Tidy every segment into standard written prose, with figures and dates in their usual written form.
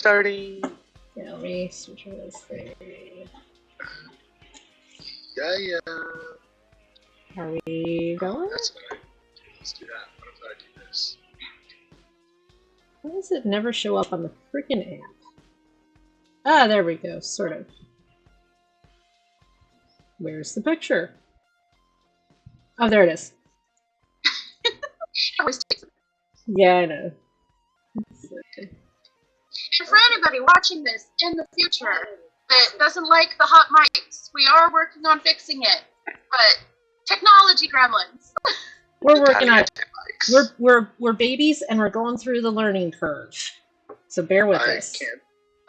Starting. Yeah, let me switch over this thing. Yeah. Are we going? That's what I do. Let's do that. What if I do this? Why does it never show up on the freaking app? Ah, there we go, sort of. Where's the picture? Oh, there it is. Yeah, I know. And for anybody watching this in the future that doesn't like the hot mics, we are working on fixing it. But technology gremlins. We're working on it. We're babies and we're going through the learning curve. So bear with us.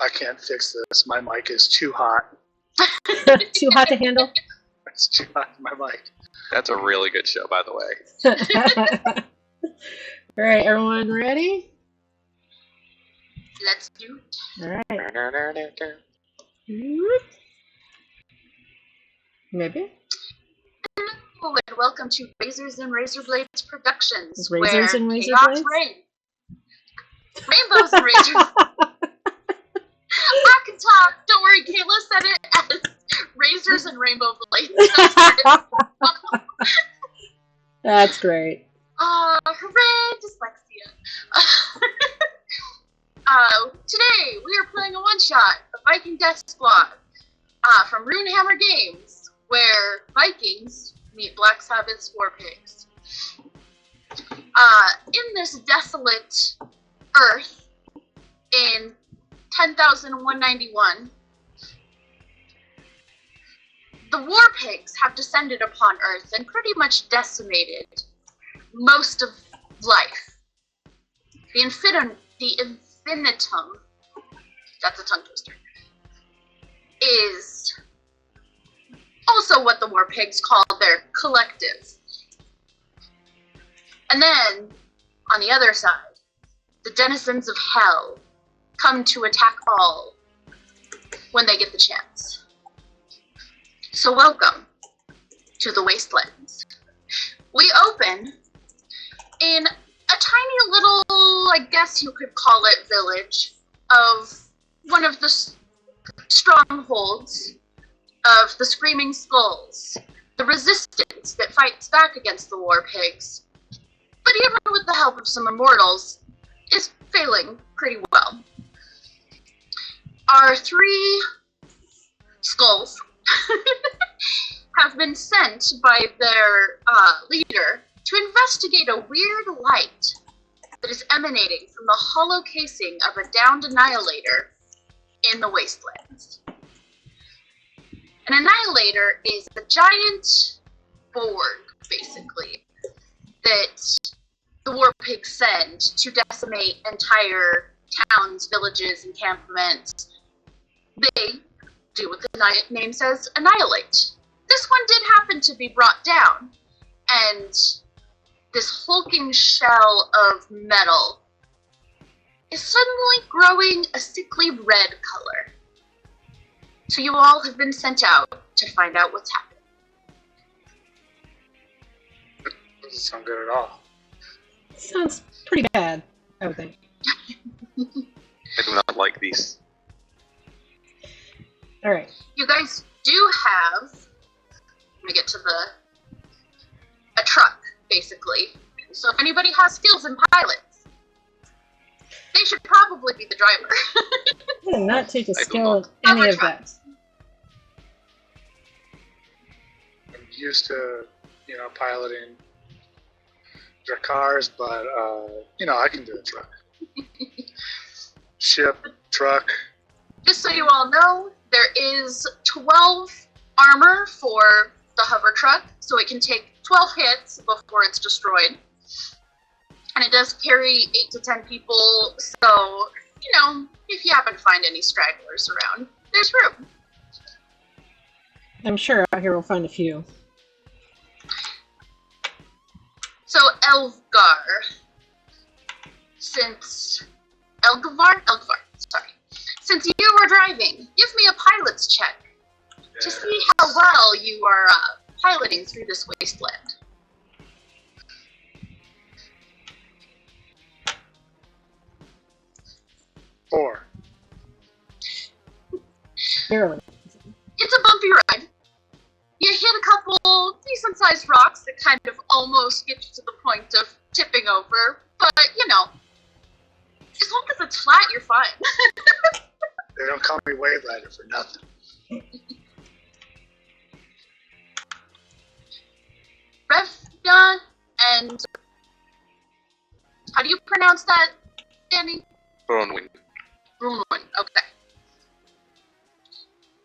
I can't fix this. My mic is too hot. Too hot to handle? It's too hot for my mic. That's a really good show, by the way. All right, everyone ready? Let's do it. All right. Maybe? Hello and welcome to Razors and Razor Blades Productions, Razors where and Razor chaos Blades? reigns. Rainbows and razors. I can talk. Don't worry, Kayla said it as razors and rainbow blades. That's great. Hooray, dyslexia. Today we are playing a one-shot of Viking Death Squad from Runehammer Games, where Vikings meet Black Sabbath's war pigs. In this desolate Earth in 10,191, the war pigs have descended upon Earth and pretty much decimated most of life. The infinitum, that's a tongue twister, is also what the war pigs call their collective. And then, on the other side, the denizens of hell come to attack all when they get the chance. So welcome to the Wastelands. We open in a tiny little, I guess you could call it, village of one of the strongholds of the Screaming Skulls, the resistance that fights back against the war pigs, but even with the help of some Immortals, is failing pretty well. Our three skulls have been sent by their leader to investigate a weird light that is emanating from the hollow casing of a downed Annihilator in the Wastelands. An Annihilator is a giant board, basically, that the war pigs send to decimate entire towns, villages, encampments. They do what the name says, annihilate. This one did happen to be brought down, and this hulking shell of metal is suddenly growing a sickly red color. So you all have been sent out to find out what's happening. Doesn't sound good at all. Sounds pretty bad, I would think. I do not like these. All right. You guys do have, let me get to a truck, basically. So if anybody has skills in pilots, they should probably be the driver. I did not take a I skill of don't know. any of that. I'm used to, piloting their cars, but, I can do a truck. Ship, truck. Just so you all know, there is 12 armor for the hover truck, so it can take 12 hits before it's destroyed. And it does carry 8 to 10 people, so, if you happen to find any stragglers around, there's room. I'm sure out here we'll find a few. So, Elfgar, since you were driving, give me a pilot's check to see how well you are piloting through this wasteland. 4. Barely. It's a bumpy ride. You hit a couple decent-sized rocks that kind of almost get you to the point of tipping over, but, you know, as long as it's flat, you're fine. They don't call me Wave Rider for nothing. Revna and... How do you pronounce that, Danny? Bronwyn. Brunwyn, okay.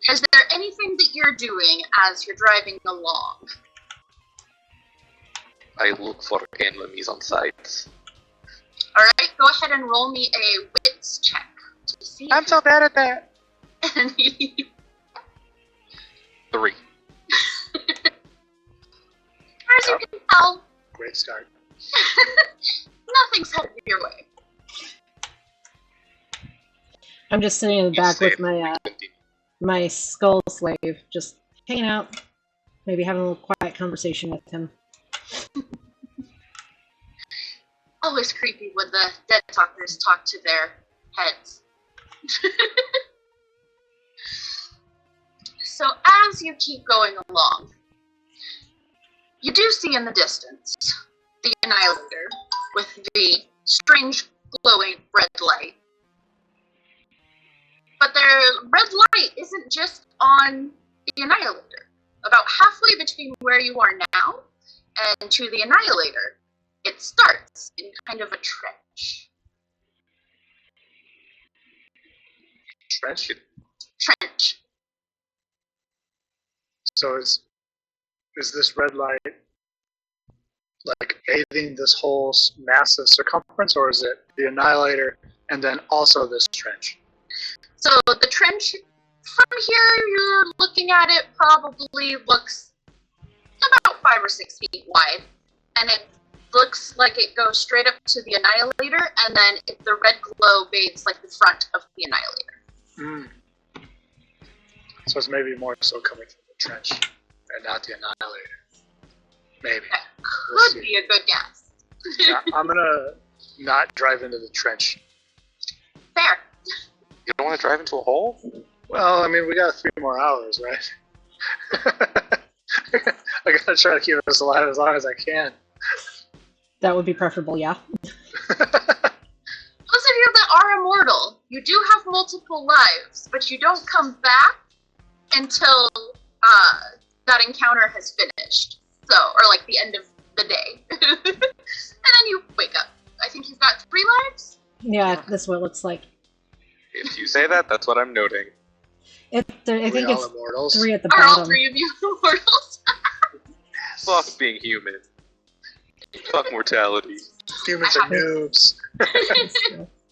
Is there anything that you're doing as you're driving along? I look for enemies on sight. Alright, go ahead and roll me a wits check to see I'm so bad at that. any... 3. As you can tell, Great start. nothing's headed your way. I'm just sitting in the You back say with my it, continue. my skull slave, just hanging out, maybe having a little quiet conversation with him. Always creepy when the dead talkers talk to their heads. So as you keep going along, you do see in the distance the Annihilator with the strange glowing red light. But their red light isn't just on the Annihilator. About halfway between where you are now and to the Annihilator, it starts in kind of a trench. Trench. Trench. So is this red light like bathing this whole massive circumference, or is it the Annihilator and then also this trench? So the trench, from here you're looking at it, probably looks about 5 or 6 feet wide. And it looks like it goes straight up to the Annihilator, and then the red glow bathes like the front of the Annihilator. So it's maybe more so coming from the trench and not the Annihilator. Maybe. That We'll could see. be a good guess. Yeah, I'm gonna not drive into the trench. Fair. You don't want to drive into a hole? Well, I mean, we got 3 more hours, right? I gotta try to keep us alive as long as I can. That would be preferable, yeah. Those of you that are immortal, you do have multiple lives, but you don't come back until that encounter has finished. So, or like the end of the day. And then you wake up. I think you've got 3 lives? Yeah, that's what it looks like. If you say that, that's what I'm noting. I Are we think all it's immortals? 3 at the Are all bottom. 3 of you immortals? Fuck being human. Fuck mortality. Humans are noobs. That's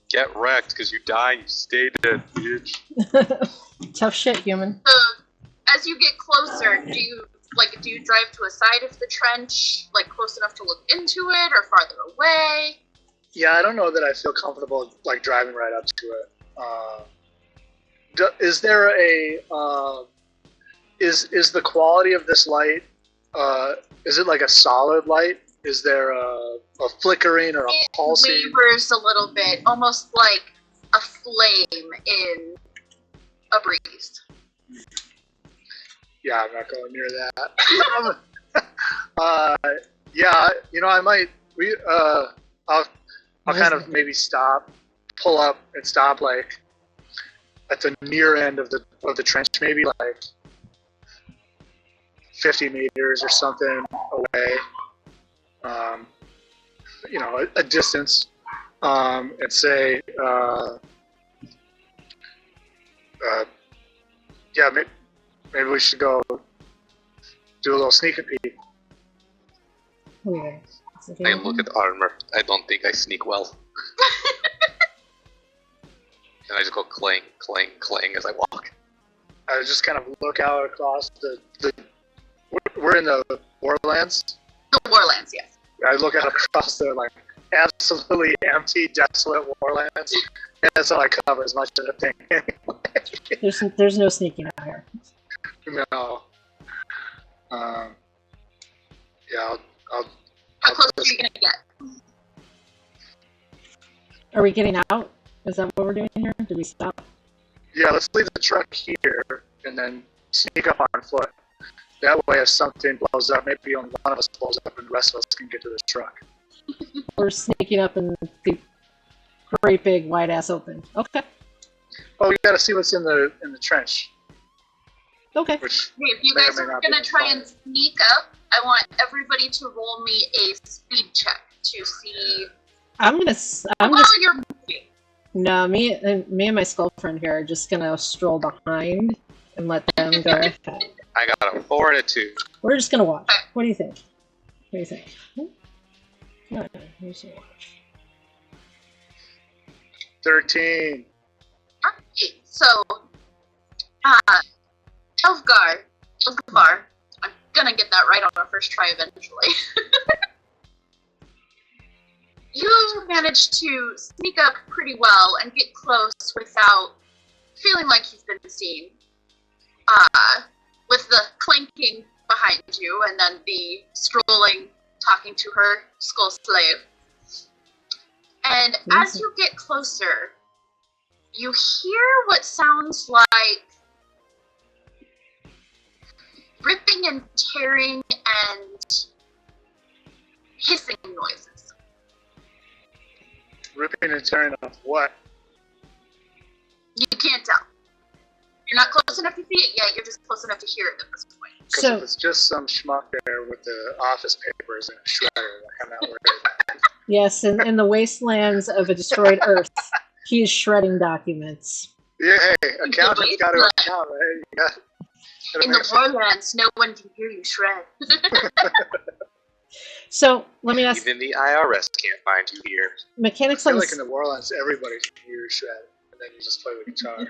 Get wrecked, because you die and you stay dead, bitch. true. Tough shit, human. So, as you get closer, do you drive to a side of the trench, like close enough to look into it, or farther away? Yeah, I don't know that I feel comfortable like driving right up to it. Is there a is the quality of this light? Is it like a solid light? Is there a flickering or a It pulsing? wavers a little bit, almost like a flame in a breeze. Yeah, I'm not going near that. Yeah, you know, I might. I'll kind of maybe stop, pull up, and stop like at the near end of the trench, maybe like 50 meters or something away. You know, a distance, and say, yeah, maybe we should go do a little sneak and peek. Weird. I look at the armor. I don't think I sneak well. And I just go clang, clang, clang as I walk. I just kind of look out across the we're in the Warlands. The Warlands, yes. I look out across the like absolutely empty, desolate Warlands. And that's all I cover as much of the thing. There's no sneaking out here. No. Yeah, I'll How close are you gonna get? Are we getting out? Is that what we're doing here? Did we stop? yeah, let's leave the truck here. and then sneak up on foot. That way, if something blows up, maybe only one of us blows up, and the rest of us can get to the truck. We're sneaking up in the great big wide ass open. Okay. Oh, we gotta see what's in the trench. Okay. Which If you guys are gonna try and sneak up, I want everybody to roll me a speed check to see you're moving. No, me and my skull friend here are just gonna stroll behind and let them go ahead. I got a 4 and a 2. We're just gonna watch. What do you think? What do you think? No, here's a watch. 13. Alright, so, Elfgar, I'm gonna get that right on our first try eventually. You managed to sneak up pretty well and get close without feeling like you've been seen. With the clanking behind you and then the strolling, talking to her skull slave. And as you get closer, you hear what sounds like ripping and tearing and hissing noises. Ripping and tearing of what? You can't tell. You're not close enough to see it yet, you're just close enough to hear it at this point. Because So- if it's just some schmuck there with the office papers and a shredder, like, I'm not worried about it. Yes, in the wastelands of a destroyed Earth, he is shredding documents. Yeah, hey, accountant's got to account, right? You gotta In the make sure. Warlands, no one can hear you shred. So let me ask Even the IRS can't find you here. I mechanics feel on like in this. the Warlands, everybody can hear shred, and then you just play the guitar.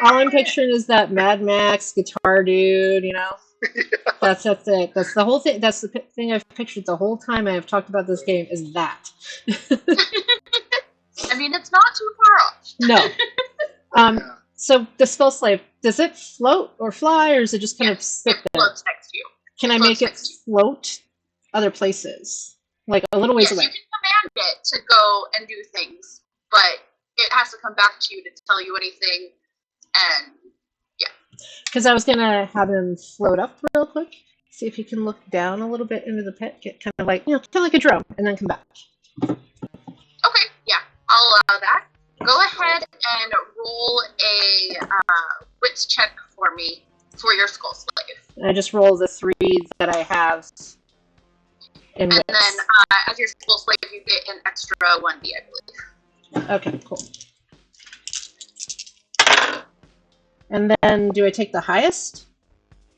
All I'm picturing is that Mad Max guitar dude. You know, that's it. That's the whole thing. That's the thing I've pictured the whole time I have talked about this game. Is that? I mean, it's not too far off. No. Yeah. So the spell slave, does it float or fly, or is it just kind of Yes, sit it there? floats next to you. Can I floats make it next to you. float other places, like a little ways Yes, away? you can command it to go and do things, but it has to come back to you to tell you anything. And Because I was gonna have him float up real quick, see if he can look down a little bit into the pit, get kind of like kind of like a drone, and then come back. okay, yeah, I'll allow that. Go ahead and roll a wits check for me for your skull slave. And I just roll the 3 that I have in And wits. then as your skull slave, you get an extra 1d, I believe. Okay, cool. And then do I take the highest?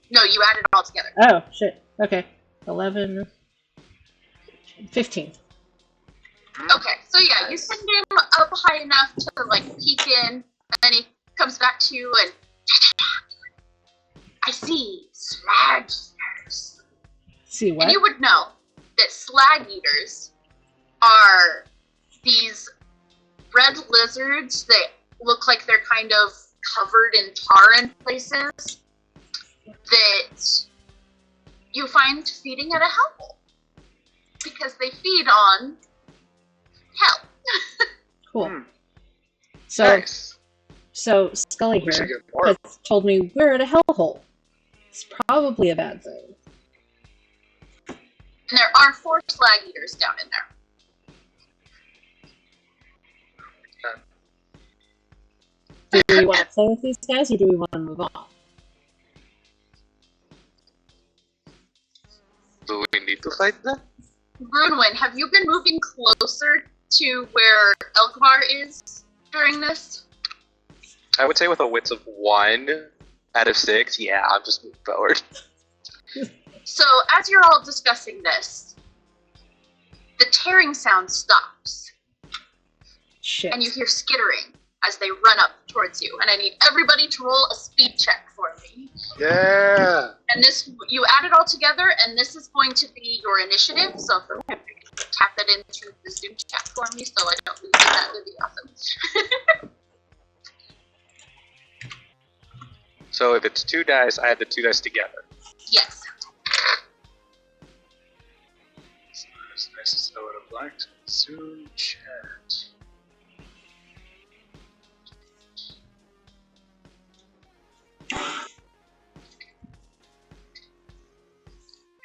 No, you add it all together. Oh shit. Okay, 11, 15. Okay, so yeah, you send him up high enough to like peek in, and then he comes back to you and I see slag eaters. See what? And you would know that slag eaters are these red lizards that look like they're kind of covered in tar in places that you find feeding at a hellhole because they feed on hell. Cool. Hmm. So, Nice. so Scully We should here get more. has told me we're at a hellhole. It's probably a bad thing. And there are 4 slag eaters down in there. Do we want to play with these guys, or do we want to move on? Do we need to fight them? Brunwyn, have you been moving closer to where Elkvar is during this? I would say with a wits of 1 out of 6, yeah, I'm just moving forward. So, as you're all discussing this, the tearing sound stops, Shit. and you hear skittering as they run up towards you. And I need everybody to roll a speed check for me. Yeah. And this, you add it all together, and this is going to be your initiative. So, if you can tap that into the Zoom chat for me, so I don't lose it, that would be awesome. So if it's 2 dice, I add the 2 dice together. Yes. As nice as I would have liked. Zoom chat.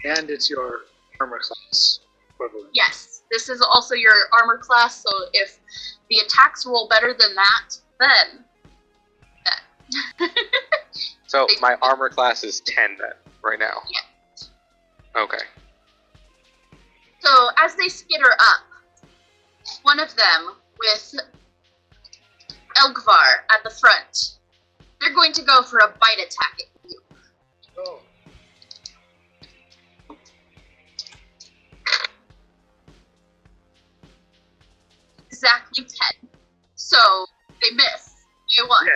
and it's your armor class equivalent. Yes, this is also your armor class, so if the attacks roll better than that, then... So my armor class is 10 then, right now? Yeah. Okay. So as they skitter up, one of them with Elgvar at the front, they're going to go for a bite attack at you. Oh. Exactly 10. So they miss. They won.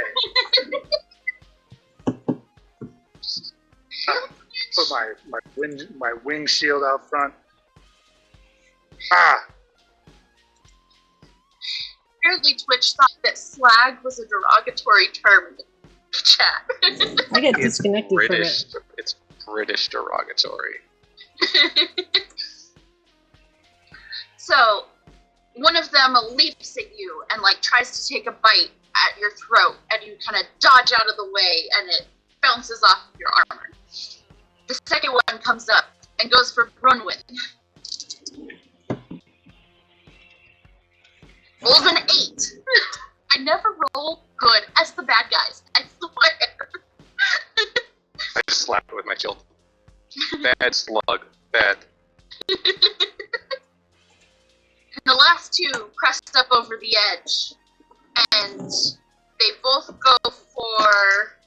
Put my wing shield out front. Ah! Apparently Twitch thought that slag was a derogatory term in the chat. I get It's disconnected British. from it. It's British derogatory. So, one of them leaps at you and like tries to take a bite at your throat, and you kind of dodge out of the way, and it bounces off your armor. The second one comes up and goes for Brunwyn. Rolls an 8. I never roll good as the bad guys, I swear. I just slapped it with my shield. Bad slug. Bad. And the last two crest up over the edge, and they both go for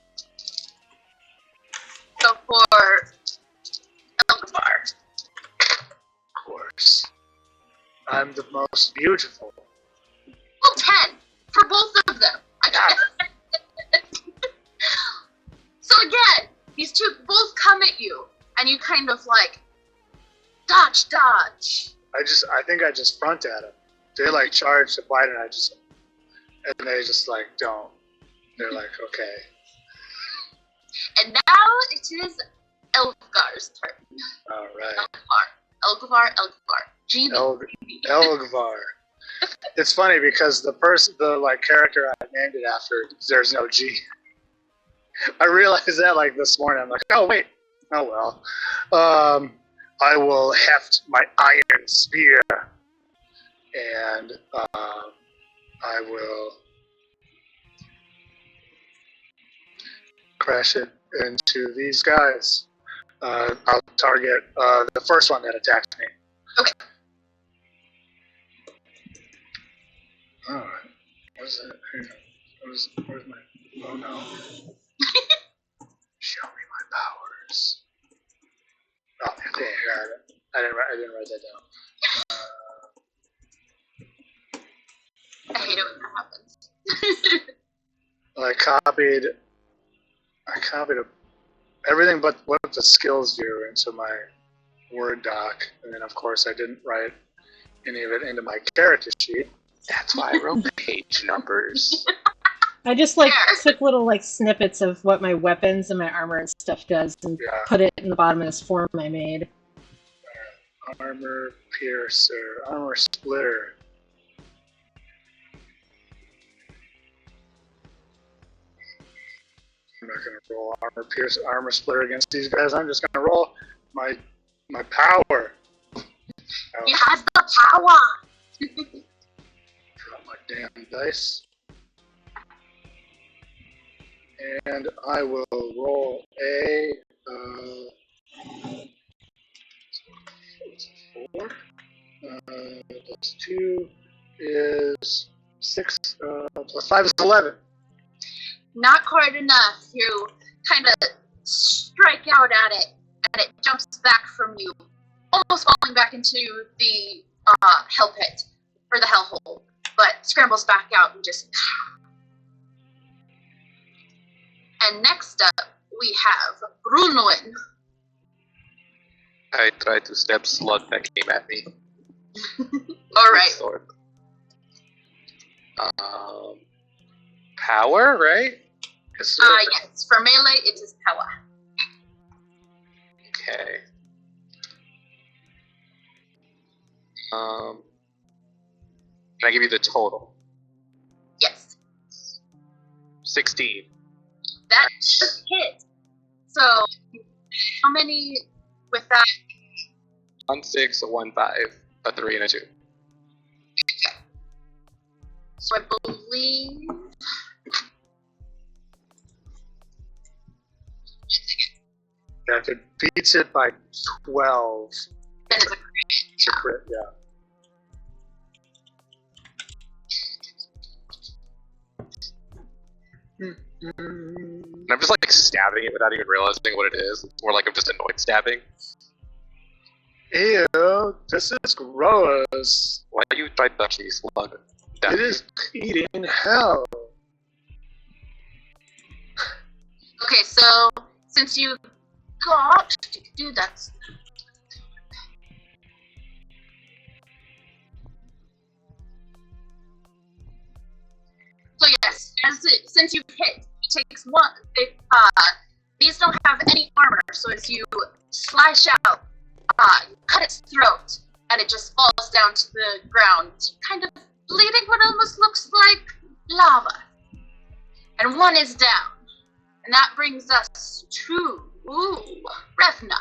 Elgvar. Of course. I'm the most beautiful. Well, 10 for both of them. So again, these two both come at you, and you kind of like dodge. I think I just front at them. They like charge to bite, and they just like don't. They're like, okay. And now it is Elgvar's turn. All right. Elgvar. GB. Elgvar. It's funny because the like character I named it after, there's no G. I realized that like this morning. I'm like, oh wait, oh well. I will heft my iron spear, and I will crash it into these guys. I'll target the first one that attacked me. Okay. Alright. Where's it? Where's my... Oh no. Show me my powers. Oh, okay, got it. I didn't write that down. I hate it when that happens. I copied everything but what the skills view into my Word doc, and then of course I didn't write any of it into my character sheet. That's why I wrote page numbers. I just like took little like snippets of what my weapons and my armor and stuff does and put it in the bottom of this form I made. Armor piercer, armor splitter. I'm not gonna roll armor splitter against these guys. I'm just gonna roll my power. He has the power. Drop my damn dice. And I will roll a 4. Plus 2 is 6. Plus 5 is 11. Not quite enough. You kind of strike out at it, and it jumps back from you, almost falling back into the hell pit, or the hellhole, but scrambles back out and just... And next up, we have Brunwyn. I tried to stab slug that came at me. Alright. Sword. Power, right? Yes. For melee, it is power. Okay. Can I give you the total? Yes. 16. That should hit. So, how many with that, 1, 6, a 1, 5, a 3, and a 2. so I believe. Yeah, if it beats it by 12, Then it's a it's a crit, yeah. And I'm just like stabbing it without even realizing what it is. Or like I'm just annoyed stabbing. Ew, this is gross. Why do you try to touch me, slug? It is eating hell. Okay, so since you got to do that. So yes, since you hit, it takes one. These don't have any armor, so as you slash out, you cut its throat, and it just falls down to the ground, kind of bleeding what almost looks like lava. And one is down. And that brings us to Refna.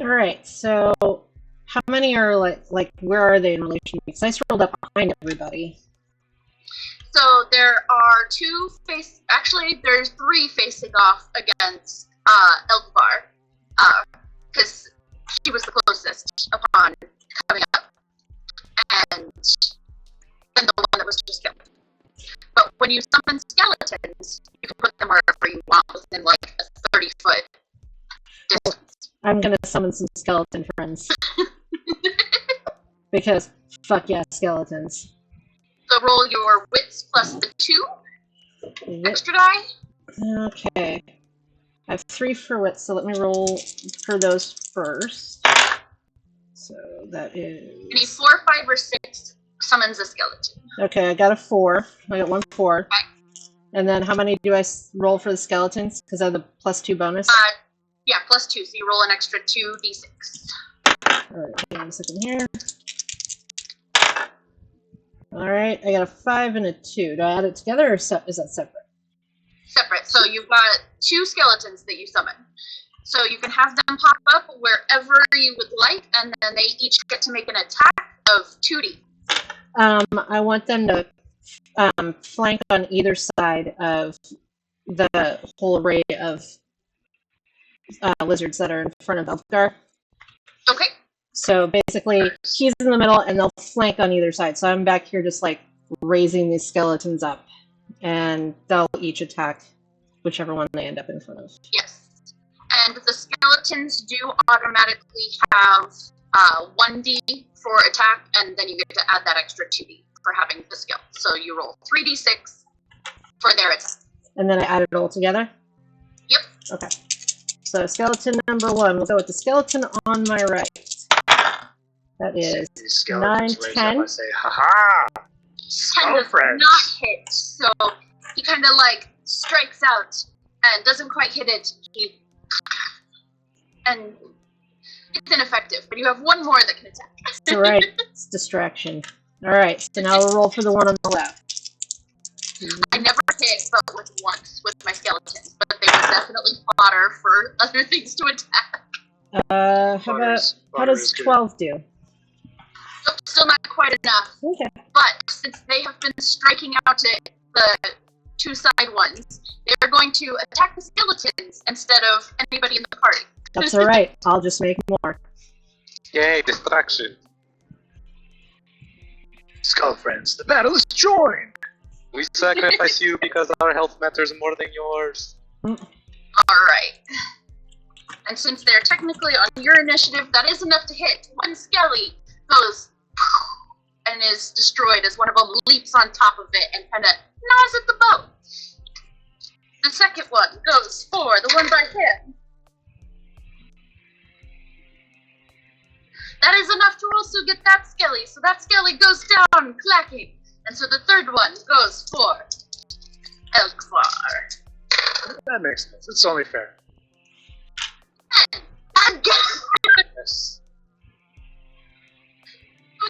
Alright, so how many are like where are they in relation to me? Because I scrolled up behind everybody. So there are actually there's 3 facing off against Elkvar, because she was the closest upon coming up, and then the one that was just killed. But when you summon skeletons, you can put them wherever you want within like a 30-foot distance. I'm gonna summon some skeleton friends. Because fuck yeah, skeletons. So roll your wits plus the 2 extra die. Okay. I have 3 for wits, so let me roll for those first. So that is... Any 4, 5, or 6 summons a skeleton. Okay, I got a 4. I got 1 4. Okay. And then how many do I roll for the skeletons? Because I have the +2 bonus? Yeah, plus 2, so you roll an extra 2d6. Alright, hang on a second here. Alright, I got a 5 and a 2. Do I add it together, or is that separate? Separate. So you've got 2 skeletons that you summon. So you can have them pop up wherever you would like, and then they each get to make an attack of 2d. I want them to flank on either side of the whole array of lizards that are in front of Elfgar. Okay. So basically, he's in the middle, and they'll flank on either side. So I'm back here just like raising these skeletons up, and they'll each attack whichever one they end up in front of. Yes. And the skeletons do automatically have 1d for attack, and then you get to add that extra 2d for having the skill. So you roll 3d6 for their attack. And then I add it all together? Yep. Okay. So skeleton number 1. We'll go with the skeleton on my right. That is 9, 10. I say, haha! 10 does not hit, so he kind of like strikes out and doesn't quite hit it. And it's ineffective, but you have 1 more that can attack. That's right. It's distraction. Alright, so now we'll roll for the one on the left. I never hit but once with my skeletons, but they were definitely fodder for other things to attack. How does 12 do? Nope, still not quite enough. Okay. But since they have been striking out at the 2 side ones, they're going to attack the skeletons instead of anybody in the party. That's alright. I'll just make more. Yay, distraction. Skull friends, the battle is joined! We sacrifice you because our health matters more than yours. Alright. And since they're technically on your initiative, that is enough to hit. 1 skelly goes and is destroyed as one of them leaps on top of it and kind of gnaws at the bone. The second one goes for the one by him. That is enough to also get that skelly, so that skelly goes down, clacking. And so the third one goes for Elkvar. That makes sense. It's only fair. And again! Yes.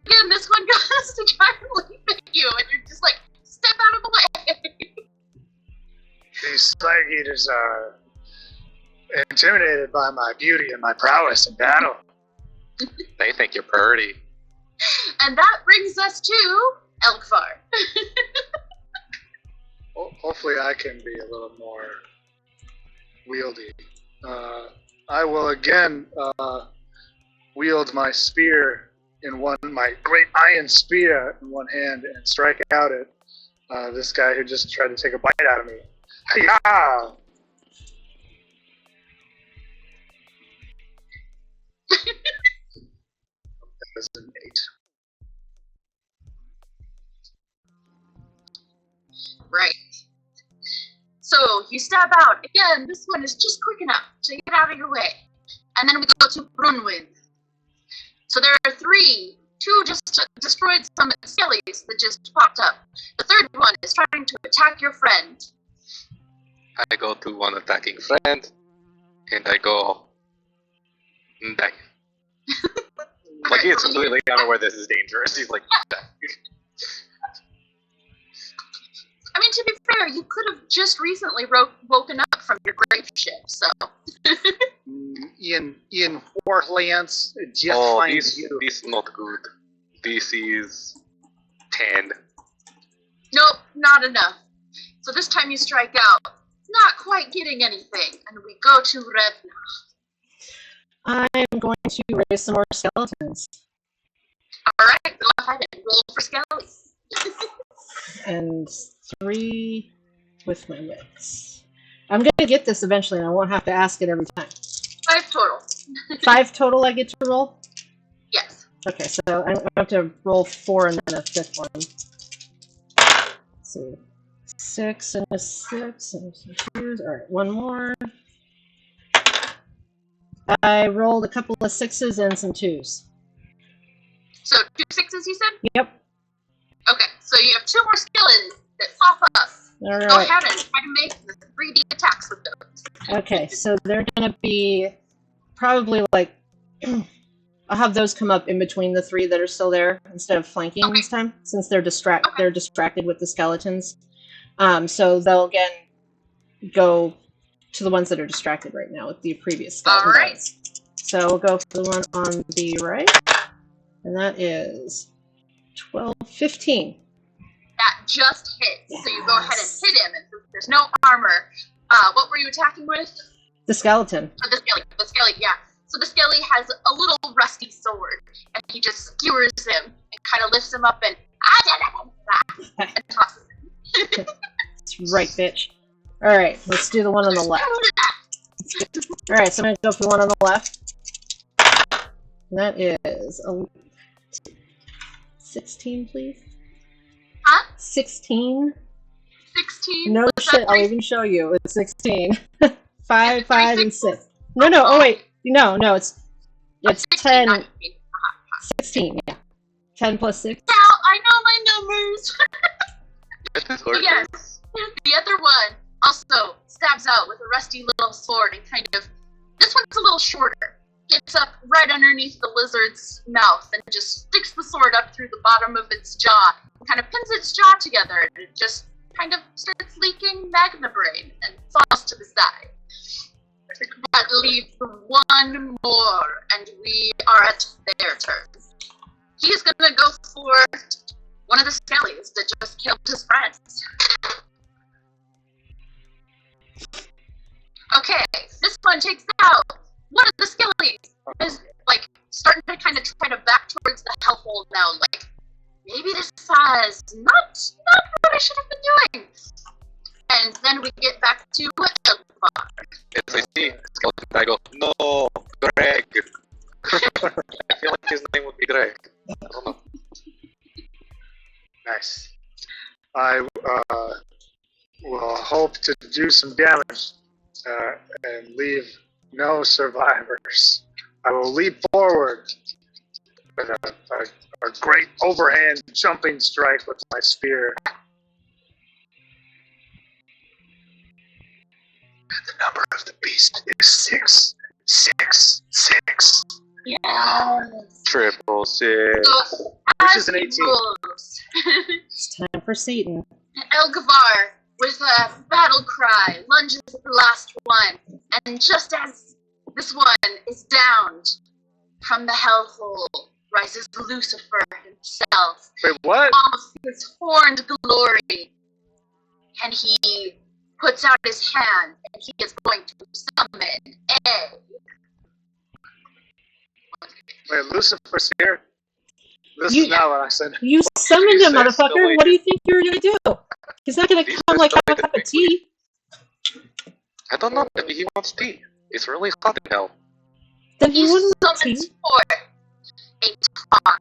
Again, this one goes to try and leap at you, and you're just like, step out of the way! These slag eaters are intimidated by my beauty and my prowess in battle. They think you're pretty. And that brings us to Elkvar. Hopefully I can be a little more wieldy. I will again wield my spear in my great iron spear in one hand and strike out at this guy who just tried to take a bite out of me. Hi-ya! That's an 8. Right. So you stab out. Again, this one is just quick enough to get out of your way. And then we go to Brunwind. So there are 3. 2 just destroyed some skellies that just popped up. The third one is trying to attack your friend. I go to one attacking friend, and I go... die. Like, he is completely unaware this is dangerous. He's like... I mean, to be fair, you could have just recently woken up from your grave shift, so... In Warlands, just oh, finds you. this is not good. This is 10. Nope, not enough. So this time you strike out, not quite getting anything, and we go to Revna. I'm going to raise some more skeletons. Alright, go ahead and roll for skellies. And 3 with my wits. I'm going to get this eventually, and I won't have to ask it every time. 5 total. 5 total I get to roll? Yes. Okay, so I'm going to have to roll 4 and then a 5th one. Let's see. 6 and a 6 and some 2s. Alright, one more. I rolled a couple of 6s and some 2s. So 2 6s, you said? Yep. Okay, so you have 2 more skeletons that pop up. Alright. Go ahead and try to make the 3D attacks with those. Okay, so they're gonna be probably like I'll have those come up in between the 3 that are still there instead of flanking this time, since they're distracted with the skeletons. So they'll again go to the ones that are distracted right now with the previous skeleton. All right. So we'll go for the one on the right, and that is 12, 15. That just hits. Yes. So you go ahead and hit him, and since there's no armor, what were you attacking with? The skeleton. Oh, the skelly, yeah. So the skelly has a little rusty sword, and he just skewers him and kind of lifts him up and tosses him. That's right, bitch. Alright, let's do the one on the left. Alright, so I'm going to go for the one on the left. And that is 16, please. Huh? 16? 16? No Was shit, that I'll 3? even show you. It's 16. 5, 5, and 6. No, oh wait. No, it's 10. 16, yeah. 10 plus 6. Now, I know my numbers! This is But yes, the other one also stabs out with a rusty little sword and kind of... This one's a little shorter. Gets up right underneath the lizard's mouth and just sticks the sword up through the bottom of its jaw. Kind of pins its jaw together and it just kind of starts leaking magma brain and falls to the side. That leaves one more, and we are at their turn. He's gonna go for one of the skellies that just killed his friends. Okay, this one takes out one of the skellies. Is like starting to kind of try to back towards the hellhole now. Like maybe this is not what I should have been doing. And then we get back to Elkvar. If I see skeleton, I go, no, Greg. I feel like his name would be Greg. I don't know. Nice. I will hope to do some damage and leave no survivors. I will leap forward with a great overhand jumping strike with my spear. The number of the beast is 666. Yes. Triple 6. So, Which as is an he 18. rolls, It's time for Seaton. Elgavar, with a battle cry, lunges at the last one And just as this one is downed, from the hellhole rises Lucifer himself. Wait, what? All of his horned glory. And he puts out his hand, and he is going to summon a... Wait, Lucifer's here? This is not what I said. You summoned him, He's still motherfucker. What do you think you're gonna do? He's not gonna come like have a cup of tea. I don't know. Maybe he wants tea. It's really hot in hell. Then he He wouldn't want summons tea. forth a tar.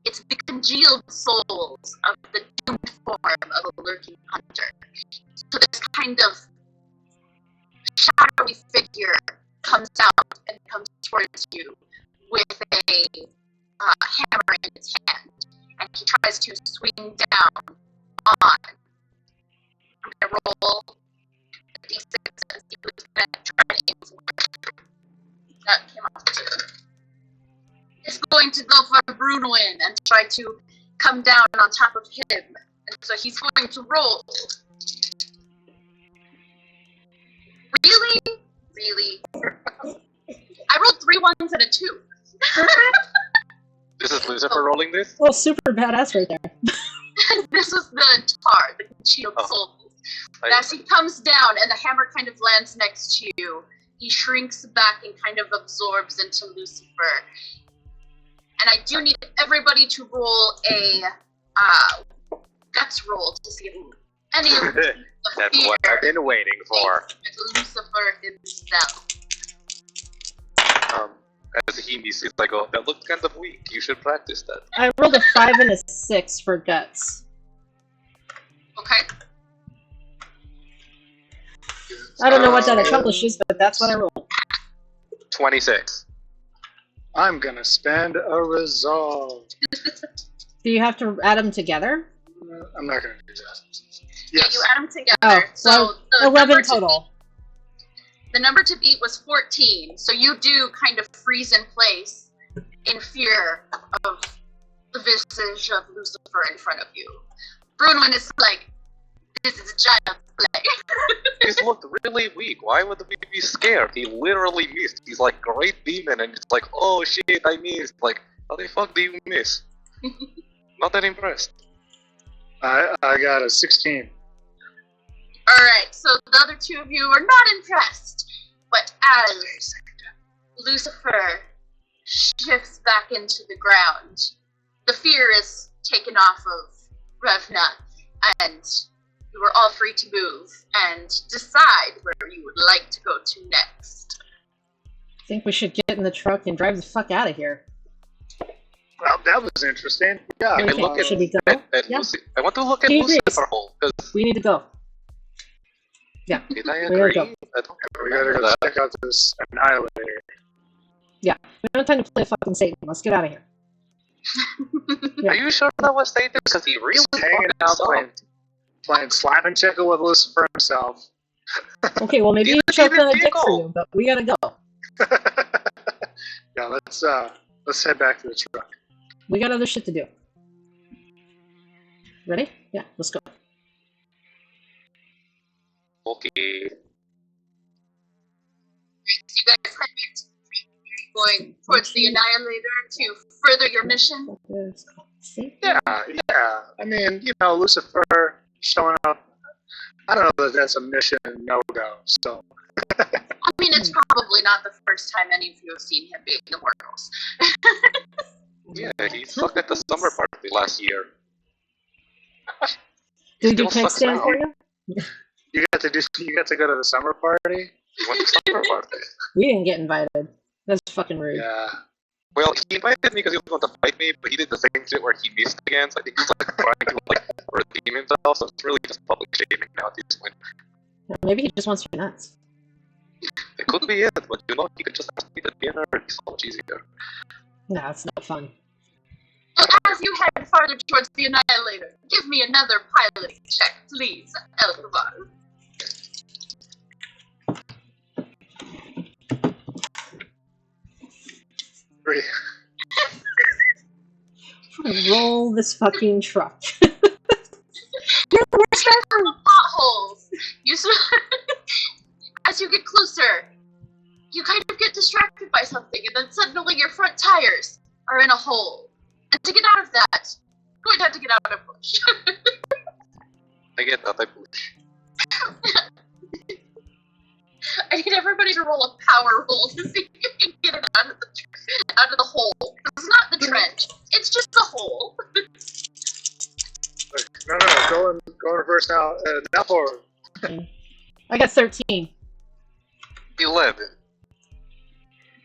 It's the congealed souls of the doomed form of a lurking hunter. So this kind of shadowy figure comes out and comes towards you with a hammer in his hand, and he tries to swing down on. I'm gonna roll a d6 and see who's gonna try to aim for. That came off too. Is going to go for Brunoin and try to come down on top of him. And so he's going to roll. Really? Really? I rolled 3 1s and a 2. This is Lucifer rolling this? Oh, super badass right there. This was the tar, the congealed soul. As he comes down and the hammer kind of lands next to you, he shrinks back and kind of absorbs into Lucifer. And I do need everybody to roll a guts roll to see if any of the That's fear what I've been waiting for. is Lucifer himself. As he sees, I go, that looked kind of weak. You should practice that. I rolled a 5 and a 6 for guts. Okay? I don't know what that accomplishes, but that's what I rolled. 26. I'm gonna spend a resolve. Do you have to add them together? I'm not gonna do that. Yeah, Yes. you add them together. Oh, so well, the 11 number total. The number to beat was 14, so you do kind of freeze in place in fear of the visage of Lucifer in front of you. Brunwyn is like, this is a child's play. He's looked really weak. Why would we be scared? He literally missed. He's like, great demon, and it's like, oh shit, I missed. Like, how the fuck do you miss? Not that impressed. I got a 16. Alright, so the other two of you are not impressed, but as Lucifer shifts back into the ground, the fear is taken off of Revna, and you are all free to move and decide where you would like to go to next. I think we should get in the truck and drive the fuck out of here. Well, that was interesting. Yeah. What do you I look think? Should we go? at Yeah. Lucy. I want to look at He agrees. Lucifer hole, because We need to go. Yeah. did I We gotta agree? go. I don't We gotta remember go that. check out this Annihilator. We don't have time to play fucking Satan. Let's get out of here. Yeah. Are you sure that was Satan? Because he really Hanging fucking out sucked. playing Slap and Chickle with Lucifer himself. Okay, well maybe He's it's up even a dick for vehicle. you, but we gotta go. Yeah, let's head back to the truck. We got other shit to do. Ready? Yeah, let's go. Okay. You guys going towards the Annihilator to further your mission? Yeah. I mean, you know, Lucifer showing up. I don't know that that's a mission no-go, so. I mean, it's probably not the first time any of you have seen him being Immortals. Yeah, he sucked at the summer party last year. Did we do Still tank sucks stand now. for you? You got to go to the summer party? He went to summer party. We didn't get invited. That's fucking rude. Yeah. Well, he invited me because he was going to fight me, but he did the same shit where he missed again, so I think he's like trying to like redeem himself, so it's really just public shaming now at this point. Maybe he just wants your nuts. It could be it, but you know, he could just ask me to dinner, it's so much easier. Nah, it's not fun. So as you head farther towards the Annihilator, give me another piloting check, please, Elkovar. Three. Roll this fucking truck. Potholes. As as you get closer, you kind of get distracted by something, and then suddenly your front tires are in a hole. And to get out of that, you're going to have to get out and push. I get that, I push. I need everybody to roll a power roll to see if you can get it out of the hole. It's not the trench. It's just the hole. No. Go in reverse now. Now forward. I got 13. 11.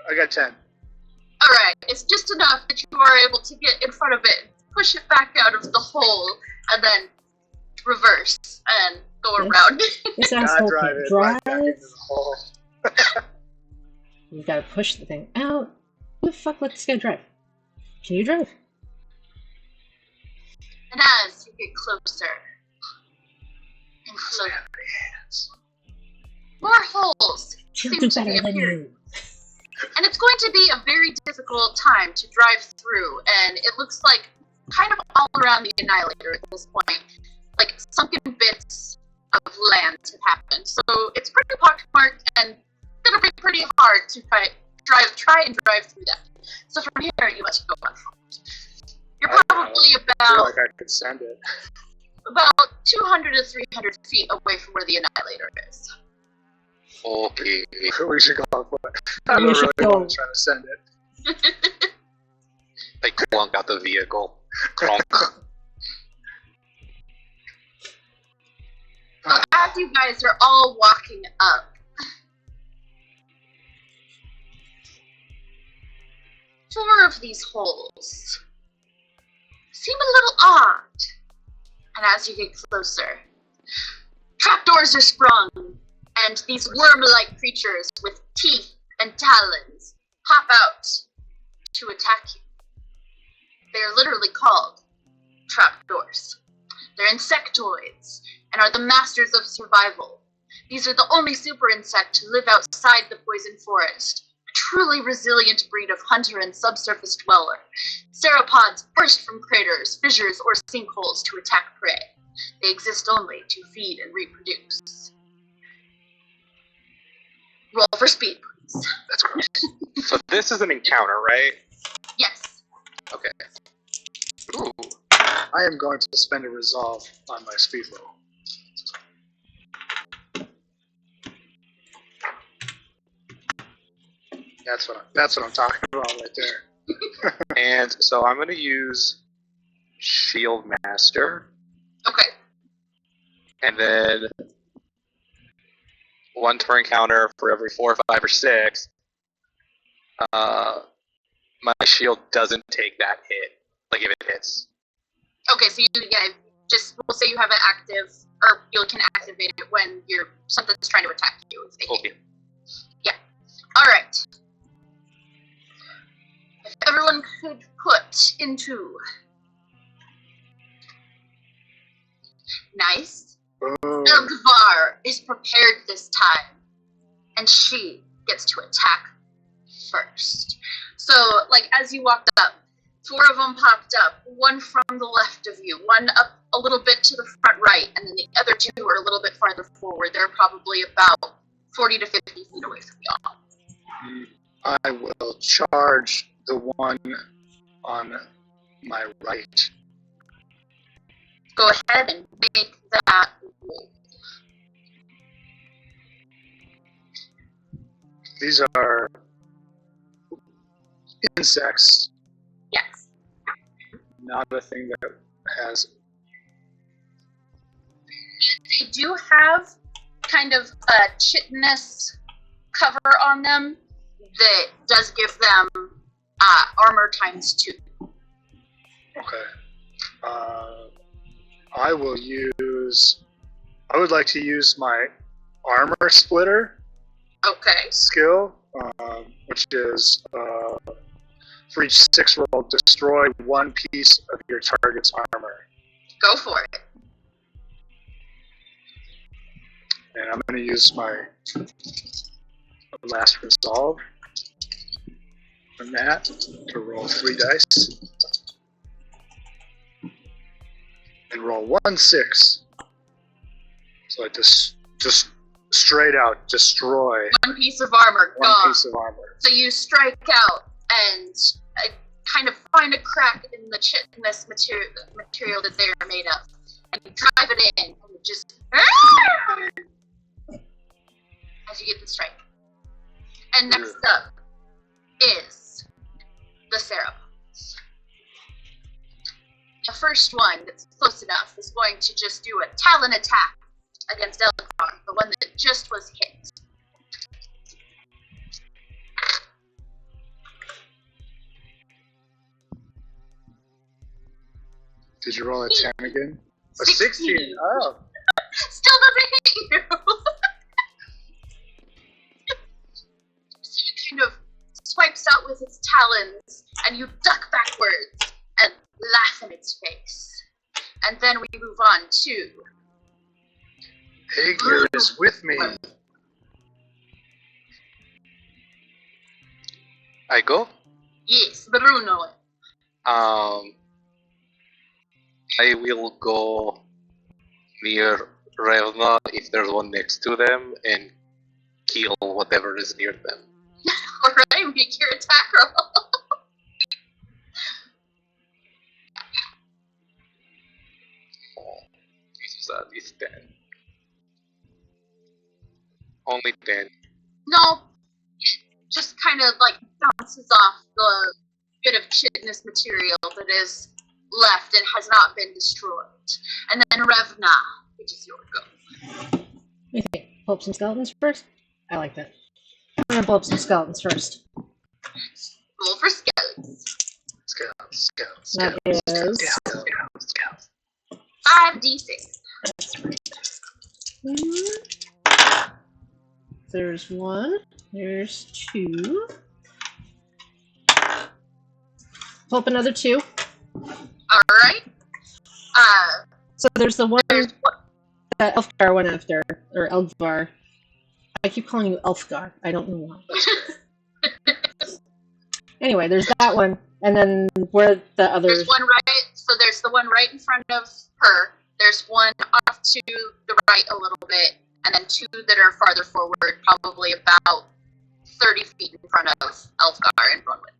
I got 10. Alright, it's just enough that you are able to get in front of it, push it back out of the hole, and then reverse and go around. This asshole drive can it drive. right back into the hole. You gotta push the thing out. Who the fuck let this guy drive? Can you drive? And as you get closer and closer, more holes She'll seem do to be better than appearing. you. And it's going to be a very difficult time to drive through, and it looks like kind of all around the Annihilator at this point, like sunken bits of land have happened. So it's pretty pockmarked, and it's going to be pretty hard to try and drive through that. So from here, you must go on foot. You're probably I feel about like I could send it. 200 to 300 feet away from where the Annihilator is. Okay. We should go on foot. I We don't should really go. want to try to send it. I clunk out the vehicle. Clunk. So as you guys are all walking up, four of these holes seem a little odd. And as you get closer, trapdoors are sprung, and these worm-like creatures with teeth and talons pop out to attack you. They are literally called trapdoors. They're insectoids and are the masters of survival. These are the only super insect to live outside the poison forest, a truly resilient breed of hunter and subsurface dweller. Sauropods burst from craters, fissures, or sinkholes to attack prey. They exist only to feed and reproduce. Roll for speed, please. That's gross. So this is an encounter, right? Yes. Okay. Ooh. I am going to spend a resolve on my speed roll. That's what I'm talking about right there. And so I'm going to use Shield Master, Okay. and then one per encounter for every 4, 5, or 6. My shield doesn't take that hit, like if it hits. Okay, so we'll say you have it active, or you can activate it when something's trying to attack you. If they hit. Okay. Yeah. Alright. If everyone could put into... Nice. Boom. Elgvar is prepared this time, and she gets to attack first. So, as you walked up, 4 of them popped up, one from the left of you, one up a little bit to the front right, and then the other 2 are a little bit farther forward. They're probably about 40 to 50 feet away from y'all. I will charge the one on my right. Go ahead and make that roll. These are insects, Yes. not a thing that has. They do have kind of a chitinous cover on them that does give them armor ×2. Okay. I would like to use my armor splitter Okay. skill, which is for each 6 roll, destroy 1 piece of your target's armor. Go for it. And I'm going to use my last resolve from that to roll 3 dice. And roll 1 6. So I just straight out destroy One piece of armor one gone. piece of armor. So you strike out and kind of find a crack in the chitinous material that they are made of. And you drive it in, and you just... as you get the strike. And next up is the Cerebrals. The first one that's close enough is going to just do a talon attack against Elgar, the one that just was hit. Did you roll a 10 again? A 16. 16. Oh. Still doesn't hit you. So he kind of swipes out with its talons, and you duck backwards and laugh in its face. And then we move on to... Hager is with me. I go. Yes, Bruno. I will go near Revna if there's one next to them and kill whatever is near them. Alright, make your attack roll. That is 10. Only 10. No, just kind of like bounces off the bit of chitinous material that is left and has not been destroyed. And then Revna, which is your go. Okay, pull up some skeletons first. I like that. I'm gonna pull up some skeletons first. Roll for skeletons. That is 5d6. that's right. There's one. There's two. Pull up another two. Alright. So there's the one There's one. that Elfgar went after, or Elfgar. I keep calling you Elfgar. I don't know why. Anyway, there's that one, and then where the other. There's one right, so there's the one right in front of her. There's one off to the right a little bit, and then two that are farther forward, probably about 30 feet in front of Elfgar and Bronwyn.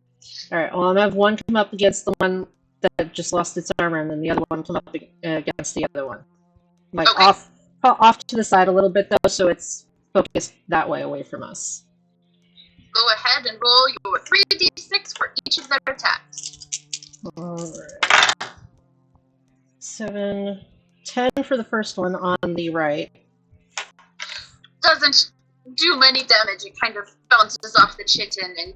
Alright, well, I'm gonna have one come up against the one that just lost its armor, and then the other one come up against the other one. Like, Okay. off to the side a little bit, though, so it's focused that way away from us. Go ahead and roll your 3d6 for each of their attacks. Alright. 7, 10 for the first one on the right. Doesn't do many damage, it kind of bounces off the chitin and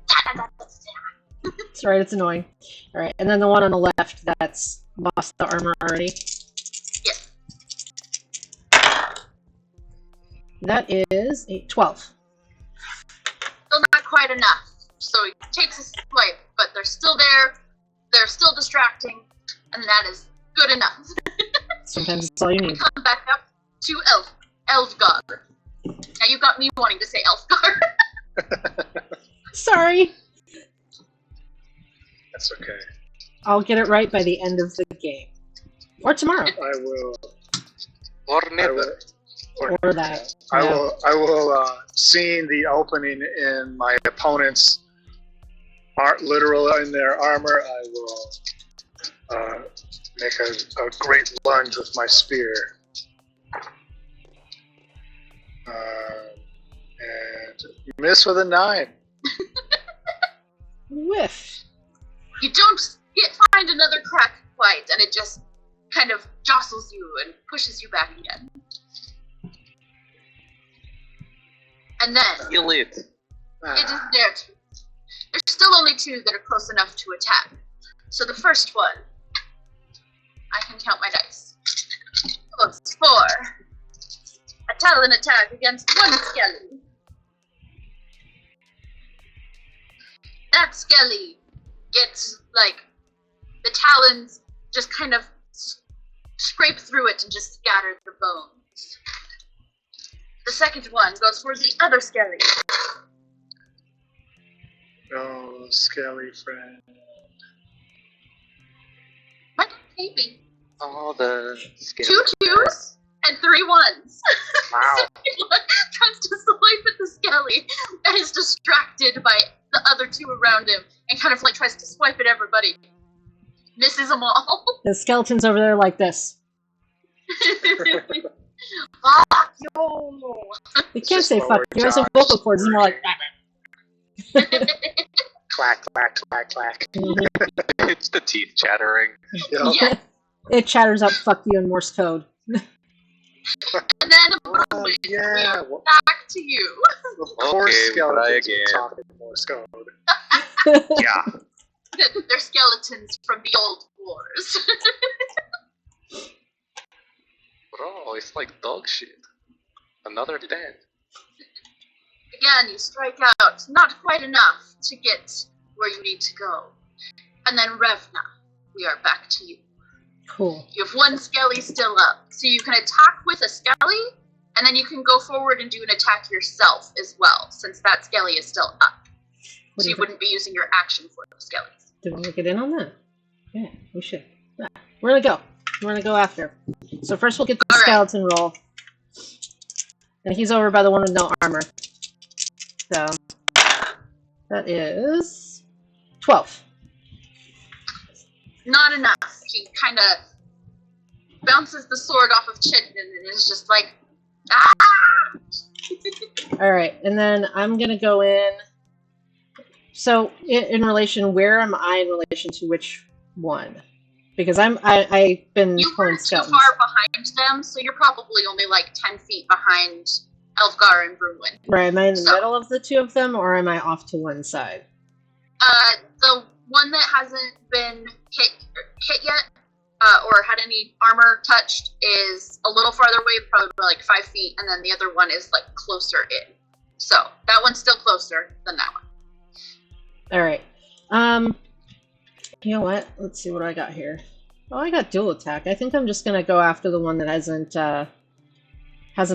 That's right, it's annoying. Alright, and then the one on the left that's lost the armor already. Yes. That is a 12. Still not quite enough. So he takes a swipe, but they're still there, they're still distracting, and that is good enough. Sometimes it's all you need. Come back up to Elfgar. Now you got me wanting to say Elfgar. Sorry! That's okay. I'll get it right by the end of the game. Or tomorrow. I will. Or I never. will. Or that. I Yeah. will. I will. Seeing the opening in my opponent's literal in their armor, I will make a great lunge with my spear, and miss with a 9. Whiff. You don't find another crack quite, and it just kind of jostles you and pushes you back again. And then Kill it. it is their turn. There's still only two that are close enough to attack. So the first one, I can count my dice. Goes for a talon attack against one skelly. That skelly gets, like, the talons just kind of scrape through it and just scatter the bones. The second one goes for the other skelly. Oh, skelly friend. What? Maybe. All the Two twos and 3 ones. Wow. So he tries to swipe at the skelly and is distracted by the other 2 around him and kind of like tries to swipe at everybody. Misses them all. The skeleton's over there like this. Fuck you! You can't say Slower fuck you. It's a charge. vocal cords, and you're like, Clack, clack, clack, clack. It's the teeth chattering. Yep. Yeah. it chatters up fuck you in Morse code. And then we Yeah. are Well, back to you. of course, Okay, skeletons try are again. talking Morse code. Yeah. They're skeletons from the old wars. Bro, it's like dog shit. Another dead. Again, you strike out, not quite enough to get where you need to go. And then Revna, we are back to you. Cool. You have 1 skelly still up, so you can attack with a skelly, and then you can go forward and do an attack yourself as well, since that skelly is still up. What So do you you think? wouldn't be using your action for those skellies. Did we get in on that? Yeah, we should. Yeah. We're gonna go. We're gonna go after. So first we'll get the Alright. skeleton roll. And he's over by the one with no armor. So that is 12. Not enough. He kind of bounces the sword off of Chitin and is just like, ah! Alright, and then I'm gonna go in. So in relation, where am I in relation to which one? Because I've been You pulling weren't too skeletons. far behind them, so you're probably only like 10 feet behind Elfgar and Brunwyn. Right, am I in the So- middle of the 2 of them, or am I off to one side? The one that hasn't been hit yet, or had any armor touched, is a little farther away, probably like 5 feet, and then the other one is like closer in. So that one's still closer than that one. Alright. You know what? Let's see what I got here. Oh, I got dual attack. I think I'm just gonna go after the one that hasn't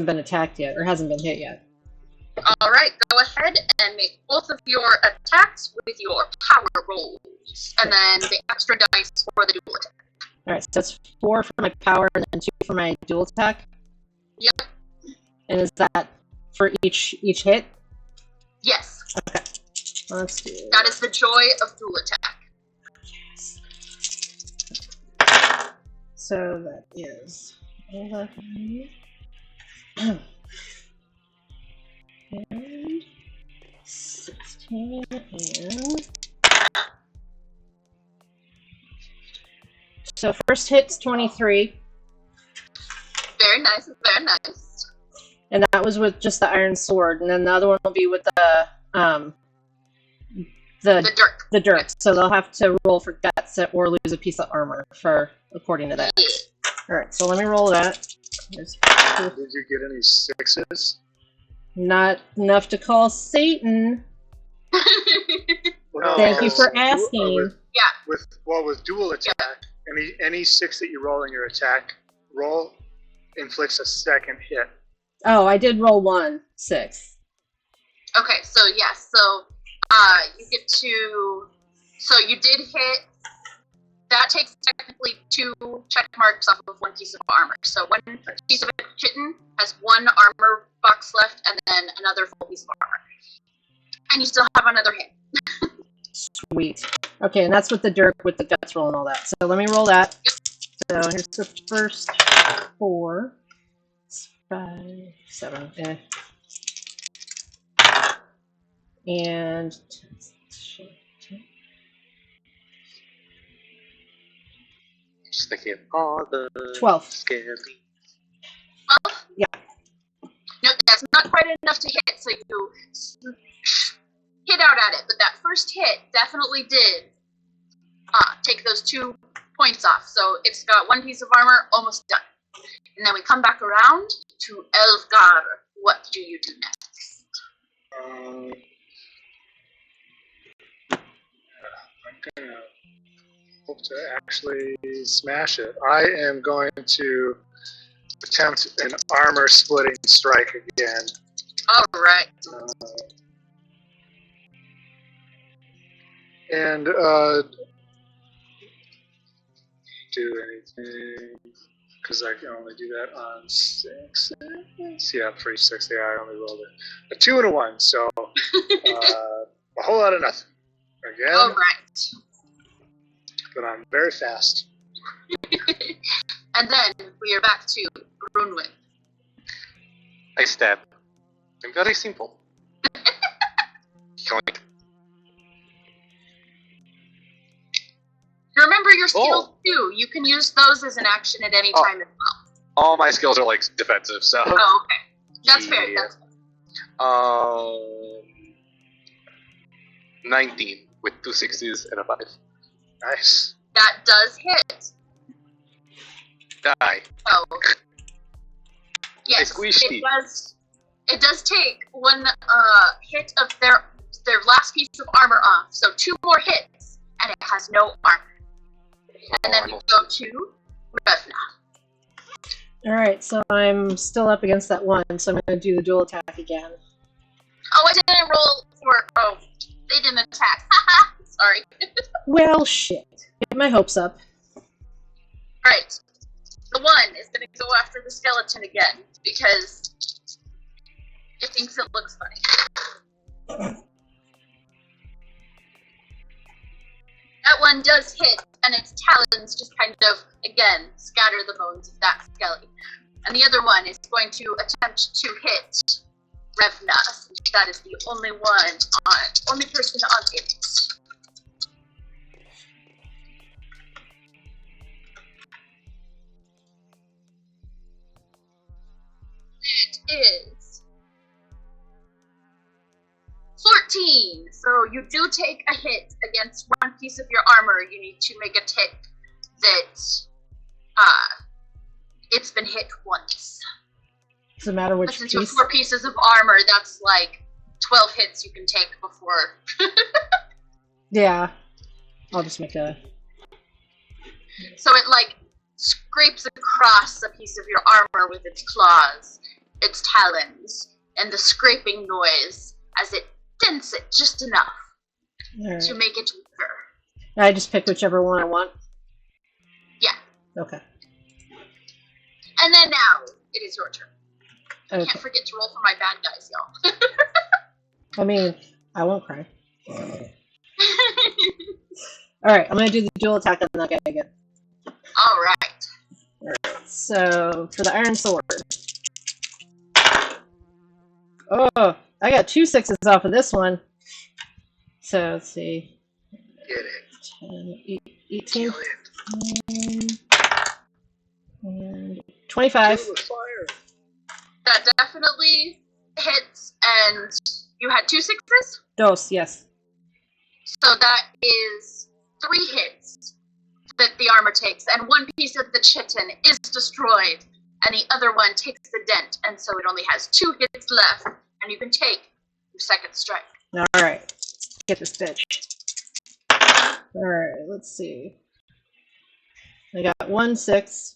been attacked yet, or hasn't been hit yet. All right, go ahead and make both of your attacks with your power rolls, and then the extra dice for the dual attack. Alright, so that's 4 for my power and then 2 for my dual attack. Yep. And is that for each hit? Yes, Okay. Let's do that is the joy of dual attack. Yes. So that is 11 and 16 and so first hit's 23, Very nice, very nice. and that was with just the iron sword, and then the other one will be with the The dirt. the dirt. So they'll have to roll for guts or lose a piece of armor for according to that. Yeah. All right, so let me roll that. There's Did you get any 6s? not enough to call Satan. Well, Thank you because for asking. With dual attack, any 6 that you roll in your attack roll inflicts a second hit. Oh, I did roll 6. Okay, so yes, so you get to, so you did hit. That takes technically 2 check marks off of 1 piece of armor. So 1 piece of kitten has 1 armor box left, and then another full piece of armor, and you still have another hit. Sweet. Okay, and that's with the dirt, with the guts roll and all that. So let me roll that. So here's the first 4. 5, 7, and 10. Just thinking of all the 12. scary. Well, Yeah. no, that's not quite enough to hit, so you hit out at it. But that first hit definitely did take those 2 points off. So it's got 1 piece of armor, almost done. And then we come back around to Elfgar. What do you do next? I'm gonna hope to actually smash it. I am going to attempt an armor splitting strike again. All right. And do anything. because I can only do that on 6. Yeah, for each 6. Yeah, I only rolled a 2 and a 1, so a whole lot of nothing. Again. All right. But I'm very fast. And then we are back to Runwin. I stab. I'm very simple. Yoink. Remember your skills too. You can use those as an action at any time as well. All my skills are like defensive, so. Oh, okay. That's fair. Yeah. That's fair. 19 with 2 6s and a 5. Nice. That does hit. Die. Oh. Yes, squished it does. It does take one hit of their last piece of armor off. So 2 more hits, and it has no armor. And then we go to Revna. Alright, so I'm still up against that 1, so I'm going to do the dual attack again. Oh, I didn't roll for. Oh, they didn't attack. Haha. Sorry. Well, shit. Get my hopes up. Right. The 1 is going to go after the skeleton again because it thinks it looks funny. That 1 does hit, and its talons just kind of, again, scatter the bones of that skeleton. And the other one is going to attempt to hit Revna, since that is the only person on it. It is 14. So you do take a hit against one piece of your armor. You need to make a tick that it's been hit once. Does it matter which Since piece? you have 4 pieces of armor, that's like 12 hits you can take before. Yeah. I'll just make a... So it like scrapes across a piece of your armor with its claws, its talons, and the scraping noise as it dents it just enough to make it weaker. I just pick whichever one I want? Yeah. Okay. And then now, it is your turn. Okay. Can't forget to roll for my bad guys, y'all. I mean, I won't cry. Alright, I'm gonna do the dual attack on that guy again. Alright. Alright, so, for the iron sword. Oh, I got 2 6s off of this one. So, let's see. Get it. 10, 18, Kill it. and 25. Kill the fire. That definitely hits, and you had 2 6s? Dos, yes. So that is 3 hits that the armor takes, and 1 piece of the chitin is destroyed, and the other one takes the dent, and so it only has 2 hits left, and you can take your second strike. Alright, let's get this bitch. Alright, let's see. I got 1 6,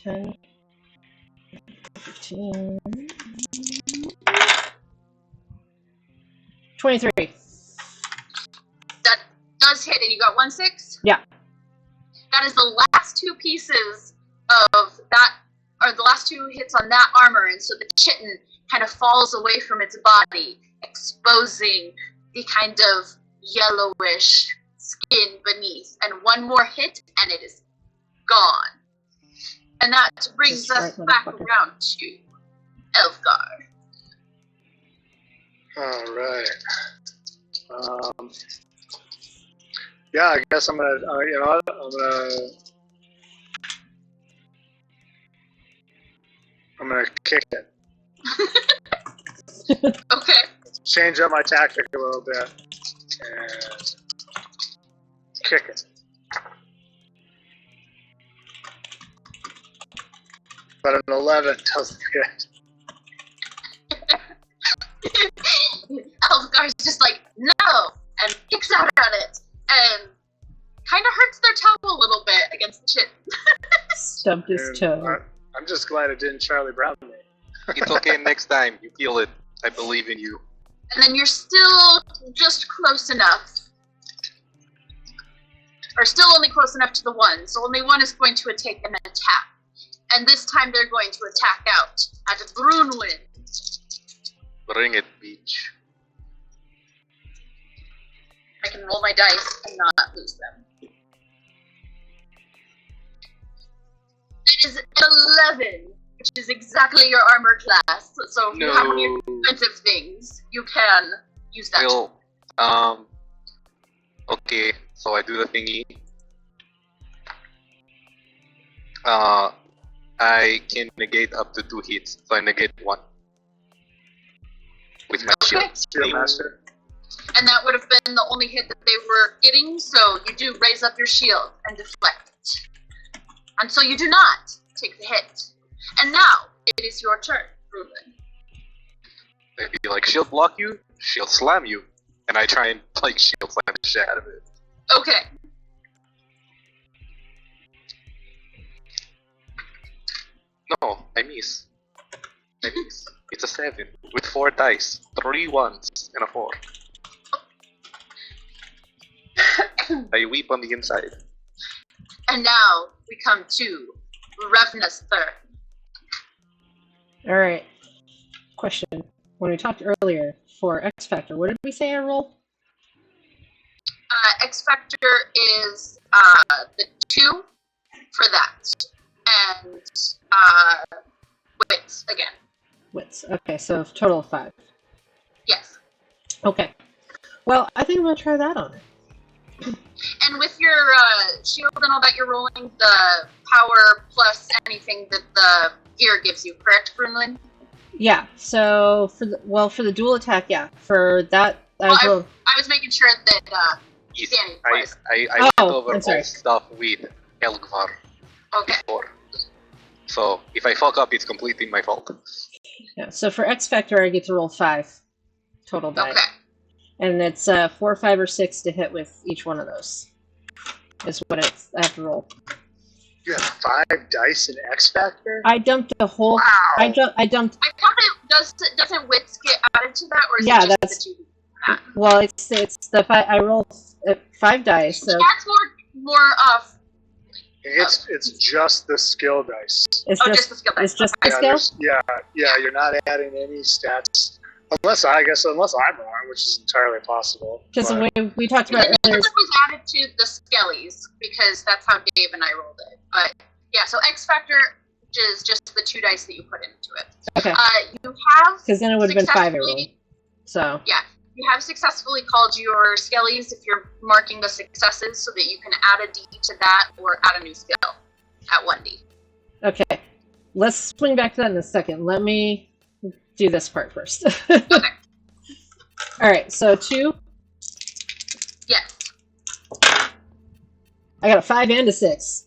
10, 15, 23. That does hit, and you got 1 6? Yeah. That is the last 2 pieces of that, or the last 2 hits on that armor, and so the chitin kind of falls away from its body, exposing the kind of yellowish skin beneath. And 1 more hit, and it is gone. And that brings us back around to Elfgar. Alright. Yeah, I guess I'm gonna, I'm gonna kick it. Okay. Change up my tactic a little bit and kick it. But an 11 doesn't hit. Elfgar's just like, no! And kicks out at it. And kind of hurts their toe a little bit against the chin. Stumped his toe. I'm just glad it didn't Charlie Brown me. It's okay next time. You feel it. I believe in you. And then you're still just close enough. Or still only close enough to the 1. So only 1 is going to take an attack. and this time they're going to attack out at Brunwyn. Bring it, beach. I can roll my dice and not lose them. It is 11, which is exactly your armor class. So if you have any expensive things, you can use that. Well, okay, so I do the thingy. I can negate up to 2 hits, so I negate 1. With my shield. Shield Master. And that would have been the only hit that they were getting, so you do raise up your shield and deflect it. And so you do not take the hit. And now, it is your turn, Ruben. I'd be like, shield block you, shield slam you. And I try and, like, shield slam the shit out of it. Okay. No, I miss. It's a 7 with 4 dice, 3 1s and a 4. I weep on the inside. And now we come to Revna's turn. Alright. Question. When we talked earlier for X Factor, what did we say I roll? X Factor is the 2 for that. And wits again. Wits. Okay, so total of 5. Yes. Okay. Well, I think I'm going to try that on it. And with your shield and all that, you're rolling the power plus anything that the gear gives you, correct, Brunlin? Yeah, so for the dual attack, yeah. For that, I was making sure that Danny was. I went over all stuff with Elgvar before. So if I fuck up, it's completely my fault. Yeah, so for X Factor, I get to roll 5 total die. Okay. And it's 4, 5, or 6 to hit with each one of those. Is what I have to roll. You have 5 dice in X Factor? I dumped a whole. Wow. I dumped. I thought it doesn't wits get added to that, or is Yeah, it just that's- the 2? Well, it's the 5. I roll 5 dice. So That's more of. It's just the skill dice. it's just the skill dice. It's just the skill. there's- yeah, you're not adding any stats. Unless I'm wrong, which is entirely possible. Because but- we talked about It earlier. was added to the skellies because that's how Dave and I rolled it. But yeah, so X Factor is just the 2 dice that you put into it. Okay. You have Because then it would have been 5 I rolled. successfully- So. Yeah, you have successfully called your skellies if you're marking the successes so that you can add a D to that or add a new skill at 1D. Okay. Let's swing back to that in a second. Let me do this part first. Okay. Alright, so 2. Yes. I got a 5 and a 6.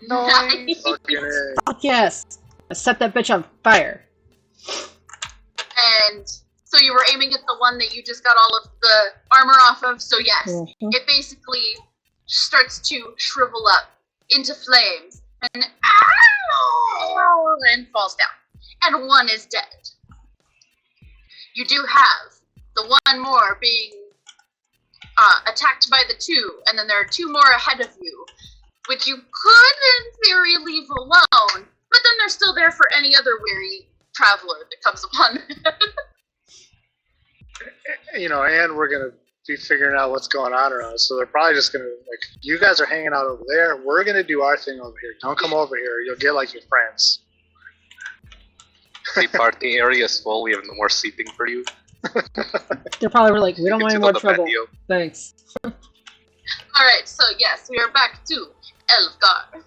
Nice. Fucking A. Fuck yes! I set that bitch on fire. And so you were aiming at the one that you just got all of the armor off of, so yes. Mhm. It basically starts to shrivel up into flames and falls down. And 1 is dead. You do have the 1 more being attacked by the 2, and then there are 2 more ahead of you, which you could, in theory, leave alone, but then they're still there for any other weary traveler that comes upon them. And we're gonna be figuring out what's going on around us. So they're probably just gonna you guys are hanging out over there. We're gonna do our thing over here. Don't come over here. You'll get like your friends. The party area is full. We have no more seating for you. They're probably like, we don't You want can any sit more on the trouble. patio. Thanks. Alright, so yes, we are back to Elfgar.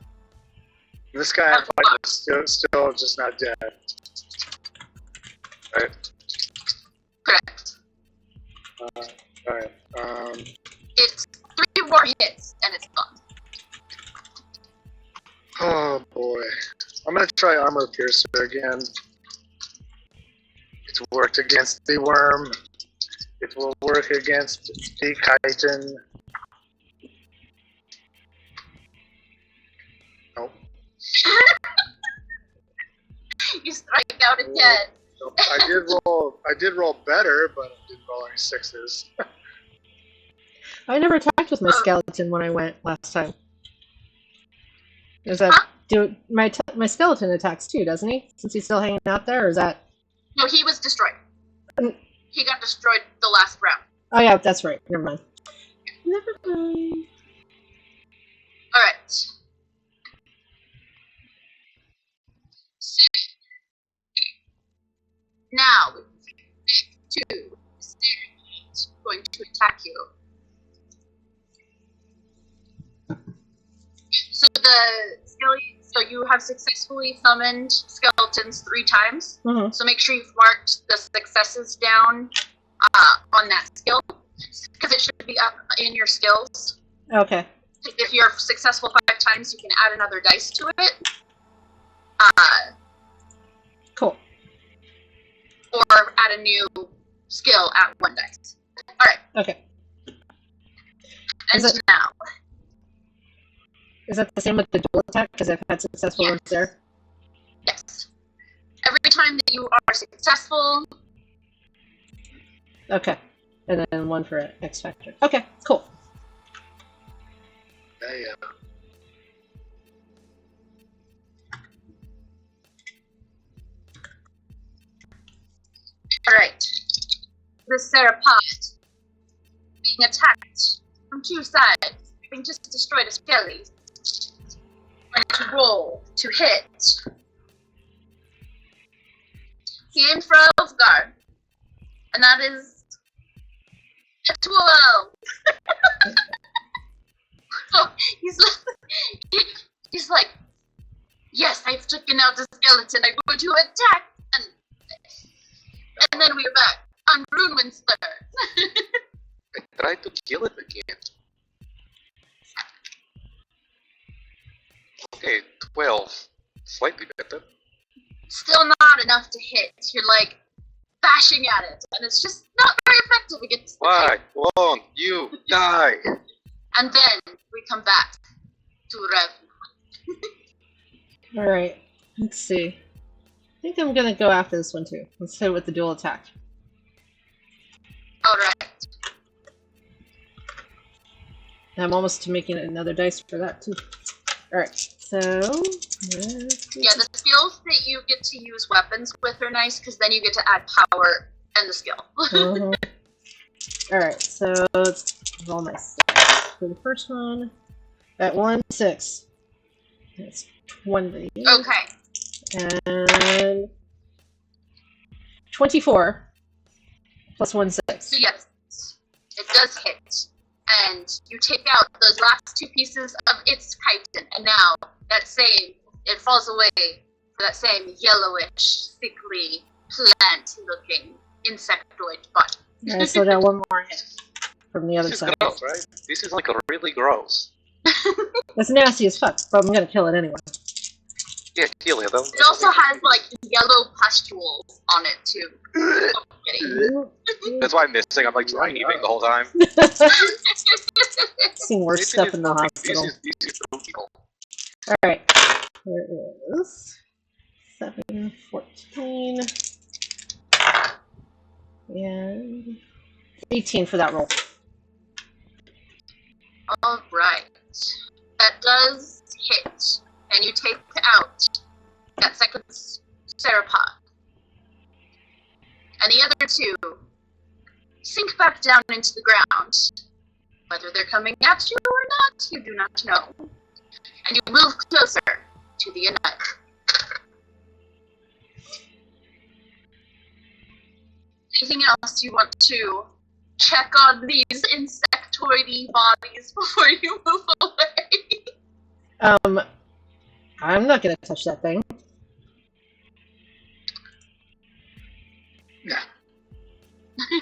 This guy I'm fighting is still just not dead. Right. Correct. Alright. It's 3 more hits, and it's gone. Oh boy. I'm gonna try Armor Piercer again. It's worked against the worm. It will work against the chitin. Nope. You strike out again. Nope. I did roll better, but I didn't roll any 6s. I never attacked with my skeleton when I went last time. do my skeleton attacks too, doesn't he? Since he's still hanging out there, or is that? No, he was destroyed. Mm. He got destroyed the last round. Oh yeah, that's right. Never mind. Never mind. All right. Now, to going to attack you. So you have successfully summoned skeletons 3 times. Mm-hmm. So make sure you've marked the successes down on that skill, because it should be up in your skills. Okay. If you're successful 5 times, you can add another dice to it. Cool. Or add a new skill at 1 dice. All right. Okay. And now. Is that the same with the dual attack? Because I've had successful ones there. Yes. Every time that you are successful. Okay. And then 1 for X Factor. Okay, cool. Yeah. Alright. The Serapod being attacked from 2 sides, having just destroyed a skelly. Going to roll to hit. He aimed for Elfgar. And that is a 12. Oh, he's like, yes, I've taken out the skeleton. I'm going to attack. And then we're back on Runeman's turn. I tried to kill it again. Okay, 12. Slightly better. Still not enough to hit. You're like bashing at it, and it's just not very effective against the Why type. won't you die? And then we come back to Rev. Alright. Let's see. I think I'm gonna go after this one too. Let's hit it with the dual attack. Alright. I'm almost to making another dice for that too. Alright, so... Yeah, the skills that you get to use weapons with are nice, because then you get to add power and the skill. Alright, so let's roll my stats for the first one. At 1, 6. That's 20. Okay. And 24 plus 1, 6. So yes, it does hit. And you take out those last 2 pieces of its chitin, and now it falls away for that same yellowish, sickly, plant-looking insectoid body. Alright, so I got 1 more hit from the other This is side. gross, right? This is like really gross. It's nasty as fuck, but I'm gonna kill it anyway. Yeah, kill it though. It also has like yellow pustules on it too. That's why I'm missing. I'm like dry heaving the whole time. Seen worse stuff in the hospital. This is brutal. Alright, there is 7, 14, and 18 for that roll. Alright. That does hit. And you take out that second Serapod. And the other 2 sink back down into the ground. Whether they're coming at you or not, you do not know. And you move closer to the Annihilator. Anything else you want to check on these insectoidy bodies before you move away? I'm not gonna touch that thing. Yeah.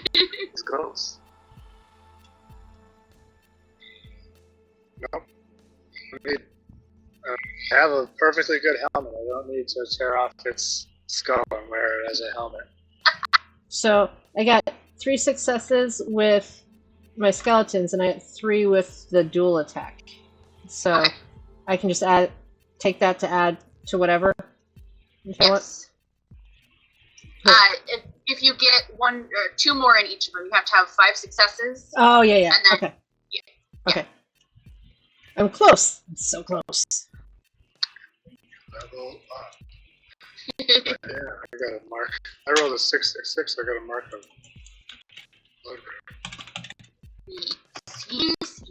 It's gross. Nope. I have a perfectly good helmet. I don't need to tear off its skull and wear it as a helmet. So I got 3 successes with my skeletons, and I got 3 with the dual attack. So I can just take that to add to whatever. Yes. If you get 1 or 2 more in each of them, you have to have 5 successes. Oh yeah. And then, Okay. Okay. I'm close. I'm so close. level up. Yeah, I got a mark. I rolled a 666. I got a mark of blood red. Yes.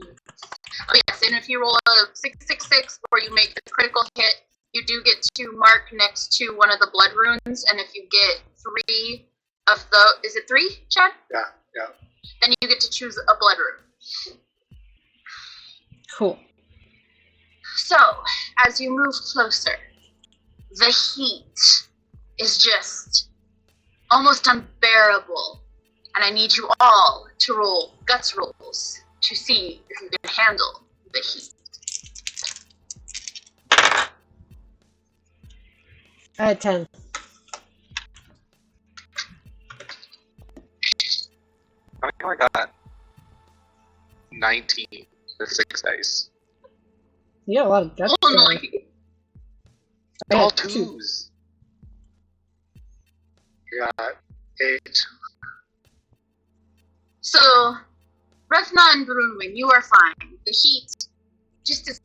Oh yes, and if you roll a 666 or you make a critical hit, you do get to mark next to one of the blood runes, and if you get 3 of the, is it 3, Chad? Yeah. Then you get to choose a blood rune. Cool. So, as you move closer, the heat is just almost unbearable, and I need you all to roll guts rolls to see if you can handle the heat. I had 10. I think I got 19 with 6 dice. You got a lot of guts. Oh no! I All had 2. 2s. Got 8. So, Rethna and Brunwyn, you are fine. The heat just is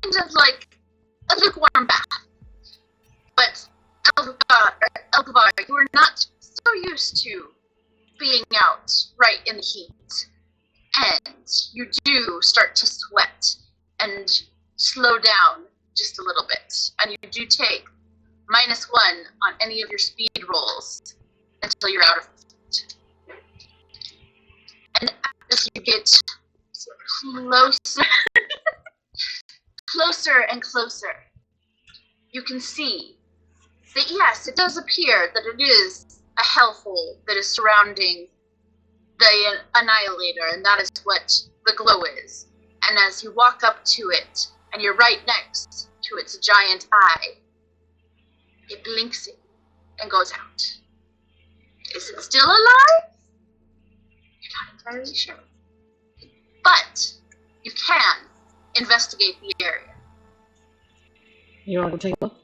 kind of like a lukewarm bath. But Elgavar, you are not so used to being out right in the heat. And you do start to sweat and slow down just a little bit. And you do take -1 on any of your speed rolls until you're out of it. And as you get closer and closer, you can see that yes, it does appear that it is a hellhole that is surrounding the Annihilator, and that is what the glow is. And as you walk up to it, and you're right next to its giant eye, it blinks it and goes out. Is it still alive? You're not entirely sure. But you can investigate the area. You want to take a look?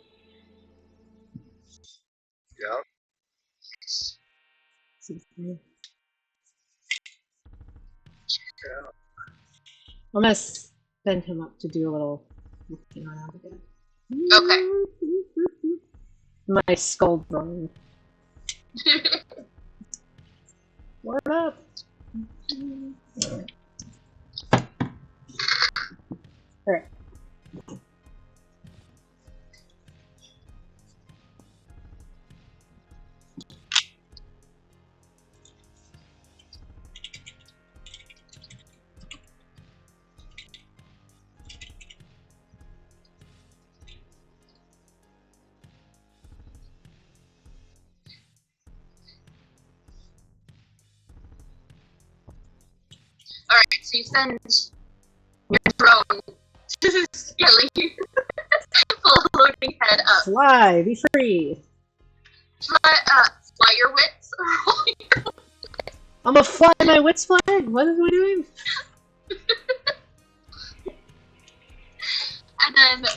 Yep. Yeah. I'm gonna send him up to do a little looking around again. Okay. My skull drawing. What up? Alright. Alright, so you send your drone skelly floating head up. Fly, be free. Fly your wits. I'm gonna fly my wits flag. What are we doing? And then the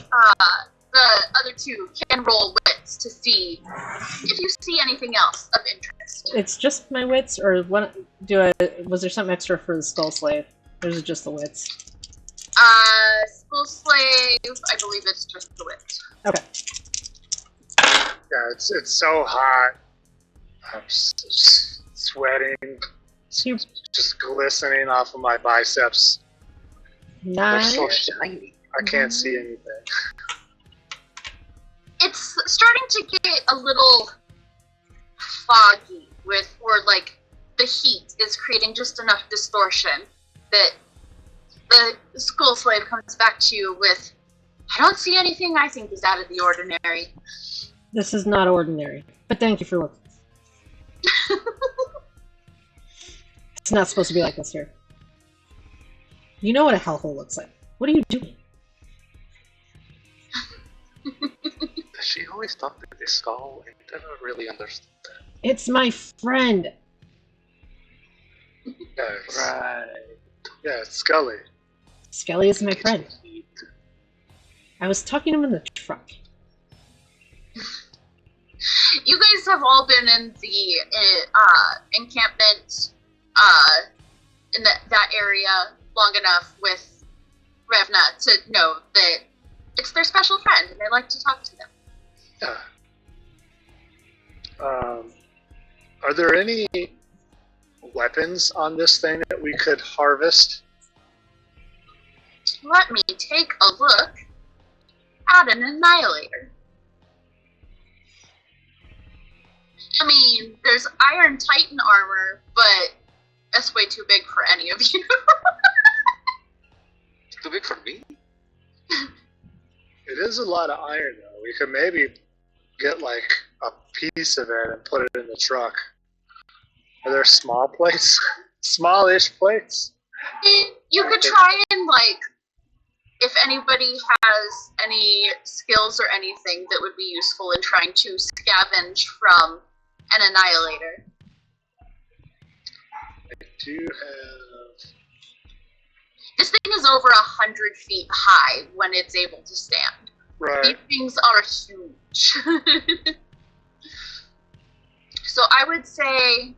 other two can roll wits to see if you see anything else of interest. It's just my wits, or what? Was there something extra for the skull slave? Or is it just the wits? School slave, I believe it's just the wits. Okay. Yeah, it's so hot. I'm sweating. You Just glistening off of my biceps. They're nice. so shiny. I can't see anything. It's starting to get a little foggy or like the heat is creating just enough distortion that the school slave comes back to you with, I don't see anything I think is out of the ordinary. This is not ordinary, but thank you for looking. It's not supposed to be like this here. You know what a hellhole looks like. What are you doing? Does she always talk to this skull? I never really understood that. It's my friend. Yeah, Right. yeah, it's Scully. Skelly is my friend. I was talking to him in the truck. You guys have all been in the encampment in that area long enough with Revna to know that It's their special friend, and they like to talk to them. Yeah. Are there any weapons on this thing that we could harvest? Let me take a look at an Annihilator. I mean, there's Iron Titan armor, but that's way too big for any of you. Too big for me? It is a lot of iron, though. We could maybe get, like, a piece of it and put it in the truck. Are there small plates? Smallish plates? You could try and, like, if anybody has any skills or anything that would be useful in trying to scavenge from an Annihilator. I do have... This thing is over 100 feet high when it's able to stand. Right. These things are huge. So I would say...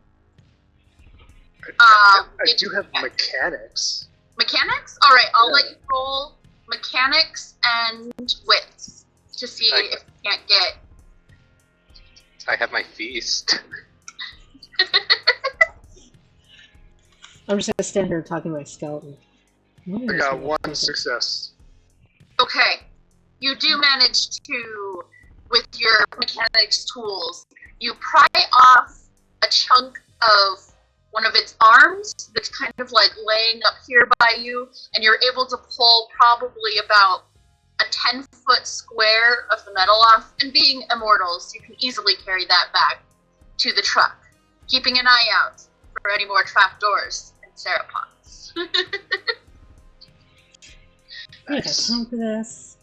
I do have mechanics. Mechanics? Alright, I'll let you roll mechanics and wits to see if you can't get... I have my feast. I'm just gonna stand here talking to my skeleton. I got one success. Okay, you do manage to, with your mechanics tools, you pry off a chunk of one of its arms that's kind of like laying up here by you, and you're able to pull probably about a 10-foot square of the metal off, and being immortals, you can easily carry that back to the truck, keeping an eye out for any more trapdoors and seropods. I got time for this.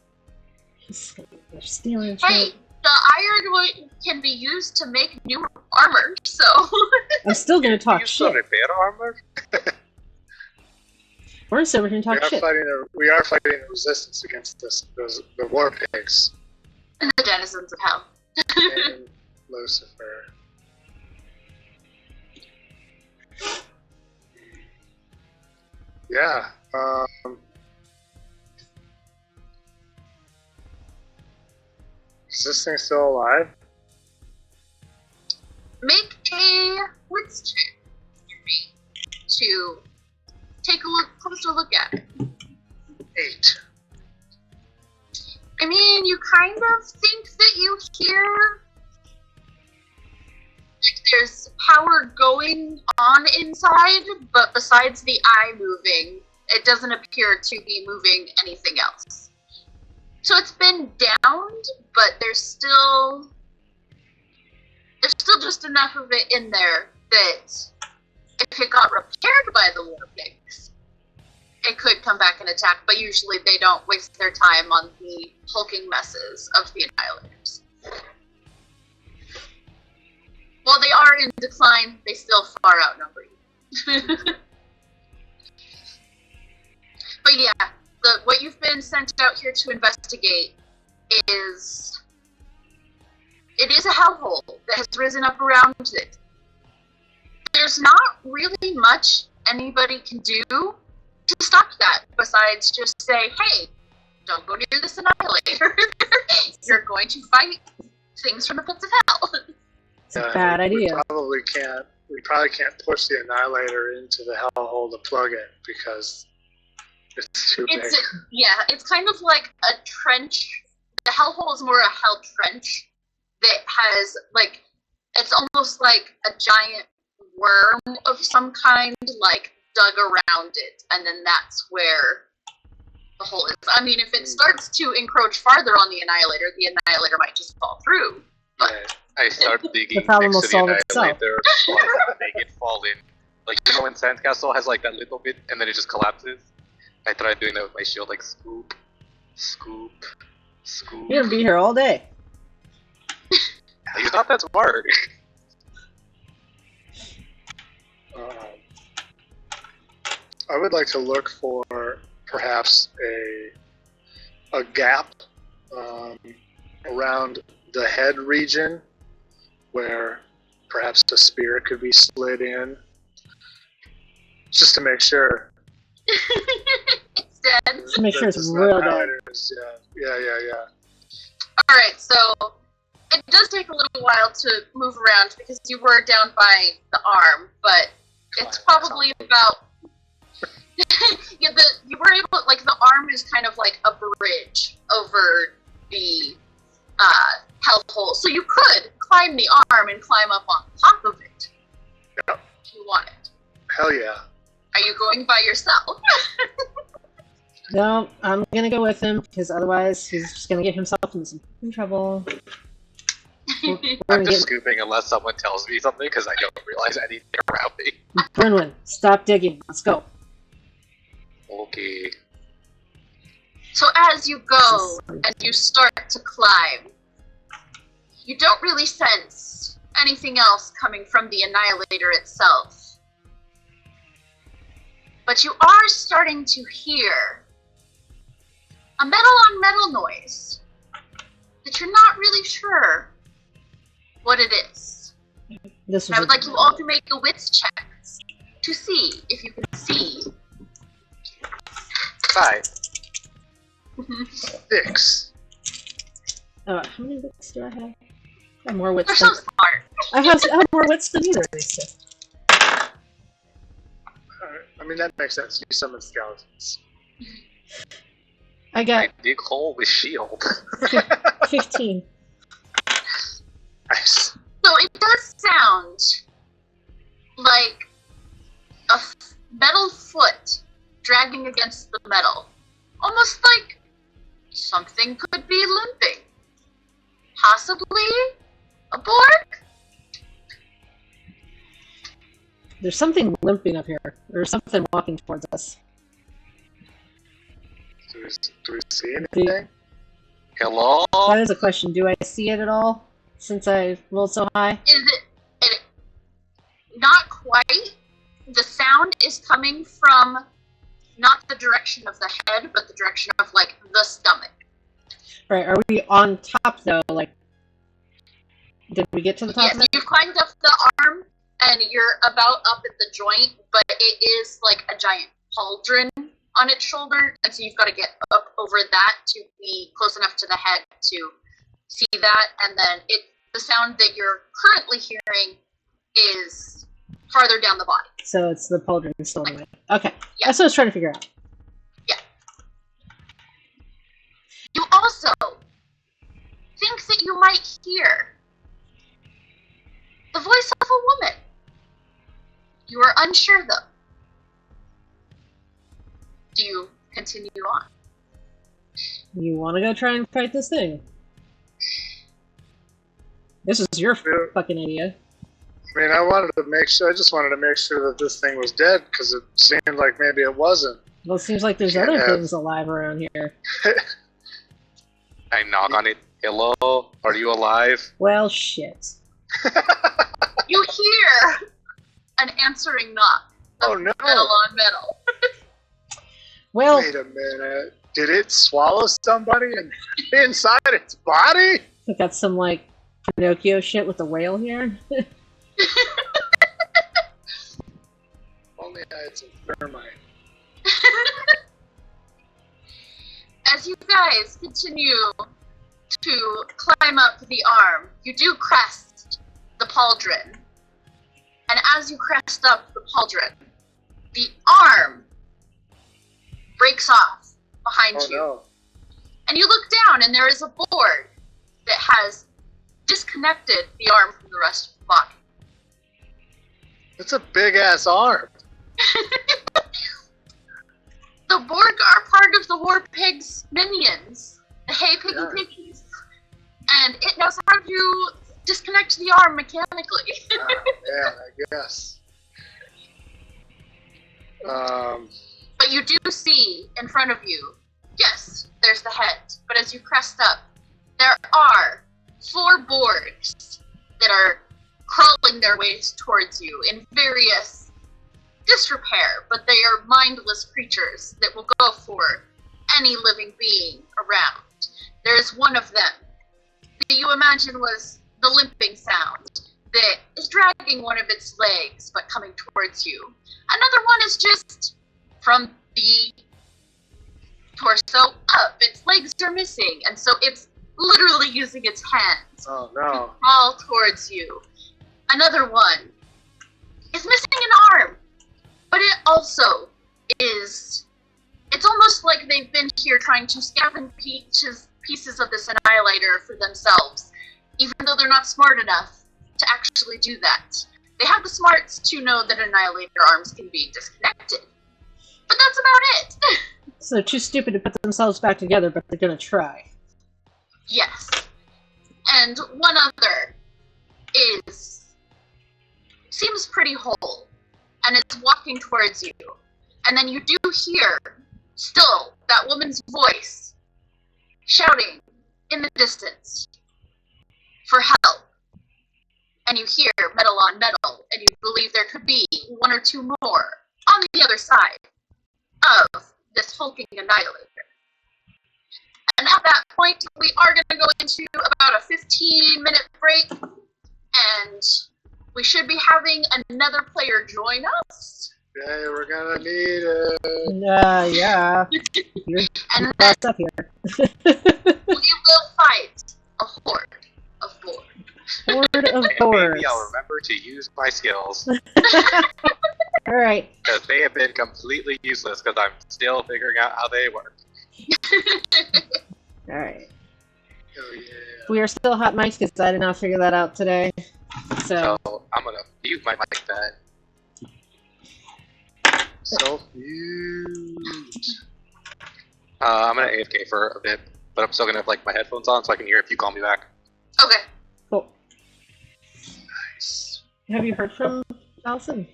They're stealing Hey, shit. the iron can be used to make new armor, so... I'm still gonna talk You still shit. repair armor? We're over here and talk shit. We are fighting the resistance against the war pigs And the denizens of hell. and Lucifer. Yeah. Is this thing still alive? Make a wits check for me to take a look, closer look at it. 8. I mean, you kind of think that you hear like there's power going on inside, but besides the eye moving, it doesn't appear to be moving anything else. So it's been downed, but there's still just enough of it in there that if it got repaired by the war pigs, it could come back and attack, but usually they don't waste their time on the hulking messes of the Annihilators. While they are in decline, they still far outnumber you. But yeah, what you've been sent out here to investigate is... It is a hellhole that has risen up around it. There's not really much anybody can do to stop that, besides just say, hey, don't go near this Annihilator. You're going to fight things from the pits of hell. It's a bad idea. We probably can't push the Annihilator into the hellhole to plug it because it's too big. It's kind of like a trench. The hellhole is more a hell trench that has, like, it's almost like a giant worm of some kind, like, dug around it, and then that's where the hole is. I mean, if it starts to encroach farther on the Annihilator might just fall through. But I start digging The problem will next to the solve itself. Annihilator, make it fall in. Like, you know when Sandcastle has like that little bit, and then it just collapses? I tried doing that with my shield, like scoop, scoop, scoop. You're gonna be here all day. He's not that smart. I would like to look for perhaps a gap around the head region where perhaps a spear could be slid in, just to make sure. it's dead. Just make sure it's That's not real how dead. it is. Yeah. Alright, so it does take a little while to move around because you were down by the arm, but it's probably about you were able, like, the arm is kind of like a bridge over the health hole, so you could climb the arm and climb up on top of it. Yep. If you wanted. Hell yeah. Are you going by yourself? No, I'm gonna go with him because otherwise he's just gonna get himself into some trouble. We're I'm gonna just get scooping unless someone tells me something because I don't realize anything around me. Brenwyn. Stop digging. Let's go. Okay. So as you go and you start to climb, you don't really sense anything else coming from the Annihilator itself. But you are starting to hear a metal-on-metal noise that you're not really sure what it is. This I would like you all to make a wits check to see if you can see. 5. 6. How many wits do I have? I have more wits You're than so smart. I have more wits than either of these two. I mean, that makes sense. You summon skeletons. I got I dig hole with shield. 15. Nice. So it does sound like a metal foot dragging against the metal. Almost like something could be limping. Possibly a Borg? There's something limping up here. There's something walking towards us. Do we see anything? Hello? That is a question. Do I see it at all? Since I rolled so high? Is it not quite? The sound is coming from not the direction of the head, but the direction of, like, the stomach. Right, are we on top though? Like, did we get to the top Yes, of it? you've climbed up the arm, and you're about up at the joint, but it is like a giant pauldron on its shoulder, and so you've got to get up over that to be close enough to the head to see that, and then the sound that you're currently hearing is farther down the body. So it's the pauldron still in the way. Okay, Yeah. that's what I was trying to figure out. You also think that you might hear the voice of a woman. You are unsure, though. Do you continue on? You want to go try and fight this thing? This is your Yeah. fucking idea. I mean, I just wanted to make sure that this thing was dead, because it seemed like maybe it wasn't. Well, it seems like there's Can't other have- things alive around here. I knock on it. Hello? Are you alive? Well, shit. You hear an answering knock. Oh no! Metal on metal. Well, Wait a minute. Did it swallow somebody inside its body? we got some, like, Pinocchio shit with the whale here. Only I had some thermite. As you guys continue to climb up the arm, you do crest the pauldron. And as you crest up the pauldron, the arm breaks off behind Oh you. no. And you look down, and there is a board that has disconnected the arm from the rest of the body. It's a big ass arm. The Borg are part of the War Pig's minions, the Hey Piggy Yeah. Piggies. And it knows how to disconnect the arm mechanically. Yeah, I guess. But you do see in front of you, yes, there's the head. But as you crest up, there are 4 Borgs that are crawling their ways towards you in various disrepair, but they are mindless creatures that will go for any living being around. There is one of them that you imagine was the limping sound that is dragging one of its legs but coming towards you. Another one is just from the torso up, its legs are missing, and so it's literally using its hands Oh to no. crawl towards you. Another one is missing an arm, but it also is... It's almost like they've been here trying to scavenge pieces of this Annihilator for themselves, even though they're not smart enough to actually do that. They have the smarts to know that Annihilator arms can be disconnected. But that's about it! So they're too stupid to put themselves back together, but they're gonna try. Yes. And one other seems pretty whole, and it's walking towards you. And then you do hear, still, that woman's voice shouting in the distance for help. And you hear metal on metal, and you believe there could be one or two more on the other side of this hulking Annihilator. And at that point, we are going to go into about a 15-minute break, and we should be having another player join us. Yeah, we're gonna need it. Yeah. You're And lost up here. we will fight a horde of boars. Horde of boars. Maybe I'll remember to use my skills. Alright. Because they have been completely useless because I'm still figuring out how they work. Alright. Oh yeah. We are still hot mics because I did not figure that out today. So, So I'm gonna mute my mic then. Self-mute. I'm gonna AFK for a bit, but I'm still gonna have like my headphones on so I can hear if you call me back. Okay. cool. Nice. Have you heard from Allison?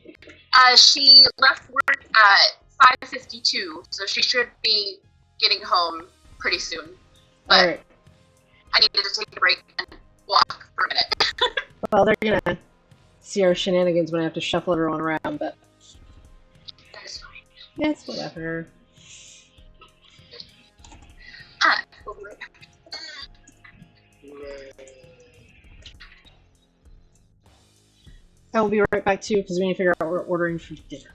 She left work at 5:52, so she should be getting home pretty soon. But Alright. I needed to take a break and walk for a minute. Well, they're gonna see our shenanigans when I have to shuffle everyone around, but That is fine. yeah, it's whatever. We'll be right back. I will be right back too because we need to figure out what we're ordering for dinner.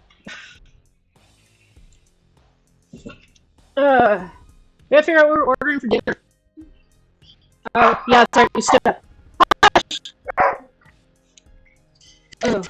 We gotta figure out what we're ordering for dinner. Oh, yeah, sorry, you stood up. Oh.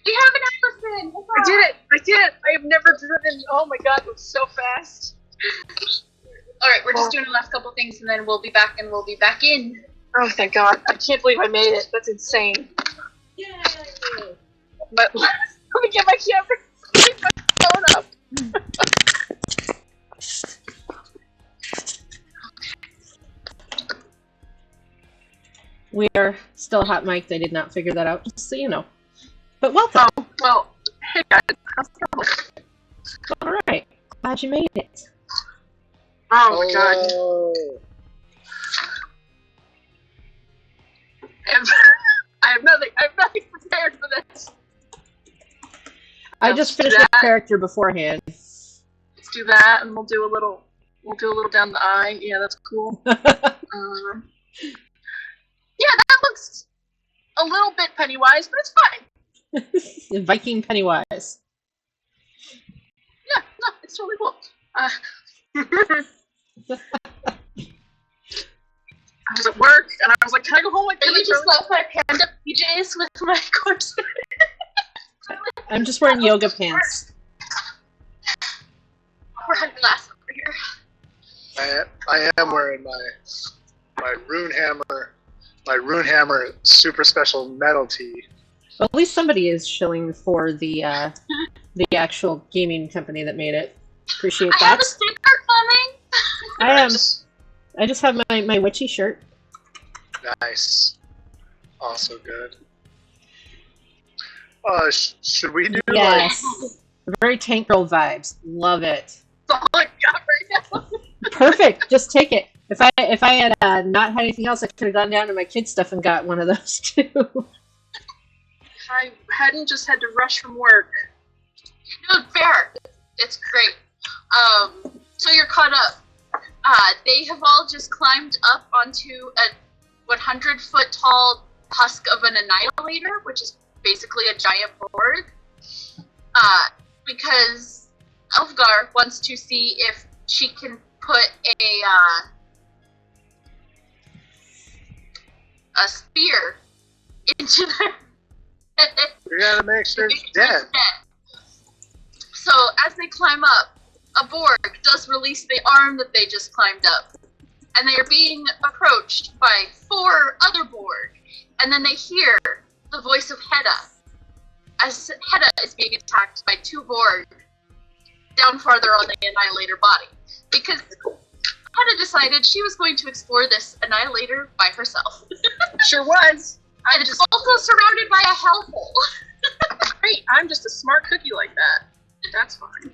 We have an Allison! I did it! I did it! I have never driven. Oh my god, it was so fast. Alright, we're just doing the last couple things and then we'll be back and we'll be back in. Oh, thank god. I can't believe I made it. That's insane. Yay! But let me get my camera. Get my phone up. we are still hot mic'd. I did not figure that out, just so you know. But welcome. Oh, well, hey guys, how's it going? All right, glad you made it. Oh my god. I have nothing prepared for this. I just finished the character beforehand. Let's do that, and we'll do a little down the eye. Yeah, that's cool. Yeah, that looks a little bit Pennywise, but it's fine. Viking Pennywise. Yeah, no, it's totally cool. I was at work, and I was like, can I go home? And you just left my panda PJs with my corpse. I'm just wearing yoga pants. We're having glass over here. I am wearing my rune hammer super special metal tee. Well, at least somebody is shilling for the actual gaming company that made it. Appreciate that. I have a sticker coming. I just have my witchy shirt. Nice. Also good. Should we do Yes. Very tank girl vibes. Love it. That's all I got right now. Perfect. Just take it. If I had not had anything else, I could have gone down to my kids' stuff and got one of those too. If I hadn't just had to rush from work. No, fair. It's great. So you're caught up. They have all just climbed up onto a 100-foot tall husk of an Annihilator, which is basically a giant board. Because Elfgar wants to see if she can put a spear into their We gotta make sure it's dead. So as they climb up, a Borg does release the arm that they just climbed up. And they are being approached by 4 other Borg. And then they hear the voice of Hedda. As Hedda is being attacked by 2 Borg down farther on the Annihilator body. Because Hedda decided she was going to explore this Annihilator by herself. Sure was. And it's also surrounded by a hellhole. Great, I'm just a smart cookie like that. That's fine.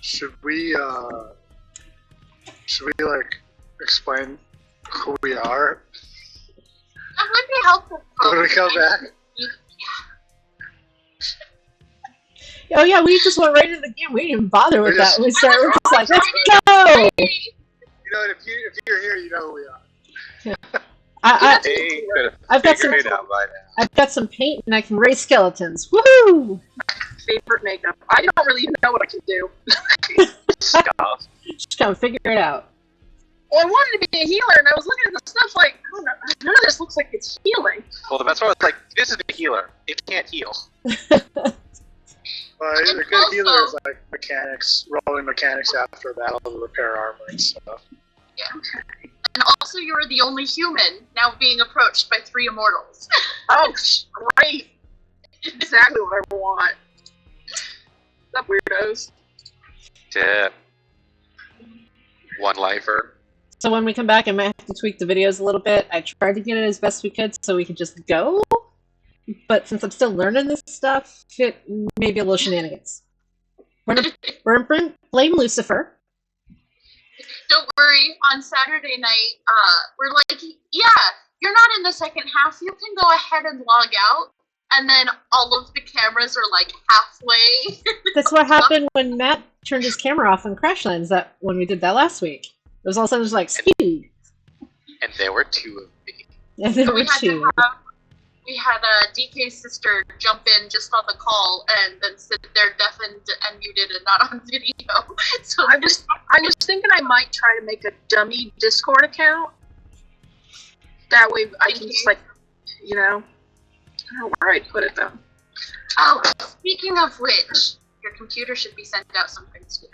Should we like explain who we are That would be helpful. when we come back? Oh yeah, we just went right into the game. We didn't even bother with that. We're just like, let's go! You know, if you're here, you know who we are. They could have I've got figured some. it out by now. I've got some paint and I can raise skeletons. Woohoo! Favorite makeup. I don't really even know what I can do. Stuff. Just gotta figure it out. Well, I wanted to be a healer, and I was looking at the stuff like, I don't know, none of this looks like it's healing. Well, the best part was like, this is the healer. It can't heal. The good healer is like mechanics, rolling mechanics after a battle to repair armor and stuff. Yeah. And also you are the only human now being approached by 3 Immortals. Oh, great. Exactly what I want. What's up, weirdos? Yeah. One lifer. So when we come back, I might have to tweak the videos a little bit. I tried to get it as best we could so we could just go. But since I'm still learning this stuff, it may be a little shenanigans. We're in Blame Lucifer. Don't worry, on Saturday night, we're like, yeah, you're not in the second half, you can go ahead and log out, and then all of the cameras are like halfway. That's what happened when Matt turned his camera off on Crashlands when we did that last week. It was all of a sudden just like, speed! And there were 2 of me. And there So were 2. we had DK's sister jump in just on the call and then sit there deafened and muted and not on video. So I was thinking I might try to make a dummy Discord account. That way I can just like, you know, I don't know where I'd put it though. Oh, speaking of which, your computer should be sent out something soon.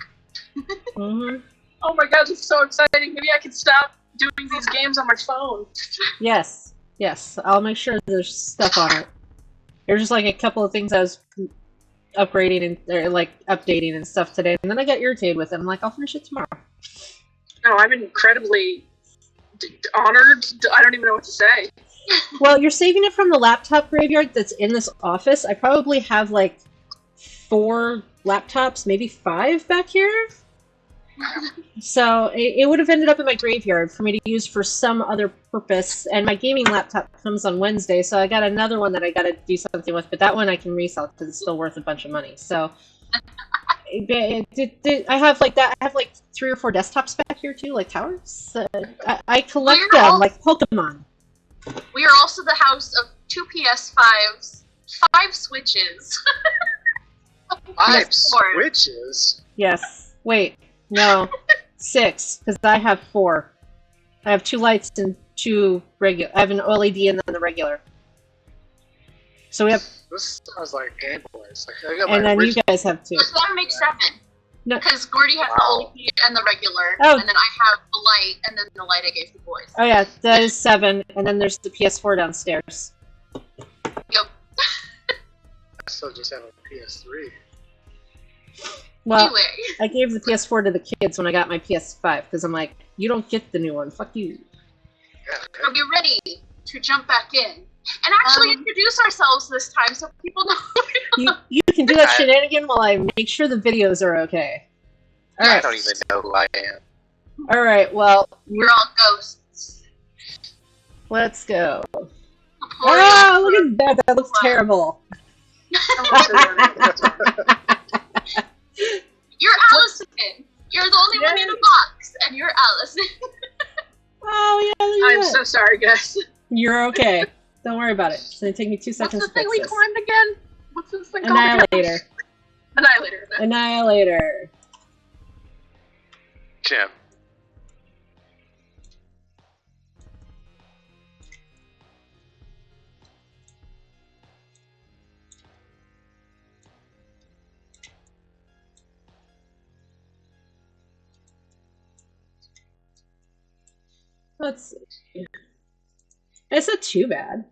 Mm-hmm. Oh my gosh, it's so exciting. Maybe I can stop doing these games on my phone. Yes, I'll make sure there's stuff on it. There's just like a couple of things I was upgrading and updating and stuff today, and then I got irritated with it. I'm like, I'll finish it tomorrow. No, I'm incredibly honored. I don't even know what to say. Well, you're saving it from the laptop graveyard that's in this office. I probably have like 4 laptops, maybe 5 back here. So it would have ended up in my graveyard for me to use for some other purpose. And my gaming laptop comes on Wednesday, so I got another one that I got to do something with. But that one I can resell because it's still worth a bunch of money. So I have like that. I have like 3 or 4 desktops back here too, like towers. I collect them like Pokemon. We are also the house of 2 PS5s, 5 Switches. 5 Switches? Yes. Wait. No. 6, because I have 4. I have 2 lights and 2 regular. I have an OLED and then the regular. So we have. This sounds like Game Boys. Like, I got and my then original... you guys have 2. So that makes 7. No. Because Gordy has the OLED and the regular, Oh. and then I have the light, and then the light I gave the boys. Oh yeah, that is 7, and then there's the PS4 downstairs. Yep. I still just have a PS3. Well, Anyway. I gave the PS4 to the kids when I got my PS5 because I'm like, you don't get the new one. Fuck you. Yeah, So get ready to jump back in and actually introduce ourselves this time so people know. You can do that shenanigan while I make sure the videos are okay. All I right. don't even know who I am. All right. Well, We're all ghosts. let's go. Poor Ah, look at that. That looks terrible. You're Allison. You're the only one in a box, and you're Allison. Oh yeah. Look I'm at so that. sorry, guys. You're okay. Don't worry about it. It's gonna take me 2 What's seconds the to thing fix we this. climbed again? What's this thing called? Annihilator. Annihilator. Annihilator. Jim. Let's see. It's not too bad.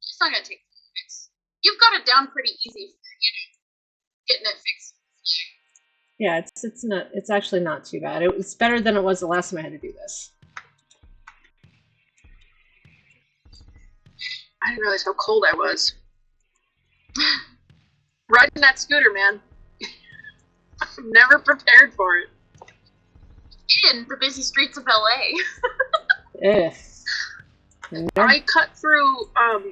It's not gonna take minutes. You've got it down pretty easy for getting it fixed. Yeah, it's actually not too bad. It's better than it was the last time I had to do this. I didn't realize how cold I was. Riding that scooter, man. I'm never prepared for it. In the busy streets of LA. Ugh. I cut through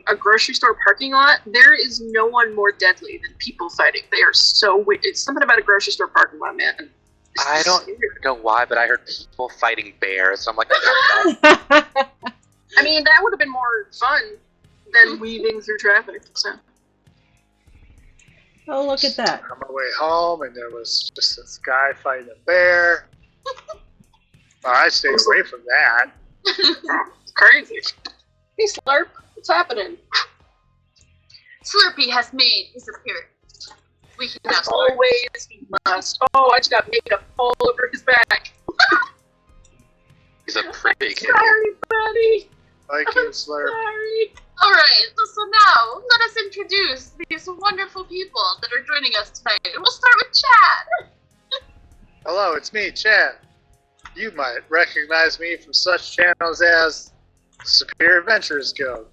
a grocery store parking lot. There is no one more deadly than people fighting. They are so weird. It's something about a grocery store parking lot, man. I don't know why, but I heard people fighting bears, so I'm like, I mean, that would have been more fun than weaving through traffic. So. Oh, look at that. On my way home, and there was just this guy fighting a bear. I stayed away from that. It's crazy. Hey, Slurp, what's happening? Slurpee has made his appearance. We can now As start. always, he must. Oh, I just got makeup all over his back. he's a pretty kid. Sorry, buddy. Viking slurp. Sorry. Alright, so now let us introduce these wonderful people that are joining us tonight. And we'll start with Chad. Hello, it's me, Chad. You might recognize me from such channels as the Superior Adventures Guild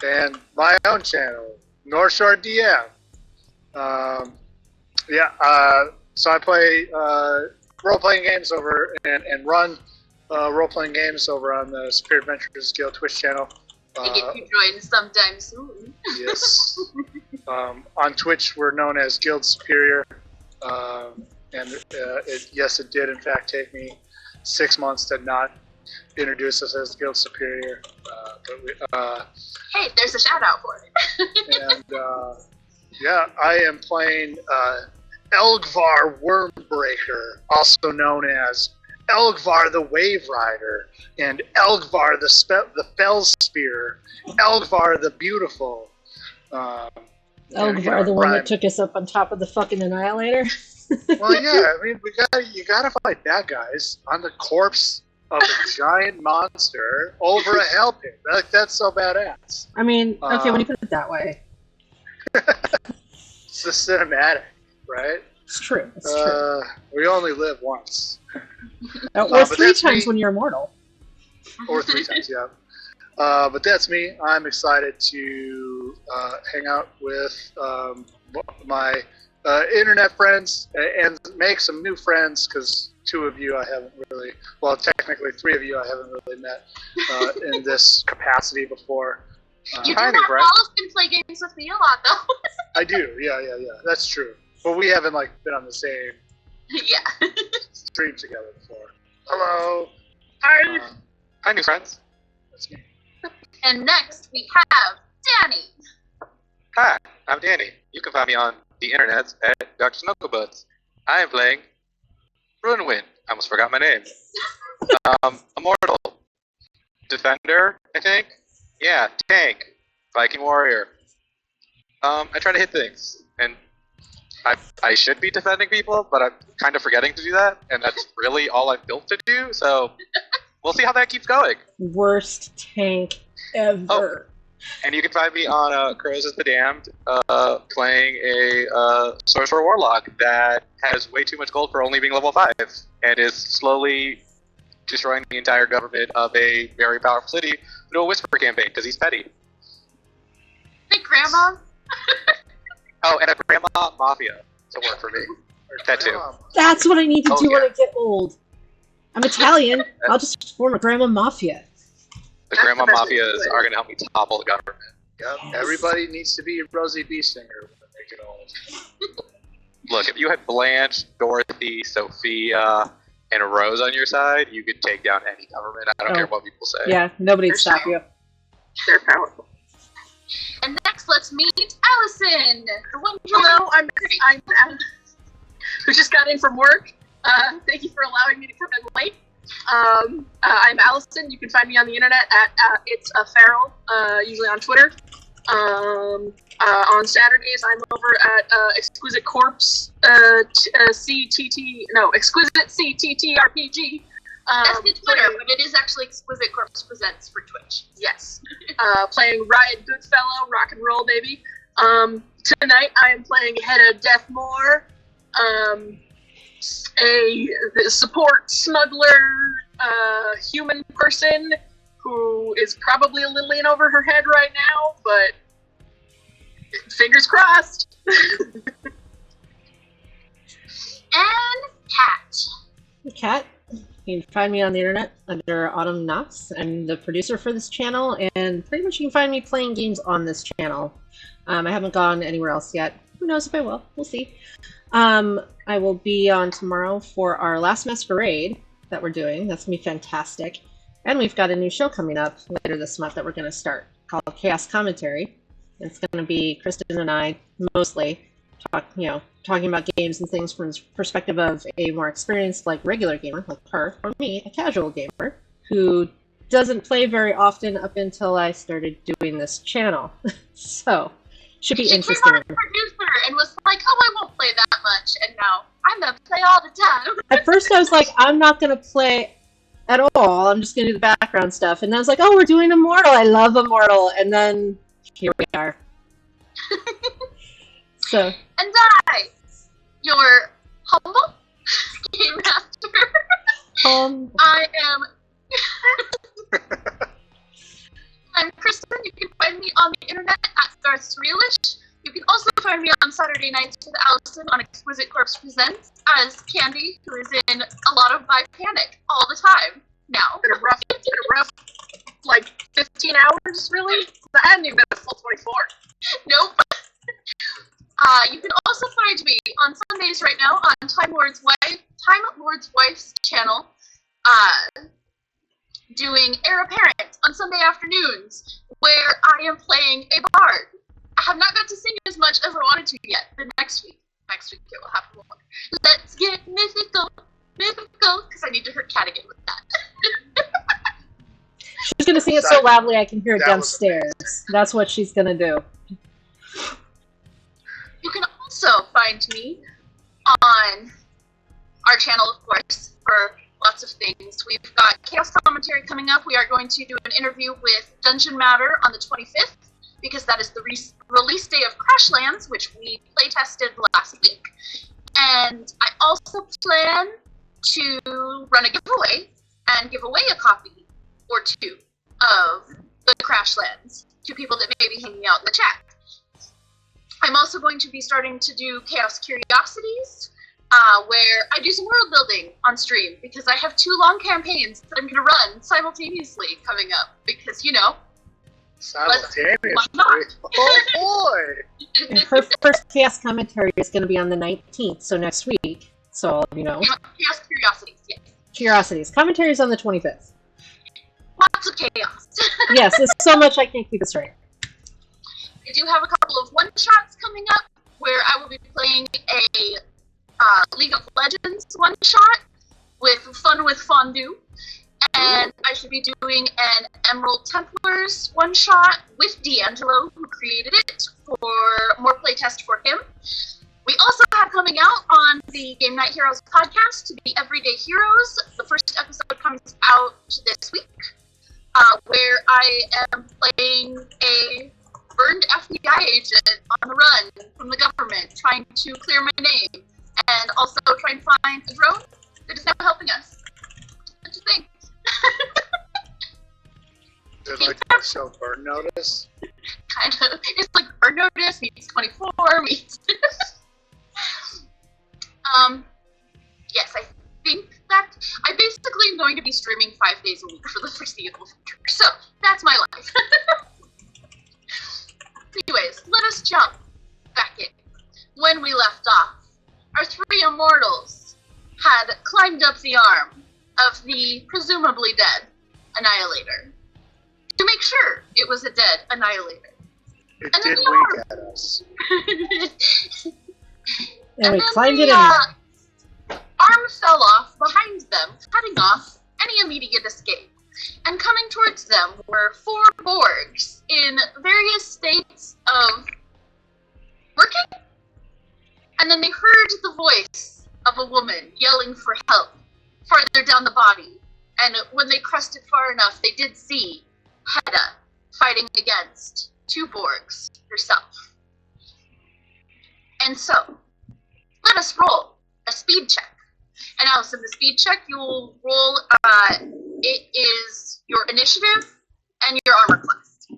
and my own channel, North Shore DM. So I play role-playing games over and run role-playing games over on the Superior Adventures Guild Twitch channel. I get to join sometime soon. Yes. On Twitch, we're known as Guild Superior. Yes, it did in fact take me 6 months to not introduce us as Guild Superior. Hey, there's a shout out for it. And I am playing Elgvar Wormbreaker, also known as Elgvar the Wave Rider, and Elgvar the Fell Spear, Elgvar the Beautiful. Elgvar, the one that took us up on top of the fucking Annihilator. Well, yeah, I mean, you gotta fight bad guys on the corpse of a giant monster over a hell pit. That's so badass. I mean, okay, when you put it that way. It's the cinematic, right? It's true. It's true. We only live once. Or but 3 that's times me. when you're immortal. Or 3 times, yeah. But that's me. I'm excited to hang out with my internet friends and make some new friends, because 2 of you I haven't really, well, technically 3 of you I haven't really met in this capacity before. You do have Allison play games with me a lot, though. I do, yeah. That's true. But we haven't been on the same stream together before. Hello. Hi, new friends. That's me. And next we have Danny. Hi, I'm Danny. You can find me on the internet at Dr. Snugglebutts. I am playing Ruinwind. I almost forgot my name. Immortal. Defender, I think? Yeah, tank. Viking warrior. I try to hit things, and I should be defending people, but I'm kind of forgetting to do that, and that's really all I'm built to do, so we'll see how that keeps going. Worst tank ever. Oh, and you can find me on Crows as the Damned, playing a Sorcerer Warlock that has way too much gold for only being level 5, and is slowly destroying the entire government of a very powerful city through a Whisper campaign, because he's petty. Hey, Grandma. Oh, and a Grandma Mafia to work for me. That too. That's what I need to do when yeah. I get old. I'm Italian. I'll just form a grandma mafia. The Grandma Mafias are going to help me topple the government. Yep. Yes. Everybody needs to be a Rosie B singer when they get old. Look, if you had Blanche, Dorothy, Sophia, and Rose on your side, you could take down any government. I don't care what people say. Yeah, nobody'd stop you. They're powerful. And next, let's meet Allison. The one Hello, I'm who just got in from work. Thank you for allowing me to come in late. I'm Allison. You can find me on the internet at It's a Feral, usually on Twitter. On Saturdays, I'm over at Exquisite Corpse, Exquisite CTTRPG. That's the Twitter, but it is actually Exquisite Corpse Presents for Twitch. Yes. Playing Riot Goodfellow, rock and roll, baby. Tonight I am playing Hedda Deathmore, a support smuggler human person who is probably a little in over her head right now, but fingers crossed. And Kat. Kat, you can find me on the internet under Autumn Knox. I'm the producer for this channel, and pretty much you can find me playing games on this channel. I haven't gone anywhere else yet. Who knows if I will? We'll see. I will be on tomorrow for our last masquerade that we're doing. That's going to be fantastic. And we've got a new show coming up later this month that we're going to start called Chaos Commentary. It's going to be Kristen and I mostly talking about games and things from the perspective of a more experienced, regular gamer, like her, or me, a casual gamer, who doesn't play very often up until I started doing this channel. So, should be interesting. She came on as producer and was like, oh, I won't play that much, and now I'm going to play all the time. At first I was like, I'm not going to play at all, I'm just going to do the background stuff. And then I was like, oh, we're doing Immortal, I love Immortal, and then here we are. So. And your humble game master. I am. I'm Kristen. You can find me on the internet at Garth's Realish. You can also find me on Saturday nights with Allison on Exquisite Corpse Presents as Candy, who is in a lot of By Panic all the time now. It's been a rough 15 hours, really? I hadn't even been a full 24. Nope. You can also find me on Sundays right now on Time Lord's Wife's channel, doing Heir Apparent on Sunday afternoons, where I am playing a bard. I have not got to sing as much as I wanted to yet, but next week it will happen more. Let's get mythical, because I need to hurt Kat again with that. She's going to sing it so loudly I can hear it downstairs. That's what she's going to do. You can also find me on our channel, of course, for lots of things. We've got Chaos Commentary coming up. We are going to do an interview with Dungeon Matter on the 25th, because that is the release day of Crashlands, which we playtested last week. And I also plan to run a giveaway and give away a copy or two of the Crashlands to people that may be hanging out in the chat. I'm also going to be starting to do Chaos Curiosities, where I do some world building on stream, because I have 2 long campaigns that I'm going to run simultaneously coming up, because, you know, simultaneously. why not? Oh boy! And her first Chaos commentary is going to be on the 19th, so next week. So, you know. Chaos Curiosities, yes. Curiosities. Commentary is on the 25th. Lots of chaos. Yes, it's so much I can't keep it straight. I do have a couple of one-shots coming up, where I will be playing a League of Legends one-shot with Fun with Fondue, and I should be doing an Emerald Templars one-shot with D'Angelo, who created it, for more playtest for him. We also have coming out on the Game Night Heroes podcast to be Everyday Heroes. The first episode comes out this week, where I am playing a burned FBI agent on the run from the government, trying to clear my name, and also trying to find a drone that is now helping us. What do you think? Is it like the show Burn Notice? Kind of. It's like Burn Notice meets 24 meets. Yes, I think that I basically am going to be streaming 5 days a week for the foreseeable future. So that's my life. Anyways, let us jump back in. When we left off, our 3 Immortals had climbed up the arm of the presumably dead Annihilator to make sure it was a dead Annihilator. It And did then wink at us. And we then climbed the it anyway. arm fell off behind them, cutting off any immediate escape. And coming towards them were 4 Borgs in various states of working. And then they heard the voice of a woman yelling for help farther down the body. And when they crested far enough, they did see Hedda fighting against 2 Borgs herself. And so, let us roll a speed check. And Allison, the speed check you'll roll, it is your initiative and your armor class.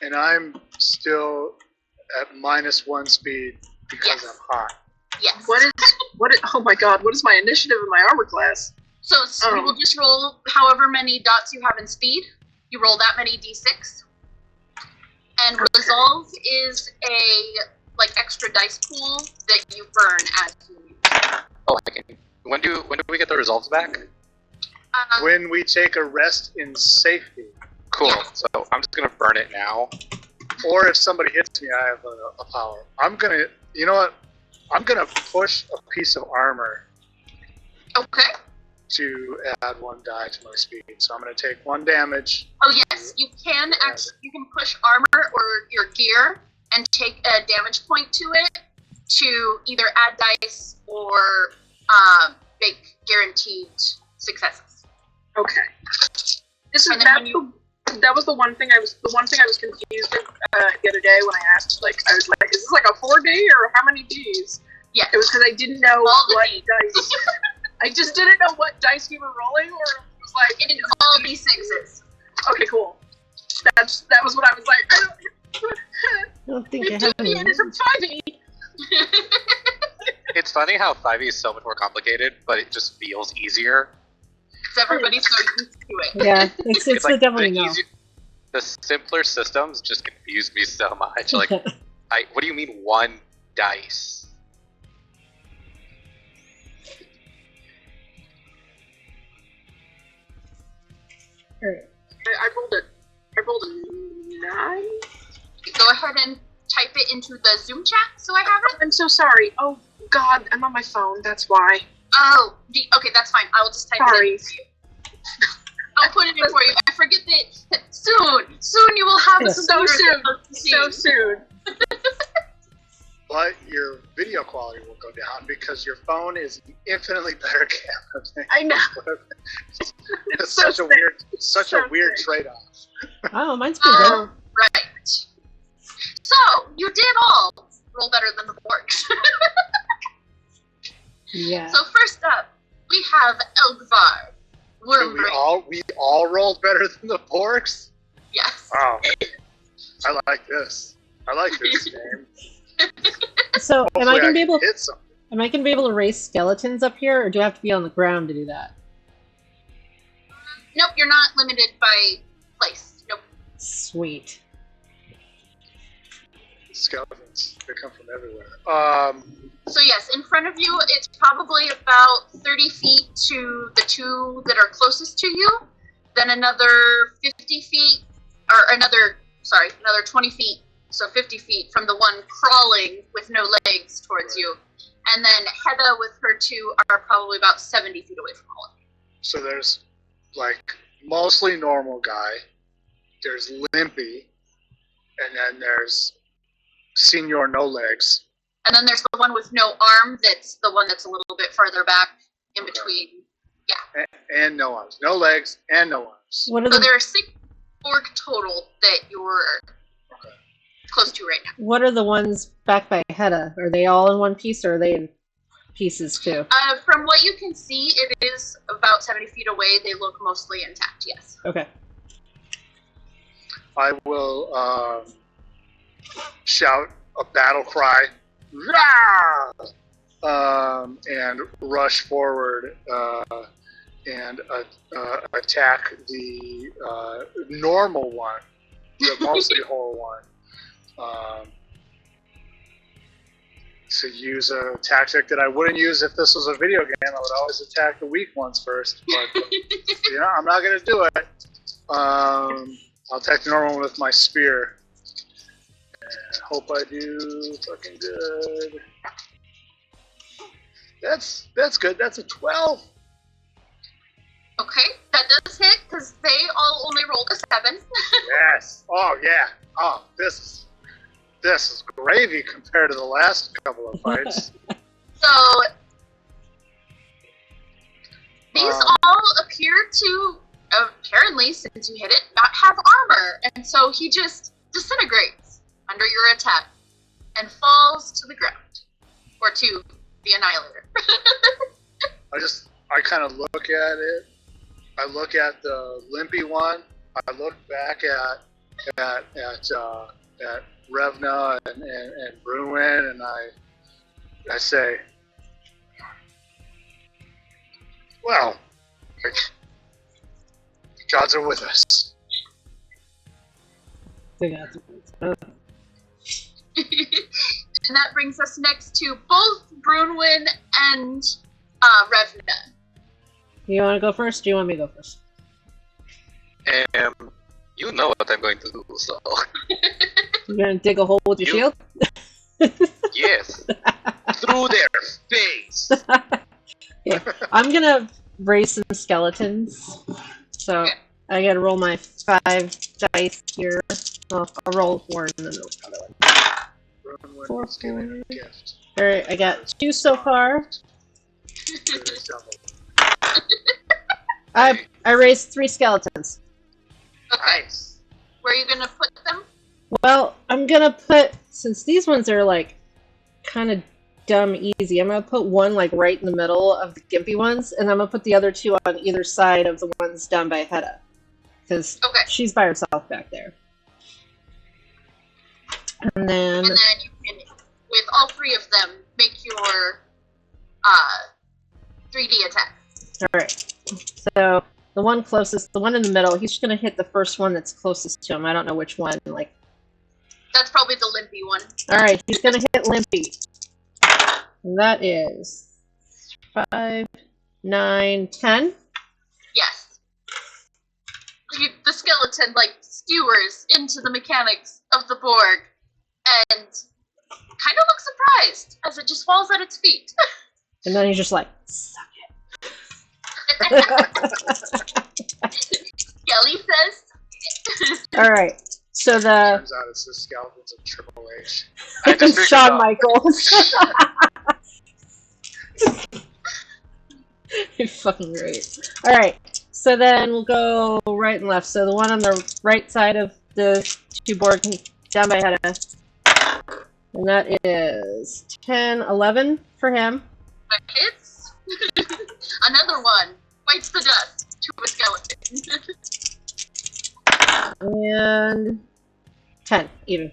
And I'm still at -1 speed because Yes. I'm hot. Yes. Oh my god, what is my initiative in my armor class? So you will just roll however many dots you have in speed. You roll that many d6. And Okay. resolve is a extra dice pool that you burn as you use. Oh, when do we get the results back? When we take a rest in safety, Cool. Yeah. So I'm just gonna burn it now. or if somebody hits me, I have a power. I'm gonna, you know what? I'm gonna push a piece of armor Okay. to add 1 die to my speed. So I'm gonna take 1 damage. Oh yes, you can push armor or your gear and take a damage point to it to either add dice or make guaranteed successes. Okay. And then when you- That was the one thing I was confused with the other day when I asked, I was like, is this like a 4D or how many Ds? Yes. It was because I didn't know All the what Ds. dice. I just didn't know what dice we were rolling, or it was like, It is all d6s. okay, cool. That was what I was like. I don't think I It have deviated any. from 5e. It's funny how 5e is so much more complicated, but it just feels easier. Because everybody's so used to it. Yeah, it's the like devil you know. the simpler systems just confuse me so much. Like, what do you mean 1 dice? Alright. I rolled a 9. Go ahead and type it into the Zoom chat so I have it. I'm so sorry. Oh god, I'm on my phone, that's why. Oh, okay, that's fine. I will just type Sorry. it in for you. I'll put it in for you. I forget that soon you will have a Yes. So computer soon. to see. So soon. But your video quality will go down because your phone is an infinitely better camera than I know. it's so such a sick. weird, such So a weird sick. trade-off. Oh, mine's pretty good. Right. So, you did all roll better than the orcs. Yeah. So first up, we have Elgvar. We all rolled better than the orcs? Yes. Wow. I like this. I like this game. So, am I Hopefully gonna be able? hit something. Am I gonna be able to raise skeletons up here, or do I have to be on the ground to do that? Nope, you're not limited by place. Nope. Sweet. Skeletons. They come from everywhere. So yes, in front of you, it's probably about 30 feet to the two that are closest to you, then another 50 feet, or another 20 feet, so 50 feet from the one crawling with no legs towards you. And then Hedda with her two are probably about 70 feet away from all of you. So there's, like, mostly normal guy. There's Limpy. And then there's Senior No Legs. And then there's the one with no arm that's the one that's a little bit farther back in between. Yeah. And no arms. No legs and no arms. What are So the there are 6 orc total that you're close to right now. What are the ones back by Hedda? Are they all in one piece, or are they in pieces too? From what you can see, it is about 70 feet away. They look mostly intact, yes. Okay. I will shout a battle cry. And rush forward and attack the normal one, the mostly whole one. To use a tactic that I wouldn't use if this was a video game. I would always attack the weak ones first, but I'm not going to do it. I'll attack the normal one with my spear. And hope I do fucking good. That's good. That's a 12. Okay, that does hit because they all only rolled a 7. Yes. Oh yeah. Oh, this is gravy compared to the last couple of fights. So these all appear to, apparently, since you hit it, not have armor, and so he just disintegrates under your attack and falls to the ground, or to the Annihilator. I kind of look at it. I look at the limpy one. I look back at Revna and Bruin, and I say, well, gods are with us. And that brings us next to both Brunwyn and Revna. You want to go first? Or do you want me to go first? You know what I'm going to do, so... You're gonna dig a hole with your shield? Yes. Through their face. Yeah. I'm gonna raise some skeletons. So I gotta roll my 5 dice here. Well, I'll roll 4 and then the other one. 4, 4. Alright, I got 2 so far. I raised 3 skeletons. Okay. Nice. Where are you gonna put them? Well, I'm gonna put, since these ones are like kind of dumb easy, I'm gonna put one like right in the middle of the gimpy ones, and I'm gonna put the other 2 on either side of the ones down by Hedda, because she's by herself back there. And then you can, with all 3 of them, make your 3D attack. Alright, so the one closest, the one in the middle, he's just gonna hit the first one that's closest to him. I don't know which one, like... That's probably the limpy one. Alright, he's gonna hit Limpy. And that is 5, 9, 10. Yes. The skeleton, like, skewers into the mechanics of the Borg and kind of looks surprised as it just falls at its feet. And then he's just like, suck Kelly says. Alright, so the... Turns out it's the skeletons of Triple H. It's Shawn Michaels. You're fucking great. Alright, so then we'll go right and left. So the one on the right side of the 2 board down by Hedda. And that is 10, 11 for him. That hits. Another one bites the dust to a skeleton. And 10, even.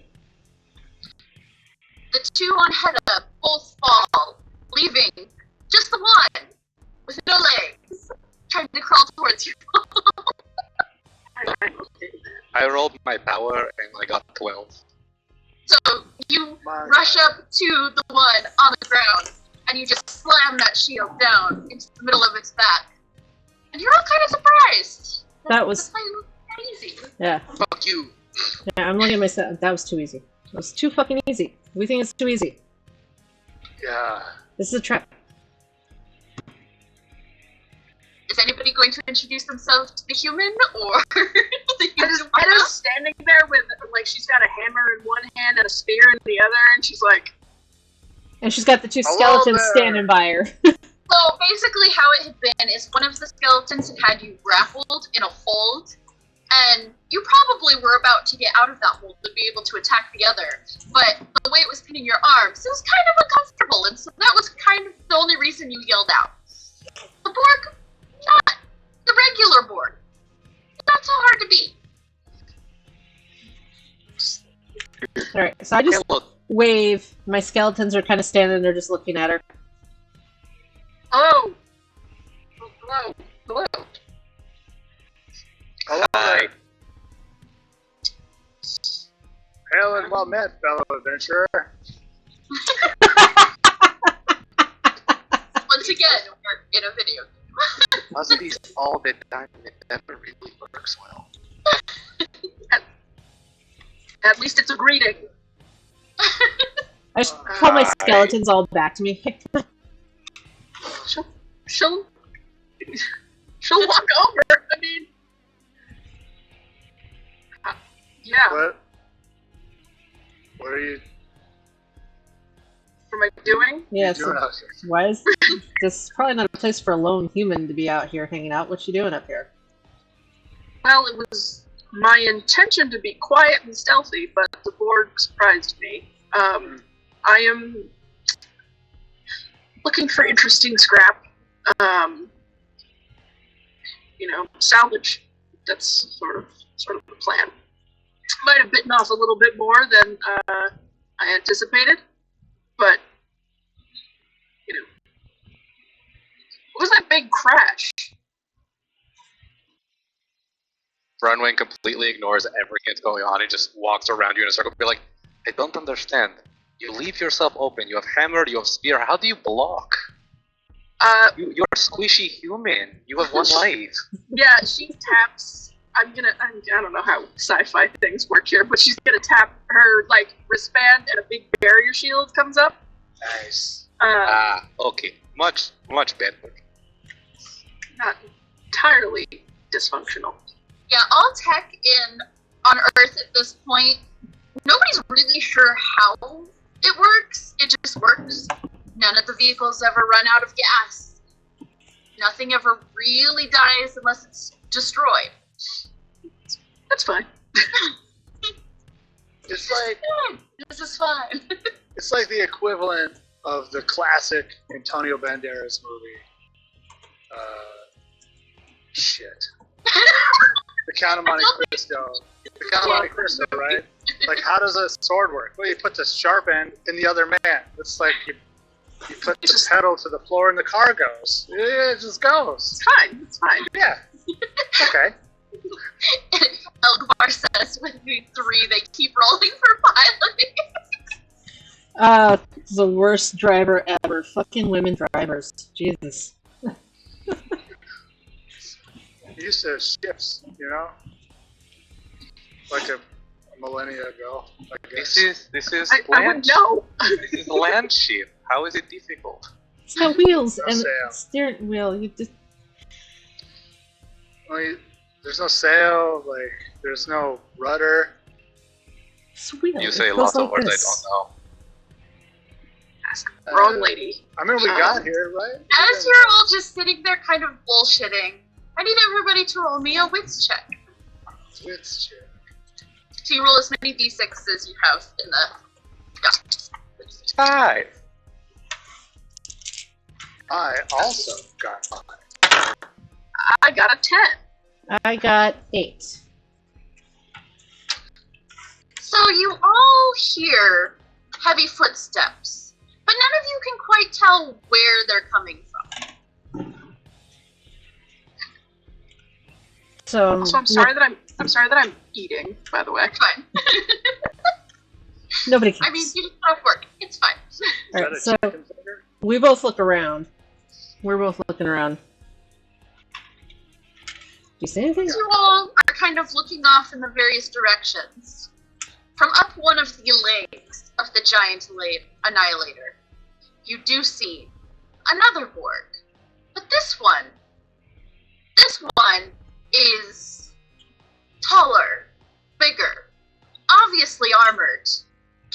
The two on head up both fall, leaving just the one with no legs, trying to crawl towards you. I rolled my power and I got 12. So you rush up to the one on the ground, and you just slam that shield down into the middle of its back. And you're all kind of surprised. That was... This fight was crazy. Yeah. Fuck you. Yeah, I'm looking at myself. That was too easy. It was too fucking easy. We think it's too easy. Yeah. This is a trap. Is anybody going to introduce themselves to the human, or the human? Edda's standing there with, like, she's got a hammer in one hand and a spear in the other, and she's like... And she's got the two Hello skeletons there. standing by her. So basically how it had been is one of the skeletons had you grappled in a hold, and you probably were about to get out of that hold to be able to attack the other, but the way it was pinning your arms, it was kind of uncomfortable, and so that was kind of the only reason you yelled out. The Borg, not the regular Borg. Not so hard to beat. Alright, so I just Hey, look, wave. My skeletons are kind of standing there just looking at her. Hello! Hello! Hello! Hello hi. there. Hail and well met, fellow adventurer. Once again, we're in a video game. Positive all the time, it never really works well. At least it's a greeting. I just call my skeletons all back to me. She'll walk over. I mean... yeah, What are you what am I doing? Yeah, doing so out here? why is this is probably not a place for a lone human to be out here hanging out? What you doing up here? Well, it was my intention to be quiet and stealthy, but the Borg surprised me. I am looking for interesting scrap. Salvage. That's sort of the plan. Might have bitten off a little bit more than I anticipated, but what was that big crash? Runway completely ignores everything that's going on and just walks around you in a circle. Be like, I don't understand. You leave yourself open. You have hammer. You have spear. How do you block? You're a squishy human. You have one life. Yeah, she taps. I don't know how sci-fi things work here, but she's gonna tap her wristband, and a big barrier shield comes up. Nice. Okay. Much better. Not entirely dysfunctional. Yeah, all tech on Earth at this point, nobody's really sure how it works. It just works. None of the vehicles ever run out of gas. Nothing ever really dies unless it's destroyed. That's fine. It's like This is fine. it's like the equivalent of the classic Antonio Banderas movie. Shit. The Count of Monte Cristo. The Count of Monte Cristo, right? Like, how does a sword work? Well, you put the sharp end in the other man. It's like you put the pedal to the floor and the car goes. It just goes. It's fine. It's fine. Yeah. Okay. Elgvar says with the 3, they keep rolling for piloting. The worst driver ever. Fucking women drivers. Jesus. Used to have ships, like a millennia ago. I guess. This is I land. wouldn't know. This is a land ship. How is it difficult? It's got wheels No and sail. steering wheel. You just There's no sail. There's no rudder. it's wheel. You say It lots goes of like words this. I don't know. Wrong lady. I mean, we got here, right? As you're all just sitting there kind of bullshitting, I need everybody to roll me a wits check. It's shit. So you roll as many d6s as you have in the dice. 5. I also got 5. I got a 10. I got 8. So you all hear heavy footsteps, but none of you can quite tell where they're coming from. So, Also, I'm sorry that I'm eating. By the way, It's fine. nobody cares. I mean, you just got off work. It's fine. All right, so we both look around. We're both looking around. Do you see anything? You all are kind of looking off in the various directions. From up one of the legs of the giant Annihilator, you do see another Borg. But this one is taller, bigger, obviously armored,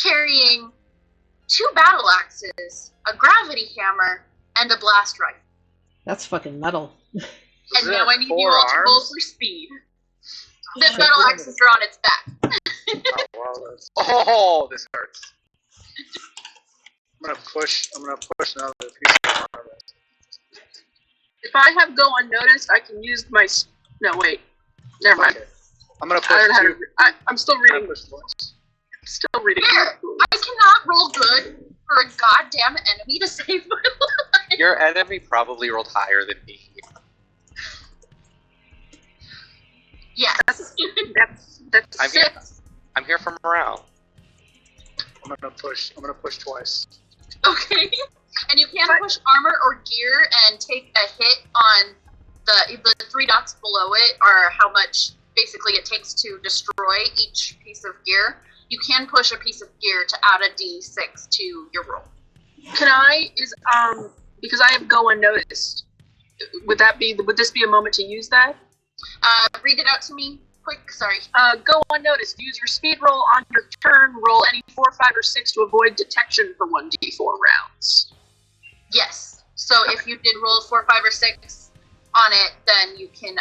carrying 2 battle axes, a gravity hammer, and a blast rifle. That's fucking metal. And now I need you all to roll for speed. The battle axes are on its back. Oh, this hurts. I'm gonna push another piece of armor. if I have go unnoticed, I can use my. No, wait. Never mind. Okay. I'm gonna push I don't know how to. 2. I'm still I'm reading. gonna push twice. Still reading. Here, I cannot roll good for a goddamn enemy to save my life. Your enemy probably rolled higher than me. Yes. That's I'm here. 6. I'm here for morale. I'm gonna push twice. Okay. And you can push armor or gear and take a hit on the 3 dots below it, or how much basically it takes to destroy each piece of gear. You can push a piece of gear to add a d6 to your roll. Can I because I have go unnoticed. Would this be a moment to use that? Read it out to me quick. Sorry. Go unnoticed. Use your speed roll on your turn. Roll any 4, 5, or 6 to avoid detection for 1d4 rounds. Yes. So if you did roll 4, 5, or 6 on it, then you can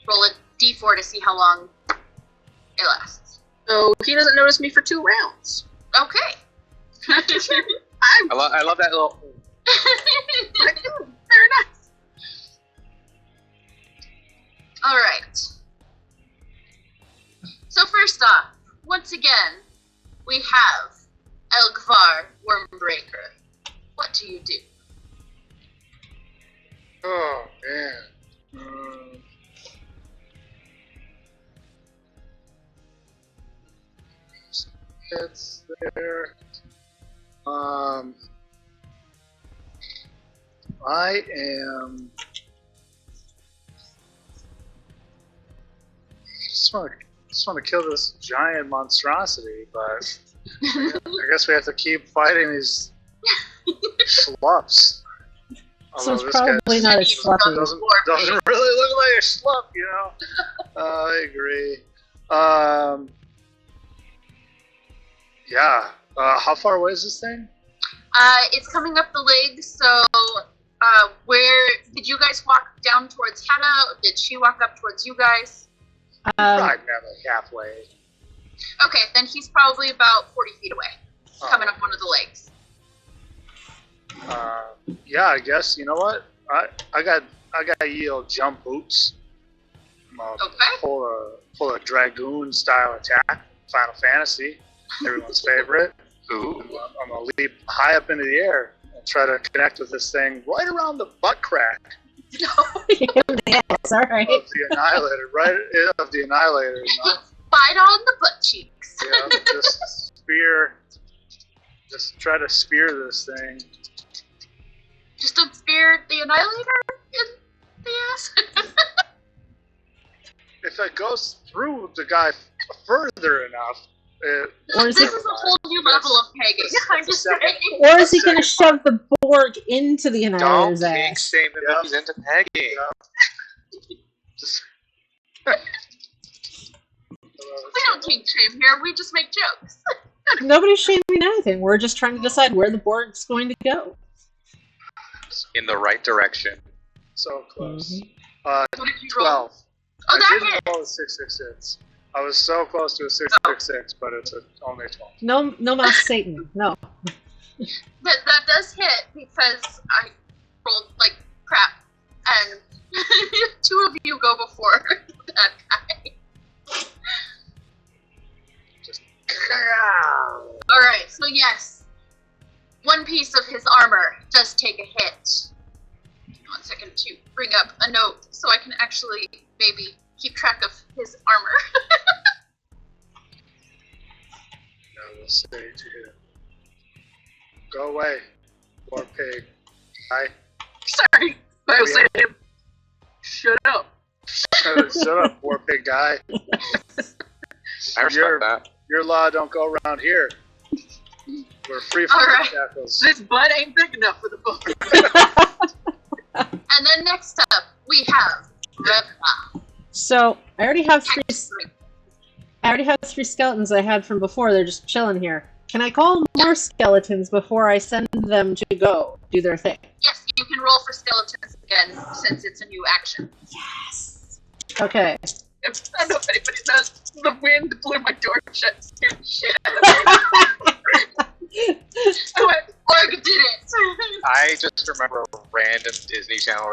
roll a d4 to see how long it lasts. So he doesn't notice me for 2 rounds. Okay. I love that little. Very nice. All right. So first off, once again, we have Elgvar Wormbreaker. What do you do? Oh man. It's there. I am. Just want to kill this giant monstrosity, but I guess we have to keep fighting these schlups. So it's Although this probably guy's- not as fluffy. doesn't really look like a schlup, you know. I agree. Yeah. How far away is this thing? It's coming up the leg, so where did you guys walk down towards Hedda? Or did she walk up towards you guys? Probably like halfway. Okay, then he's probably about 40 feet away, coming up one of the legs. Yeah, I guess you know what? I got yield jump boots. I'm gonna Okay. pull a dragoon style attack. Final Fantasy, everyone's favorite. Ooh. I'm gonna leap high up into the air and try to connect with this thing right around the butt crack Yes, all right. of the Annihilator, right of the Annihilator. You know? Bite on the butt cheeks. Yeah, just try to spear this thing. Just don't spear the Annihilator in the ass. If it goes through the guy further enough, Or is This it- is a whole new level of pegging. I'm just saying. Or is he going to shove the Borg into the Don't Annihilator's kink ass? shame the movies into pegging. just We don't kink shame here. We just make jokes. Nobody's shaming anything. We're just trying to decide where the Borg's going to go. In the right direction. so close. Mhm. What did you roll? 12. Oh, I that didn't hit. roll a 666. I was so close to a 666, but it's only a 12. No mouse Satan. No. That does hit because I rolled like crap, and 2 of you go before that guy. Alright, so yes, 1 piece of his armor does take a hit. 1 second to bring up a note so I can actually maybe keep track of his armor. I will say to him, go away, poor pig. Sorry, I was saying to him, shut up. Shut up, poor pig guy. I respect that. Your law don't go around here. We're free from Alright. shackles. This butt ain't big enough for the boat. And then next up, we have Revna. So I already have 3. I already have 3 skeletons I had from before. They're just chilling here. Can I call more skeletons before I send them to go do their thing? Yes, you can roll for skeletons again since it's a new action. Yes. Okay. I don't know if anybody knows. The wind blew my door shut. Scared the shit out of me. I went, Org did it! I just remember a random Disney Channel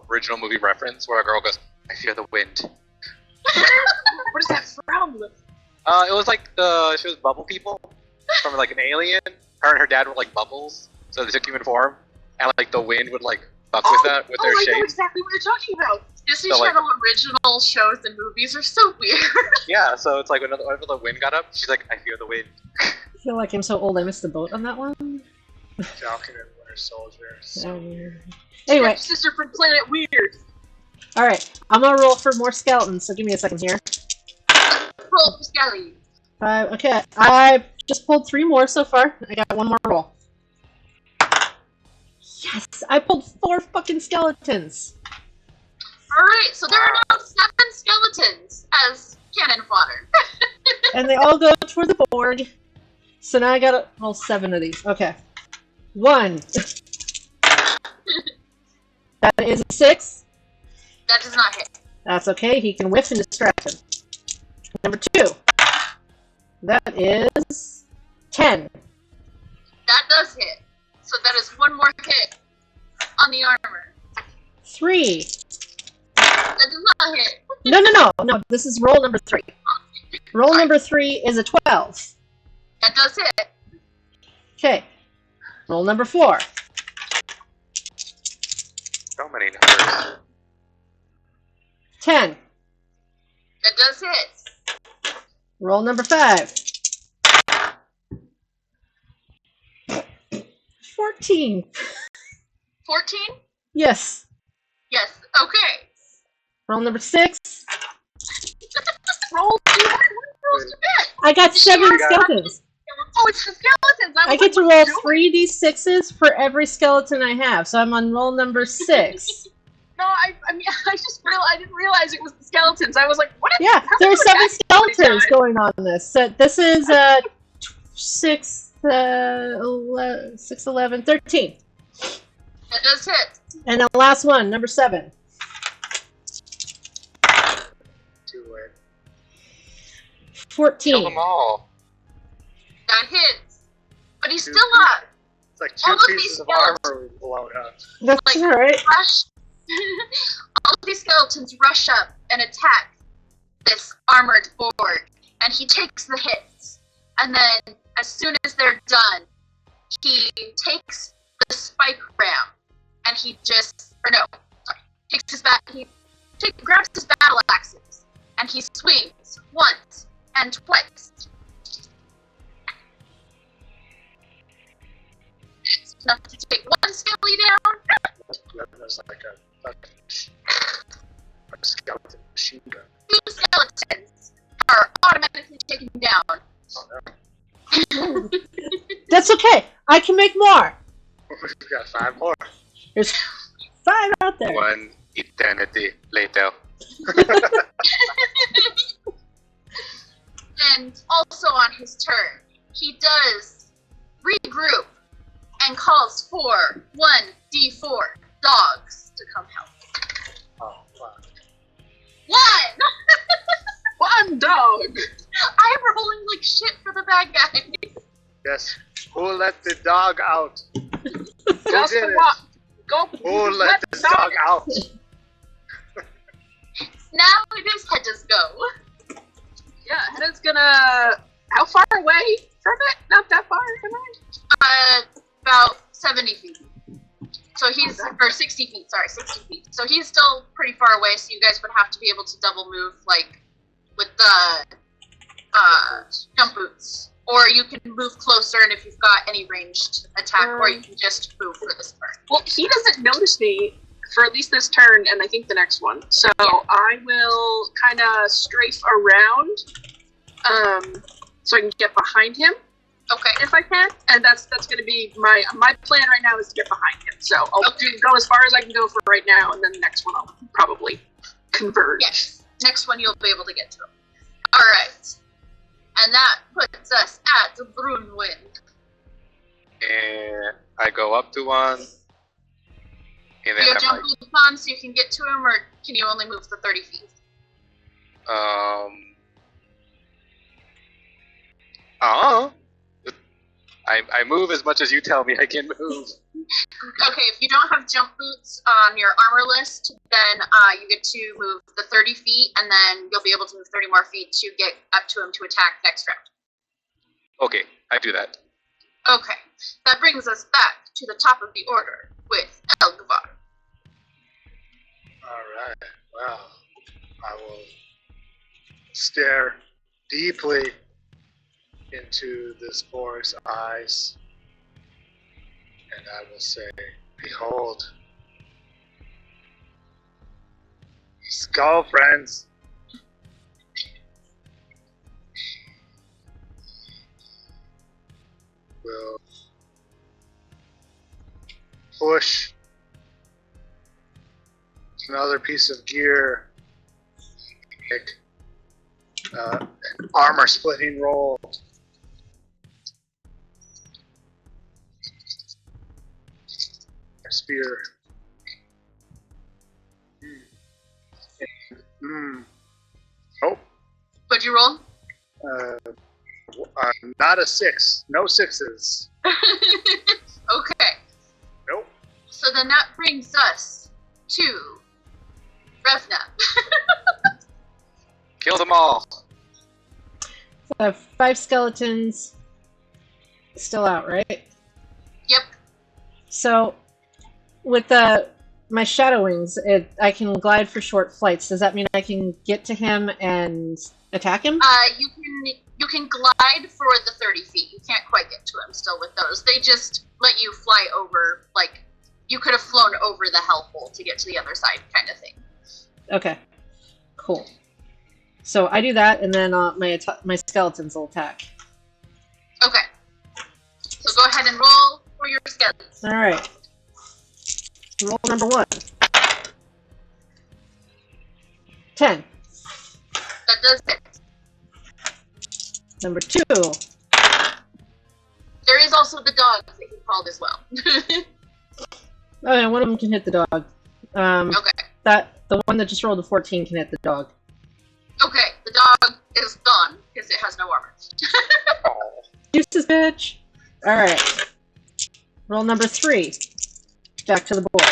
original movie reference where a girl goes, "I fear the wind." what is that from? It was like she was Bubble People from like an alien. Her and her dad were like bubbles, so they took human form, and like the wind would like fuck with their I know shape. exactly what you're talking about. Disney So, like- Channel original shows and movies are so weird. Yeah, so it's like whenever the wind got up, she's like, "I fear the wind." I feel like I'm so old I missed the boat on that one. Falcon and Winter Soldier. Anyway, Sister from Planet Weird. alright. I'm gonna roll for more skeletons, so give me a second here. Roll for Skelly. 5. Okay, I just pulled 3 more so far. I got 1 more roll. Yes! I pulled 4 fucking skeletons! Alright, so there are now 7 skeletons as cannon fodder. And they all go toward the board. So now I gotta roll 7 of these. Okay. 1. That is a 6. That does not hit. That's okay, he can whiff and distract him. Number 2. That is 10. That does hit. So that is 1 more hit on the armor. 3. That does not hit. No, this is roll number 3. Roll number 3 is a 12. That does hit. Okay. Roll number 4. So many numbers. 10. That does hit. Roll number 5. 14. 14? Yes. Yes. Okay. Roll number 6. Roll 2. Rolls to bit. I got 7 skeletons. Oh, it's the skeletons. I get to roll 3d6s for every skeleton I have, so I'm on roll number 6. No, I mean, I didn't realize it was the skeletons. I was like, what? Yeah, there are 7 skeletons going on in this. So this is 6, 11, 13. That does hit. And the last one, number 7. Too late. 14. Kill them all. That hits. But he's Two still up. It's like 2 All of pieces these of skeletons. armor we've blown up. That's Like, alright. Rush. All of these skeletons rush up and attack this armored board, and he takes the hits. And then, as soon as they're done, he takes the spike ram, and he just, or no, sorry, takes his grabs his battle axes, and he swings once and twice. It's enough to take 1 skelly down. There's like a skeleton machine gun. 2 skeletons are automatically taken down. Oh, no. That's okay. I can make more. We've got 5 more. There's 5 out there. 1 eternity later. And also on his turn, he does regroup and calls for 1d4 dogs to come help. Oh, fuck. 1! What? on, dog! I'm rolling like shit for the bad guy. Yes. Who let the dog out? Just did it? Go. Who let the dog out? Now it is Hedge's go. Yeah, Hedda's gonna... How far away from it? Not that far, am I? About 70 feet. So he's, or 60 feet, sorry, 60 feet. So he's still pretty far away, so you guys would have to be able to double move, like, with the, jump boots. Or you can move closer, and if you've got any ranged attack, or you can just move for this turn. Well, he doesn't notice me for at least this turn, and I think the next one. So I will kind of strafe around, so I can get behind him. Okay. If I can, and that's going to be my plan right now is to get behind him. So I'll go as far as I can go for right now, and then the next one I'll probably converge. Yes. Next one you'll be able to get to him. Alright. And that puts us at the Brunwind. And I go up to one. And then You I'm jump like, on so you can get to him, or can you only move the 30 feet? I move as much as you tell me I can move. Okay, if you don't have jump boots on your armor list, then you get to move the 30 feet, and then you'll be able to move 30 more feet to get up to him to attack next round. Okay, I do that. Okay, that brings us back to the top of the order with Elgvar. Alright, well, I will stare deeply into this boar's eyes, and I will say, behold, skull friends. Will push another piece of gear, make an armor splitting roll. Spear. Oh. What'd you roll? Not a 6. No 6s. Okay. Nope. So then that brings us to Revna. Kill them all. So I have 5 skeletons still out, right? Yep. So with my shadow wings, I can glide for short flights. Does that mean I can get to him and attack him? You can glide for the 30 feet. You can't quite get to him still with those. They just let you fly over, like, you could have flown over the hellhole to get to the other side kind of thing. Okay. Cool. So I do that, and then my skeletons will attack. Okay. So go ahead and roll for your skeletons. Alright. Roll number 1. 10. That does it. Number 2. There is also the dog that you called as well. Okay, one of them can hit the dog. Okay. The one that just rolled a 14 can hit the dog. Okay, the dog is gone because it has no armor. Useless bitch! Alright. Roll number 3. Back to the board.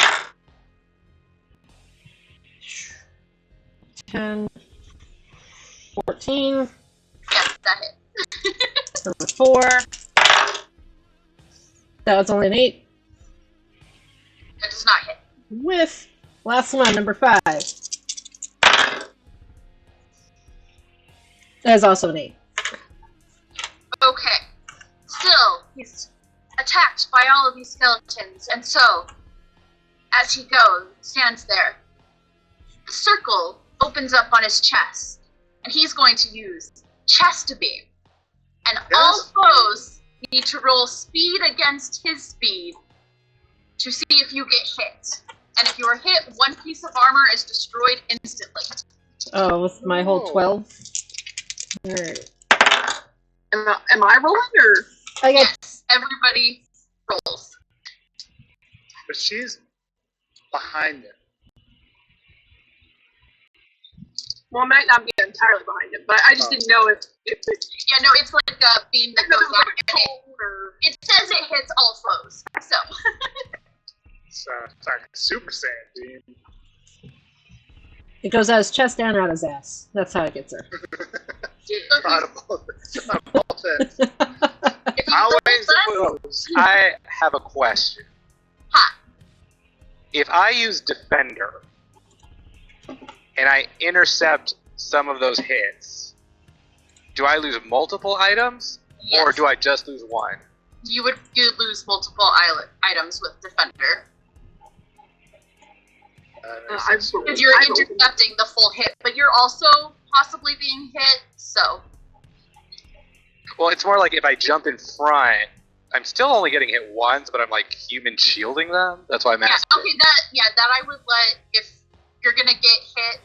10. 14. Yes, that hit. Number 4. That was only an 8. That does not hit. With last one, number 5. That is also an 8. Okay. Still, he's attacked by all of these skeletons, and so, as he stands there, the circle opens up on his chest, and he's going to use chest beam. And all foes need to roll speed against his speed to see if you get hit. And if you are hit, one piece of armor is destroyed instantly. Oh, with my whole 12? Alright. Am I rolling, or? I get Yes, everybody rolls. But she's behind him. Well, I might not be entirely behind him, but I just didn't know if it, Yeah, no, it's like a beam that goes out. like cold or... It says it hits all foes. So. It's like Super Saiyan beam. It goes out his chest and out his ass. That's how it gets her. I have a question. Ha. If I use Defender and I intercept some of those hits, do I lose multiple items, Yes. or do I just lose one? You lose multiple items with Defender. Because you're intercepting the full hit, but you're also possibly being hit, so... Well, it's more like if I jump in front, I'm still only getting hit once, but I'm like human shielding them. That's why I'm Yeah, asking. okay, that I would let, if you're gonna get hit,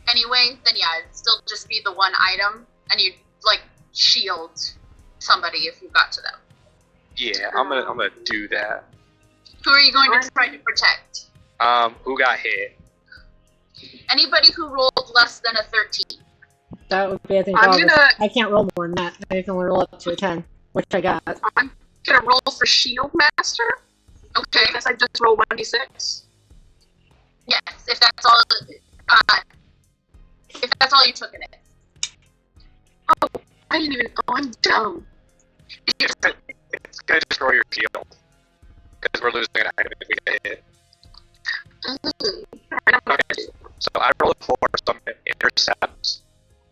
anyway, then yeah, it'd still just be the one item, and you'd, like, shield somebody if you got to them. Yeah, I'm gonna do that. Who are you going to try to protect? Who got hit? Anybody who rolled less than a 13. That would be, I think, I can't roll more than that. I can only roll up to a 10, which I got. I'm gonna roll for Shield Master. Okay. I guess I just roll 1d6. Yes, if that's all you took in it. Oh, I didn't even. Oh, I'm dumb. It's gonna destroy your shield. Because we're losing an item if we get hit. Okay, so I rolled a 4, so I'm gonna intercept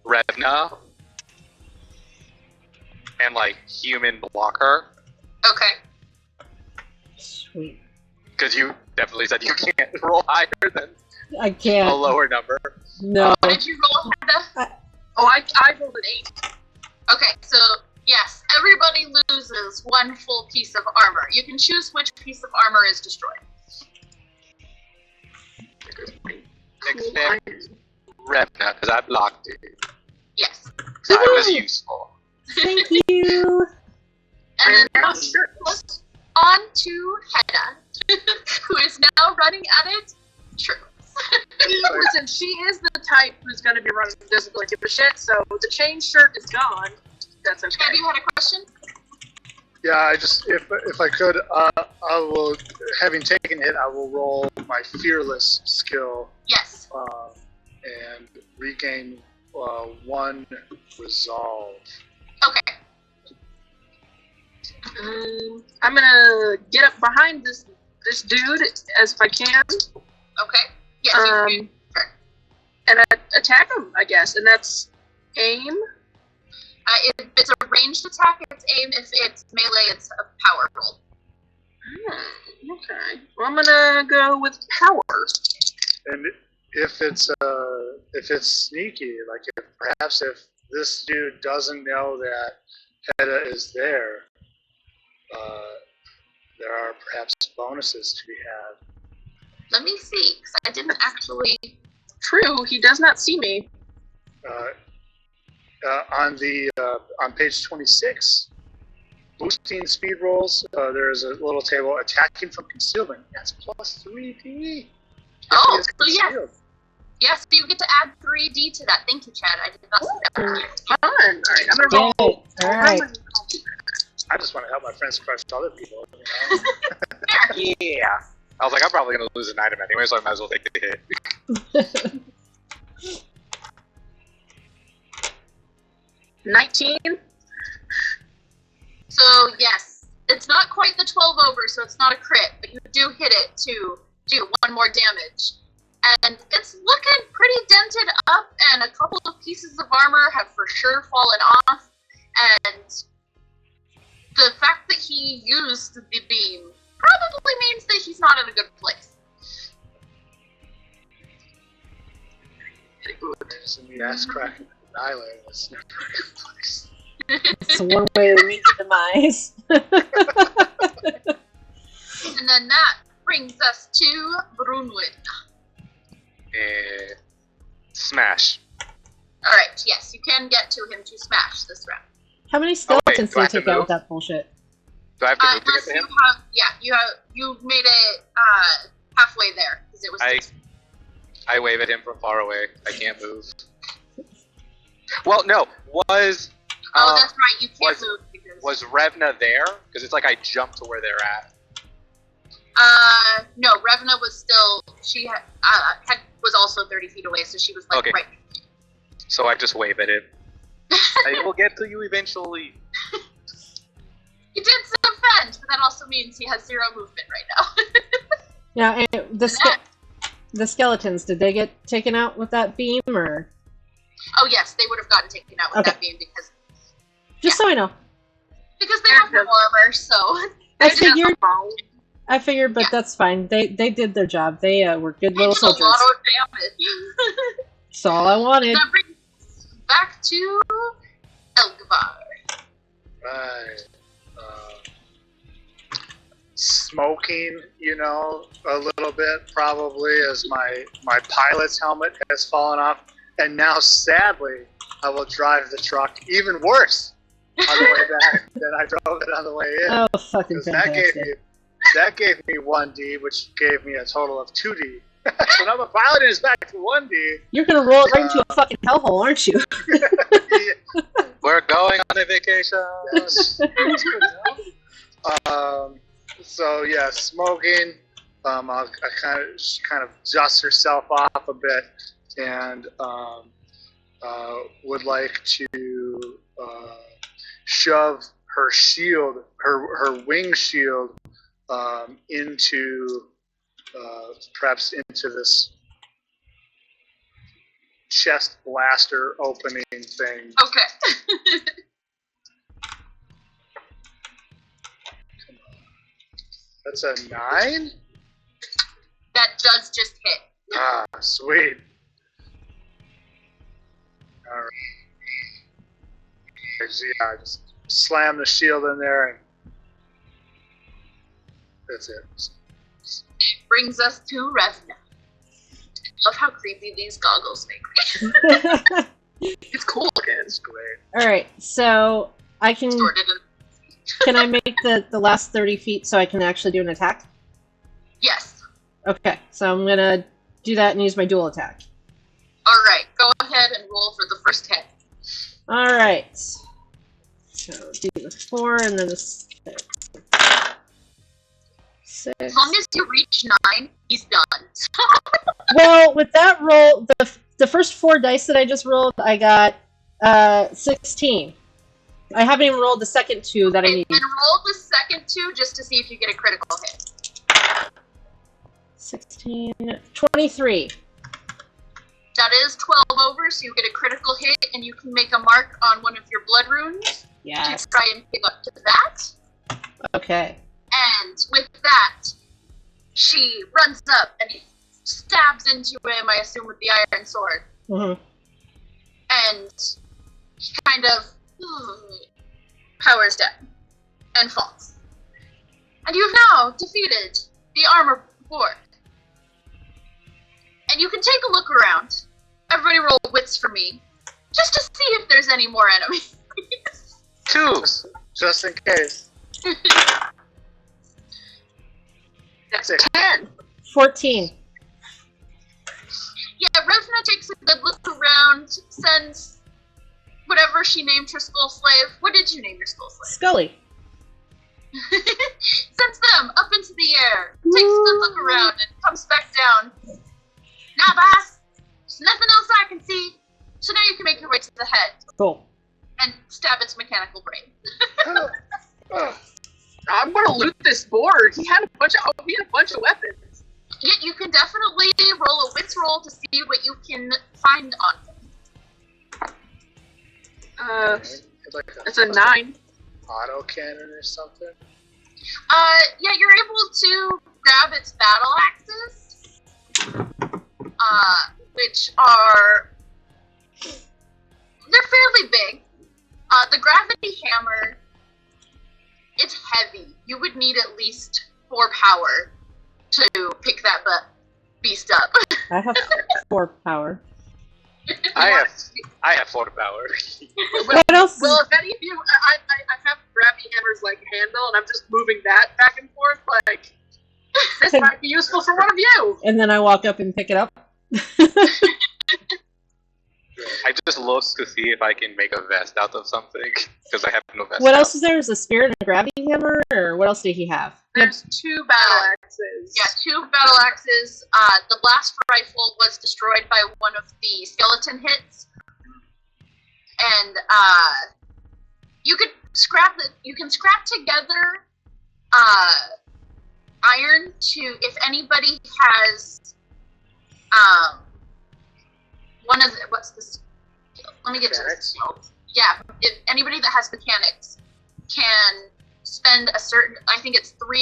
Revna and like human block her. Okay. Sweet. Because you definitely said you can't roll higher than I can't. a lower number. No. What did you roll, Hedda? Oh, I rolled an 8. Okay, so yes, everybody loses one full piece of armor. You can choose which piece of armor is destroyed. Except Revna, because I blocked it. Yes. So I was useful. Thank you. And then goes on to Hedda, who is now running at it. True. Listen, she is the type who's going to be running doesn't really give a shit, so the chain shirt is gone. That's okay. Have you had a question? Yeah, I just if I could, I will. Having taken it, I will roll my fearless skill Yes. and regain 1 resolve. Okay. I'm gonna get up behind this dude as if I can. Okay. Yes, you can. Sure. And attack him, I guess, and that's aim. If it's a ranged attack, it's aim. If it's melee, it's a power roll. Okay. Well, I'm gonna go with power. And if it's sneaky, like perhaps if this dude doesn't know that Hedda is there, there are perhaps bonuses to be had. Let me see, because I didn't actually... True, he does not see me. On page 26, boosting speed rolls, there's a little table, attacking from concealment. That's plus 3d. Oh, so yes. Yes, so you get to add 3d to that. Thank you, Chad. I did not see that. Fun. Alright, I'm gonna roll. Yay. Alright. I just want to help my friends crush other people. Yeah. I was like, I'm probably going to lose an item anyway, so I might as well take the hit. 19. So, yes. It's not quite the 12 over, so it's not a crit, but you do hit it to do 1 more damage. And it's looking pretty dented up, and a couple of pieces of armor have for sure fallen off. And the fact that he used the beam probably means that he's not in a good place. There's the ass crack and Annihilator. That's never a good place. It's one way to meet your demise. And then that brings us to Brunwood. Smash. Alright, yes, you can get to him to smash this round. How many skeletons do I do you have to take out move? with that bullshit? Do I have to move to Unless get to you him? have, yeah, you made it halfway there because it was. I I wave at him from far away. I can't move. Well, no. Was that's right. You can't move because. Was Revna there? Because it's like I jumped to where they're at. No. Revna was still. She was also 30 feet away, so she was like Okay. right. So I just wave at him. I will get to you eventually. He did defend, but that also means he has 0 movement right now. Yeah, and the skeletons, did they get taken out with that beam, or? Oh yes, they would have gotten taken out with that beam because. Just so I know. Because they have no armor, so. I figured, but that's fine. They did their job. They were good little soldiers. A lot of damage. That's all I wanted. That brings us back to Elgavar. Right. Smoking, a little bit probably as my pilot's helmet has fallen off, and now sadly I will drive the truck even worse on the way back than I drove it on the way in. Oh, fucking fantastic! That gave me 1D, which gave me a total of 2D. So now my pilot is back to 1D. You're gonna roll it right into a fucking hellhole, aren't you? We're going on a vacation. Yes. So yeah, smoking. I kind of dust herself off a bit, and would like to shove her shield, her wing shield, into perhaps into this chest blaster opening thing. Okay. That's a 9? That does just hit. Ah, sweet. Alright. Yeah, I just slam the shield in there and that's it. Brings us to Revna. Love how creepy these goggles make me. It's cool looking. It's great. Alright, so I can... Can I make the last 30 feet so I can actually do an attack? Yes. Okay, so I'm gonna do that and use my dual attack. Alright, go ahead and roll for the first hit. Alright. So do the 4 and then the 6. As long as you reach 9, he's done. Well, with that roll, the first 4 dice that I just rolled, I got 16. I haven't even rolled the second 2 that I need. And roll the second 2 just to see if you get a critical hit. 16, 23. That is 12 over, so you get a critical hit, and you can make a mark on one of your blood runes Yes. to try and pick up to that. Okay. And with that, she runs up and stabs into him, I assume, with the iron sword. Mm-hmm. And he kind of powers down and falls. And you have now defeated the armor board. And you can take a look around. Everybody roll wits for me, just to see if there's any more enemies. 2, just in case. That's 10. 14. Yeah, Revna takes a good look around, sends whatever she named her skull slave. What did you name your skull slave? Scully. Sends them up into the air, takes a good look around, and comes back down. Now, boss, there's nothing else I can see, so now you can make your way to the head Cool. and stab its mechanical brain. I'm gonna loot this board. He had a bunch of weapons. Yeah, you can definitely roll a wits roll to see what you can find on him. It's a 9. Auto cannon or something? Yeah, you're able to grab its battle axes, which are, they're fairly big. The gravity hammer, it's heavy. You would need at least 4 power to pick that beast up. I have 4 power. I have 4 power. What else? Well, if any of you, I have gravity hammer's like handle, and I'm just moving that back and forth. Like, this might be useful for one of you. And then I walk up and pick it up. I just look to see if I can make a vest out of something, because I have no vest. What else is there? Is a spear and a gravity hammer, or what else did he have? There's 2 battle axes. Yeah, 2 battle axes. The blast rifle was destroyed by one of the skeleton hits, and you can scrap together iron to, if anybody has one of the, what's this? Let me get to this. Yeah, if anybody that has mechanics can spend a certain, I think it's 3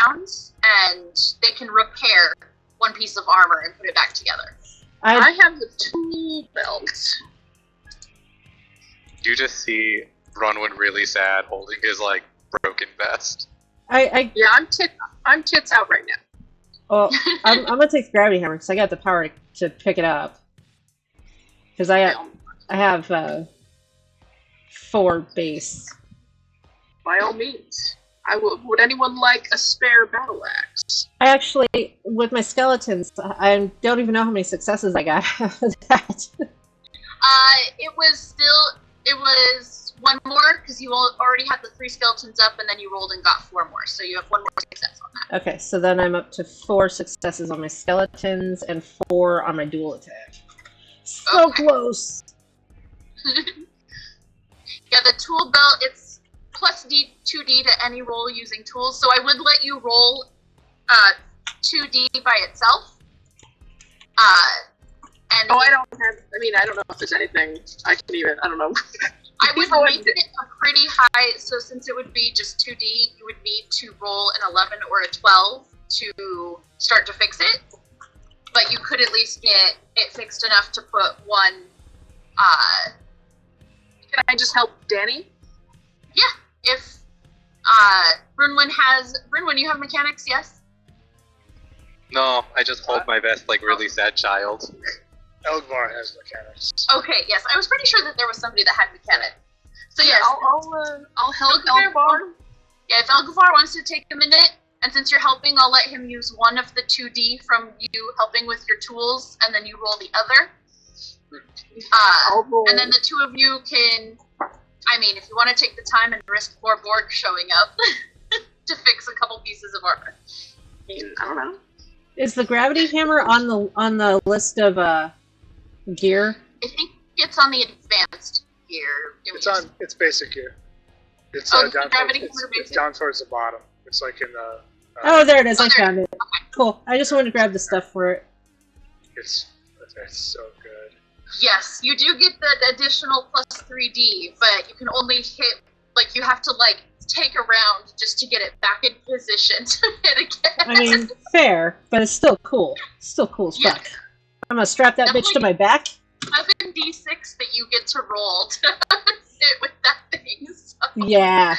rounds, and they can repair one piece of armor and put it back together. I have the tool belt. You just see Bronwyn really sad, holding his like broken vest. Yeah, I'm tits out right now. Well, I'm gonna take the gravity hammer because I got the power to pick it up. Because I have 4 base. By all means. Would anyone like a spare battle axe? I actually, with my skeletons, I don't even know how many successes I got out of that. It was 1 more, because you already had the 3 skeletons up, and then you rolled and got 4 more, so you have 1 more success on that. Okay, so then I'm up to 4 successes on my skeletons and 4 on my dual attack. So close! Yeah, the tool belt, it's plus 2d to any roll using tools, so I would let you roll 2d by itself. And I don't know if there's anything I can even, I don't know. I would make it a pretty high, so since it would be just 2d, you would need to roll an 11 or a 12 to start to fix it. But you could at least get it fixed enough to put 1, Can I just help Danny? Yeah, if, Brunwyn, you have mechanics, yes? No, I just hold my vest like really sad child. Elgvar has mechanics. Okay, yes, I was pretty sure that there was somebody that had mechanic. So yes, I'll help Elgvar. Yeah, if Elgvar wants to take a minute, and since you're helping, I'll let him use 1 of the 2d from you helping with your tools, and then you roll the other. And then the 2 of you can, if you want to take the time and risk 4 Borg showing up to fix a couple pieces of armor. I don't know. Is the gravity hammer on the list of gear? I think it's on the advanced gear. It's basic gear. It's down towards the bottom. It's like in the. Oh, there it is! I found it. Okay. Cool. I just wanted to grab the stuff for it. It's so good. Yes, you do get the additional plus 3d, but you can only hit, you have to take a round just to get it back in position to hit again. Fair, but it's still cool. Still cool as fuck. I'm gonna strap that bitch to my back. 7d6 that you get to roll to hit with that thing. So. Yeah.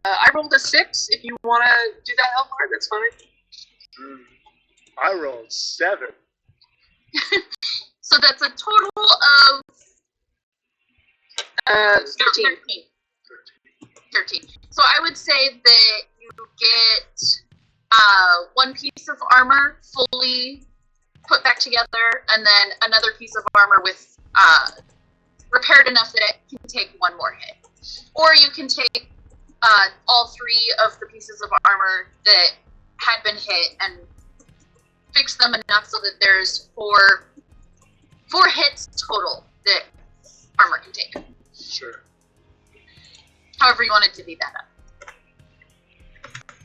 I rolled a 6. If you want to do that, Elgvar, that's fine. I rolled 7. So that's a total of 13. So I would say that you get 1 piece of armor fully put back together, and then another piece of armor with repaired enough that it can take 1 more hit. Or you can take all 3 of the pieces of armor that had been hit and fix them enough so that there's 4 hits total that armor can take. Sure. However you want it to be that up.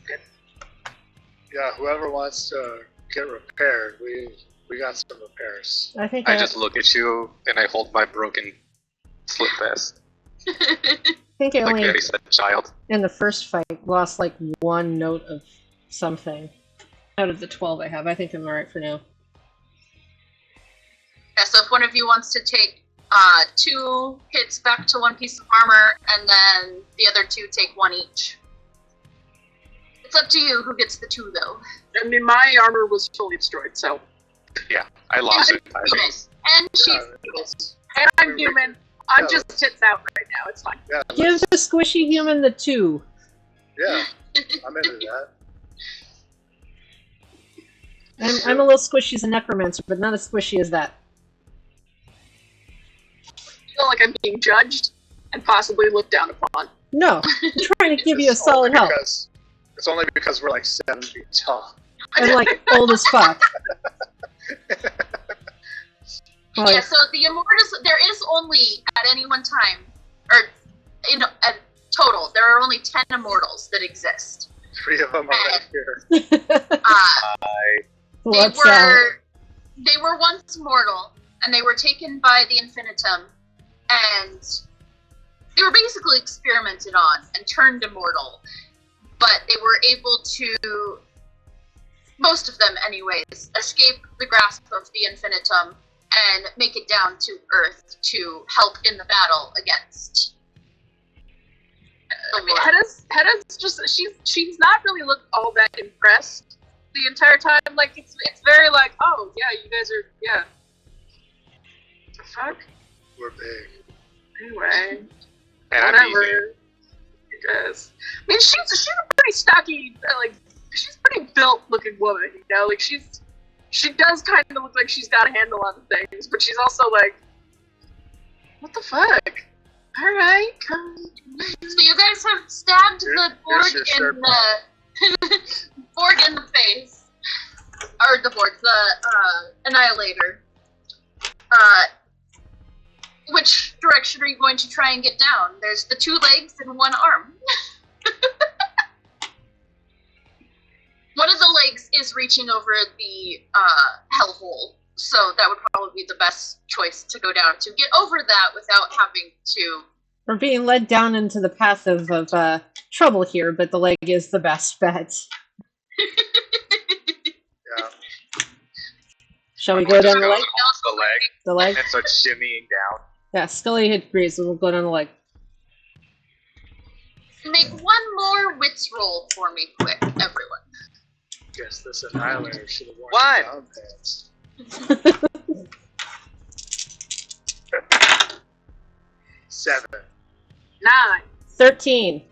Okay. Yeah, whoever wants to get repaired, we got some repairs. I just look at you and I hold my broken slip vest. I think I Like only Daddy said, child. in the first fight lost 1 note of something out of the 12 I have. I think I'm alright for now. Yeah, so if one of you wants to take 2 hits back to 1 piece of armor, and then the other 2 take 1 each. It's up to you who gets the 2, though. My armor was fully destroyed, so. Yeah, I lost it. And she's And I'm human. I'm just tits out right now. It's fine. Yeah, Give the squishy human the 2. yeah, I'm into that. I'm a little squishy as a necromancer, but not as squishy as that. I feel like I'm being judged and possibly looked down upon. No, I'm trying to give you a solid help. It's only because we're like 7 feet tall. And like old as fuck. Yeah, so the Immortals, there is only, at any one time, or at total, there are only 10 Immortals that exist. 3 of them are right here. They were once mortal, and they were taken by the Infinitum, and they were basically experimented on and turned immortal. But they were able to, most of them anyways, escape the grasp of the Infinitum and make it down to Earth to help in the battle against the world. Hedda's just, she's not really looked all that impressed the entire time. Like, it's very like, oh, yeah, you guys are, yeah. What the fuck? We're big. Anyway. And Whatever. You guys. I mean, she's a pretty stocky, like, she's a pretty built-looking woman, you know? Like, she does kind of look like she's got a handle on things, but she's also like, what the fuck? Alright, come. So you guys have stabbed the Borg in the Borg in the face. Or the Borg, the Annihilator. Which direction are you going to try and get down? There's the 2 legs and 1 arm. One of the legs is reaching over the hellhole, so that would probably be the best choice to go down to get over that without having to. We're being led down into the path of trouble here, but the leg is the best bet. Yeah. Shall we go down the leg? The leg. The leg? And start shimmying down. Yeah, Scully agrees, so we'll go down the leg. Make one more wits roll for me, quick, everyone. Guess this Annihilator should have worn One. down pants. 7. 9. 13.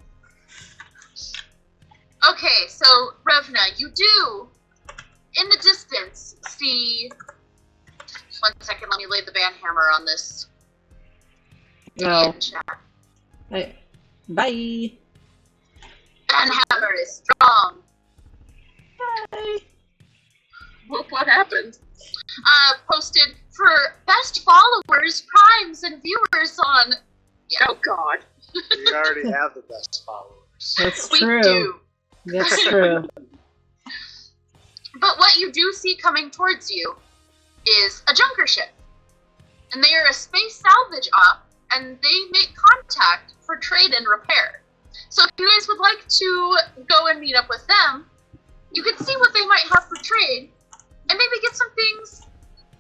Okay, so Revna, you do, in the distance, see. Just 1 second, let me lay the banhammer on this. No. Chat. Bye. Banhammer is strong. Bye. What happened? Posted for best followers, primes, and viewers on. Yeah, Oh god. We already have the best followers. That's we true. do. That's true. But what you do see coming towards you is a junker ship. And they are a space salvage op, and they make contact for trade and repair. So if you guys would like to go and meet up with them, you can see what they might have for trade, and maybe get some things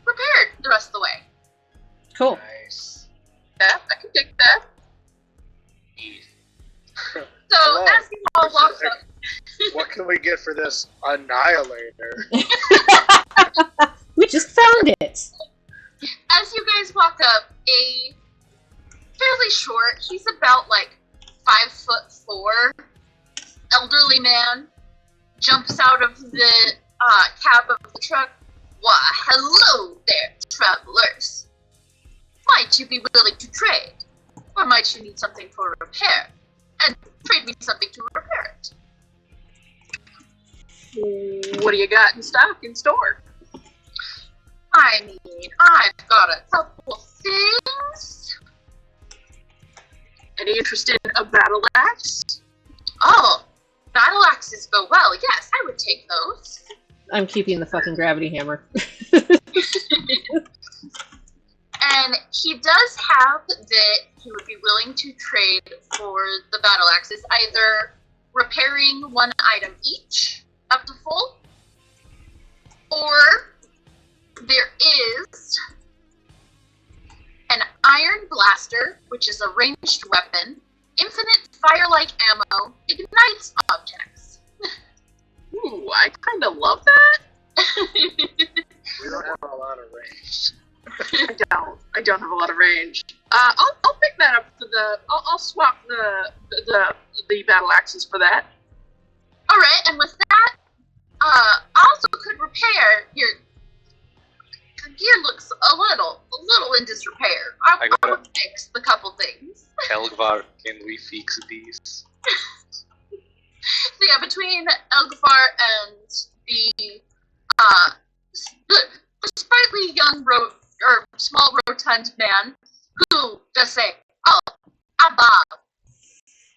repaired the rest of the way. Cool. Nice. Yeah, I can take that. So Hello. as you all walk up, What can we get for this Annihilator? We just found it. as you guys walk up, a fairly short, he's about like 5'4", elderly man jumps out of the cab of the truck. Why, hello there, travelers. Might you be willing to trade? Or might you need something for repair? And trade me something to repair it. What do you got in stock in store? I mean, I've got a couple things. Any interest in a battle axe? Oh, battle axes go well. Yes, I would take those. I'm keeping the fucking gravity hammer. And he does have that he would be willing to trade for the battle axes, either repairing 1 item each up to full, or there is an iron blaster, which is a ranged weapon, infinite fire-like ammo, ignites objects. Ooh, I kind of love that. We don't have a lot of range. I don't have a lot of range. I'll pick that up for the. I'll swap the battle axes for that. Alright, and with that, Also could repair your gear looks a little in disrepair. I would fix the couple things. Elgvar, can we fix these? So yeah, between Elgvar and the sprightly young small rotund man who just say, "Oh, I'm Bob.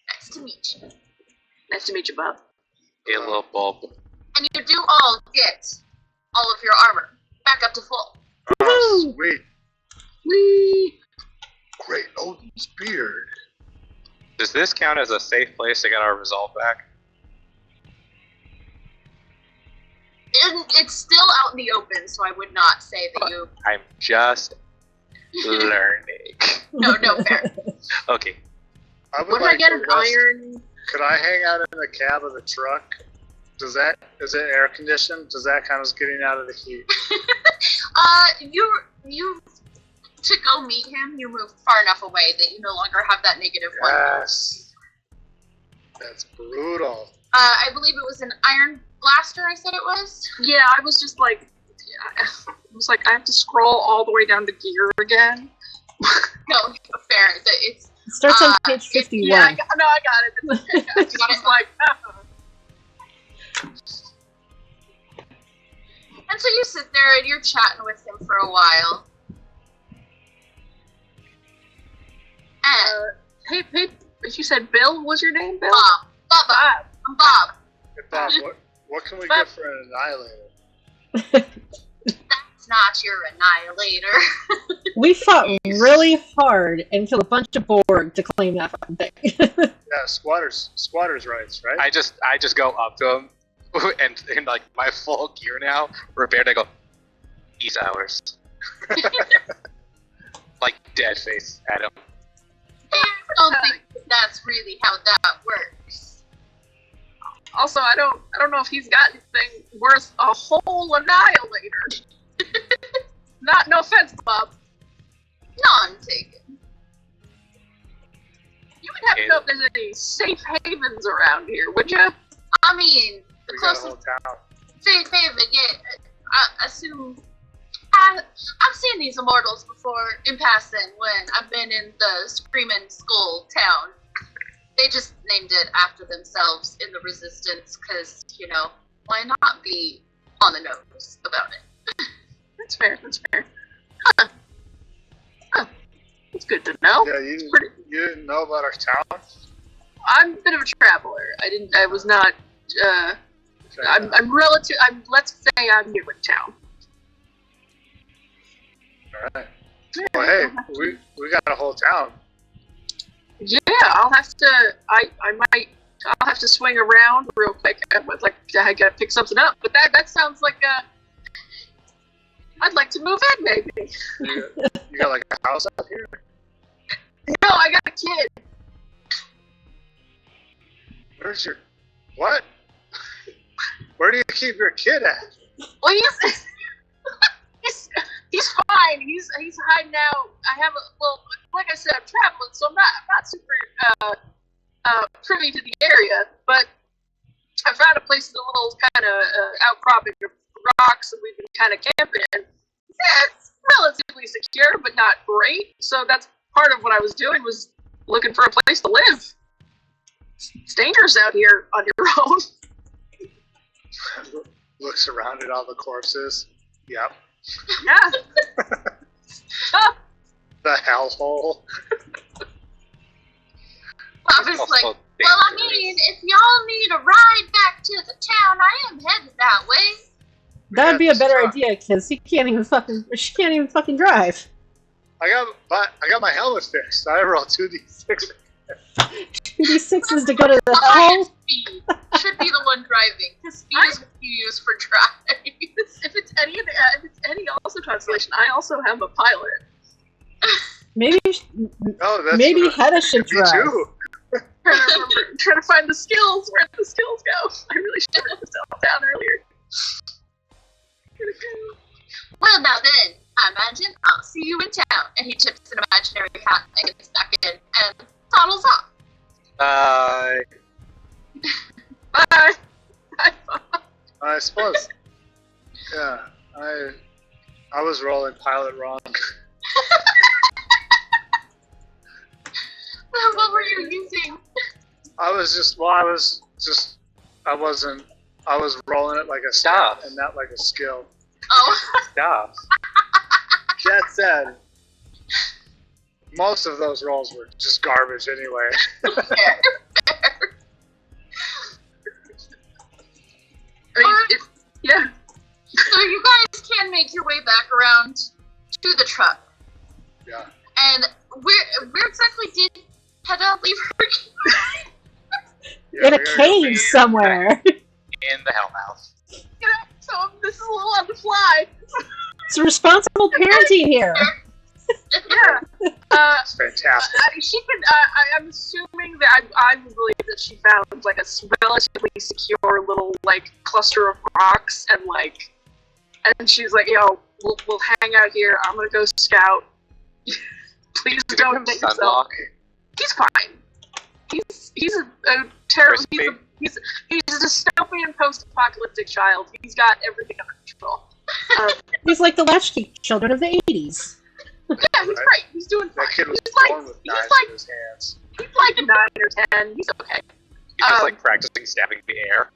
Nice to meet you." Nice to meet you, Bob. Hello, Bob. And you do all get all of your armor back up to full. Oh, sweet. Whee! Great Odin's beard. Does this count as a safe place to get our resolve back? It's still out in the open, so I would not say that you... I'm just learning. No, fair. Okay. What if I get an iron? Could I hang out in the cab of the truck? Is it air conditioned? Does that count as getting out of the heat? You to go meet him, you moved far enough away that you no longer have that negative one. Yes. That's brutal. I believe it was an iron blaster, I said it was? Yeah, I was just like, I have to scroll all the way down to gear again. No, fair. It starts on page 51. Yeah, I got it. It's okay. I was just like, And so you sit there and you're chatting with him for a while. And hey, you said Bill was your name, Bill? Bob. I'm Bob. Hey, Bob, what can we get for an annihilator? That's not your annihilator. We fought really hard and killed a bunch of Borg to claim that fucking thing. Yeah, squatters' rights, right? I just go up to him and in like my full gear now, repaired. I go, he's ours. Like dead face at him. I don't think that's really how that works. Also, I don't know if he's got anything worth a whole annihilator. No offense, Bob. None taken. You would have to know if there's any safe havens around here, would you? I mean, the We got a closest whole town. safe haven, yeah. I assume I've seen these Immortals before in passing when I've been in the Screaming Skull town. They just named it after themselves in the Resistance because, why not be on the nose about it? That's fair. Huh. It's good to know. Yeah, you didn't know about our town? I'm a bit of a traveler. I was not, let's say I'm new in town. Alright. Well, hey, we got a whole town. Yeah, I'll have to swing around real quick. I gotta pick something up. But that sounds like I'd like to move in, maybe. You got like a house out here? No, I got a kid. Where's your... What? Where do you keep your kid at? Well, he's fine. He's hiding out. Like I said, I'm traveling, so I'm not super privy to the area. But I found a place in a little kind of outcropping of rocks, and we've been kind of camping in. It's relatively secure, but not great. So that's part of what I was doing, was looking for a place to live. It's dangerous out here on your own. Looks around at all the corpses. Yep. Yeah. The hellhole. Bob is like, well, I mean, if y'all need a ride back to the town, I am headed that way. That'd be a better idea, because she can't even fucking drive. I got my helmet fixed. I rolled 2d6. 2d6s to go to the hell? Speed should be the one driving, because speed is what you use for drive. If it's any also translation, I also have a pilot. Maybe Hedda should me drive. too. Trying to find the skills. Where the skills go? I really should have written this down earlier. Well, now then, I imagine I'll see you in town. And he tips an imaginary hat and gets back in and toddles off. Bye. Bye. Bye. I suppose. Yeah, I was rolling pilot wrong. What were you using? I was rolling it like a Stop. stat and not like a skill. Oh. Stop. That said, most of those rolls were just garbage anyway. Fair. I mean, yeah. So you guys can make your way back around to the truck. Yeah. And where exactly did Hedda leave her? Yeah, In a we gotta go cave figure- somewhere. In the Hellmouth. So this is a little on the fly. It's responsible parenting here. Yeah. It's fantastic. She can. I'm assuming that I believe that she found like a relatively secure little like cluster of rocks and she's like, "Yo, we'll hang out here. I'm gonna go scout. Please Give don't him hit yourself." sunblock. He's fine. He's a terrible. Crispy. He's a dystopian post-apocalyptic child. He's got everything under control. He's like the latchkey children of the 80s. Yeah, he's great. He's doing fine. That kid was He's like- born with he's knives like- in his hands. He's like 9 or 10. He's okay. He's just like practicing stabbing the air.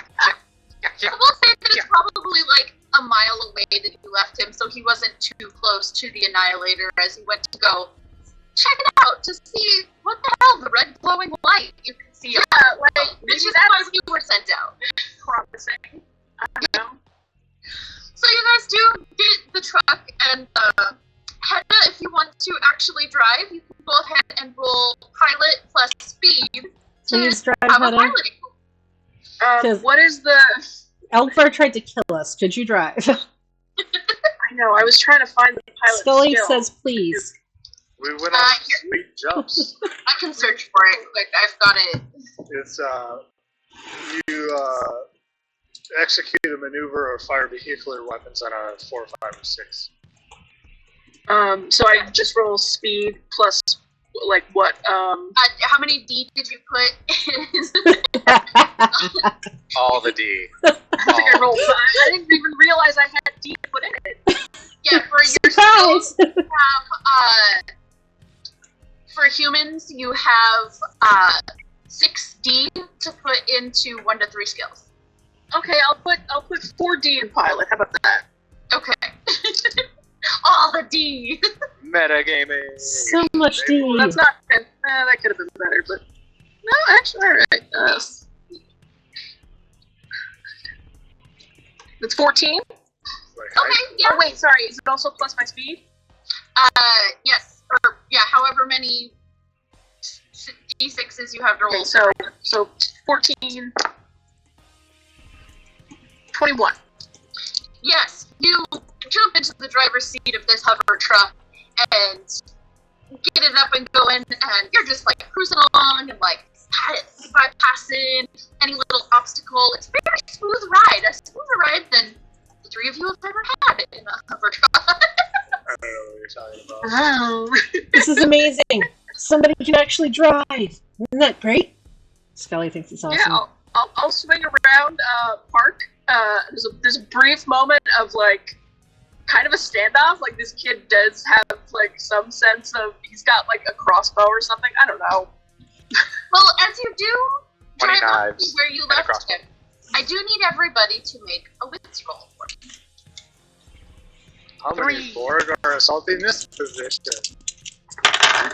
I will say that it's probably like a mile away that you left him, so he wasn't too close to the Annihilator as he went to go check it out to see what the hell, the red glowing light you can see. Yeah, like, Which maybe is that's why you were sent out. promising. I don't know. So you guys do get the truck, and Hedda, if you want to actually drive, you can go ahead and roll pilot plus speed Please to drive, have a Hedda. piloting. What is the... Elkvar tried to kill us. Could you drive? I know, I was trying to find the pilot Scully skill. says please. We went on sweet jumps. I can search for it quick. I've got it. It's you execute a maneuver or fire vehicular weapons on a 4, 5, or 6. So I just roll speed plus, like, what, How many D did you put in? All the D. I think I rolled 5. I didn't even realize I had D to put in it. Yeah, for your Surprise! skills, you have, for humans, you have 6D to put into 1 to 3 skills. Okay, I'll put 4D in pilot. How about that? Okay. All the D. Metagaming. So much D. Well, that's not. That could have been better, but no, actually, all right. It's 14. Like, Okay, yeah. Oh wait, sorry. Is it also plus my speed? Yes. Or, yeah, however many D6s you have to roll. Okay, so 14, 21. Yes, you jump into the driver's seat of this hover truck and get it up and going, and you're just like cruising along and like bypassing any little obstacle. It's a very smooth ride, a smoother ride than the 3 of you have ever had in a hover truck. I don't know what you're talking about. Oh. This is amazing. Somebody can actually drive. Isn't that great? Scully thinks it's awesome. Yeah, I'll swing around park. There's a brief moment of like kind of a standoff. Like this kid does have like some sense of he's got like a crossbow or something. I don't know. Well, as you do 20 drive up to knives where you and a left crossbow. him, I do need everybody to make a wits roll for me. How many 3. Borg are assaulting this position?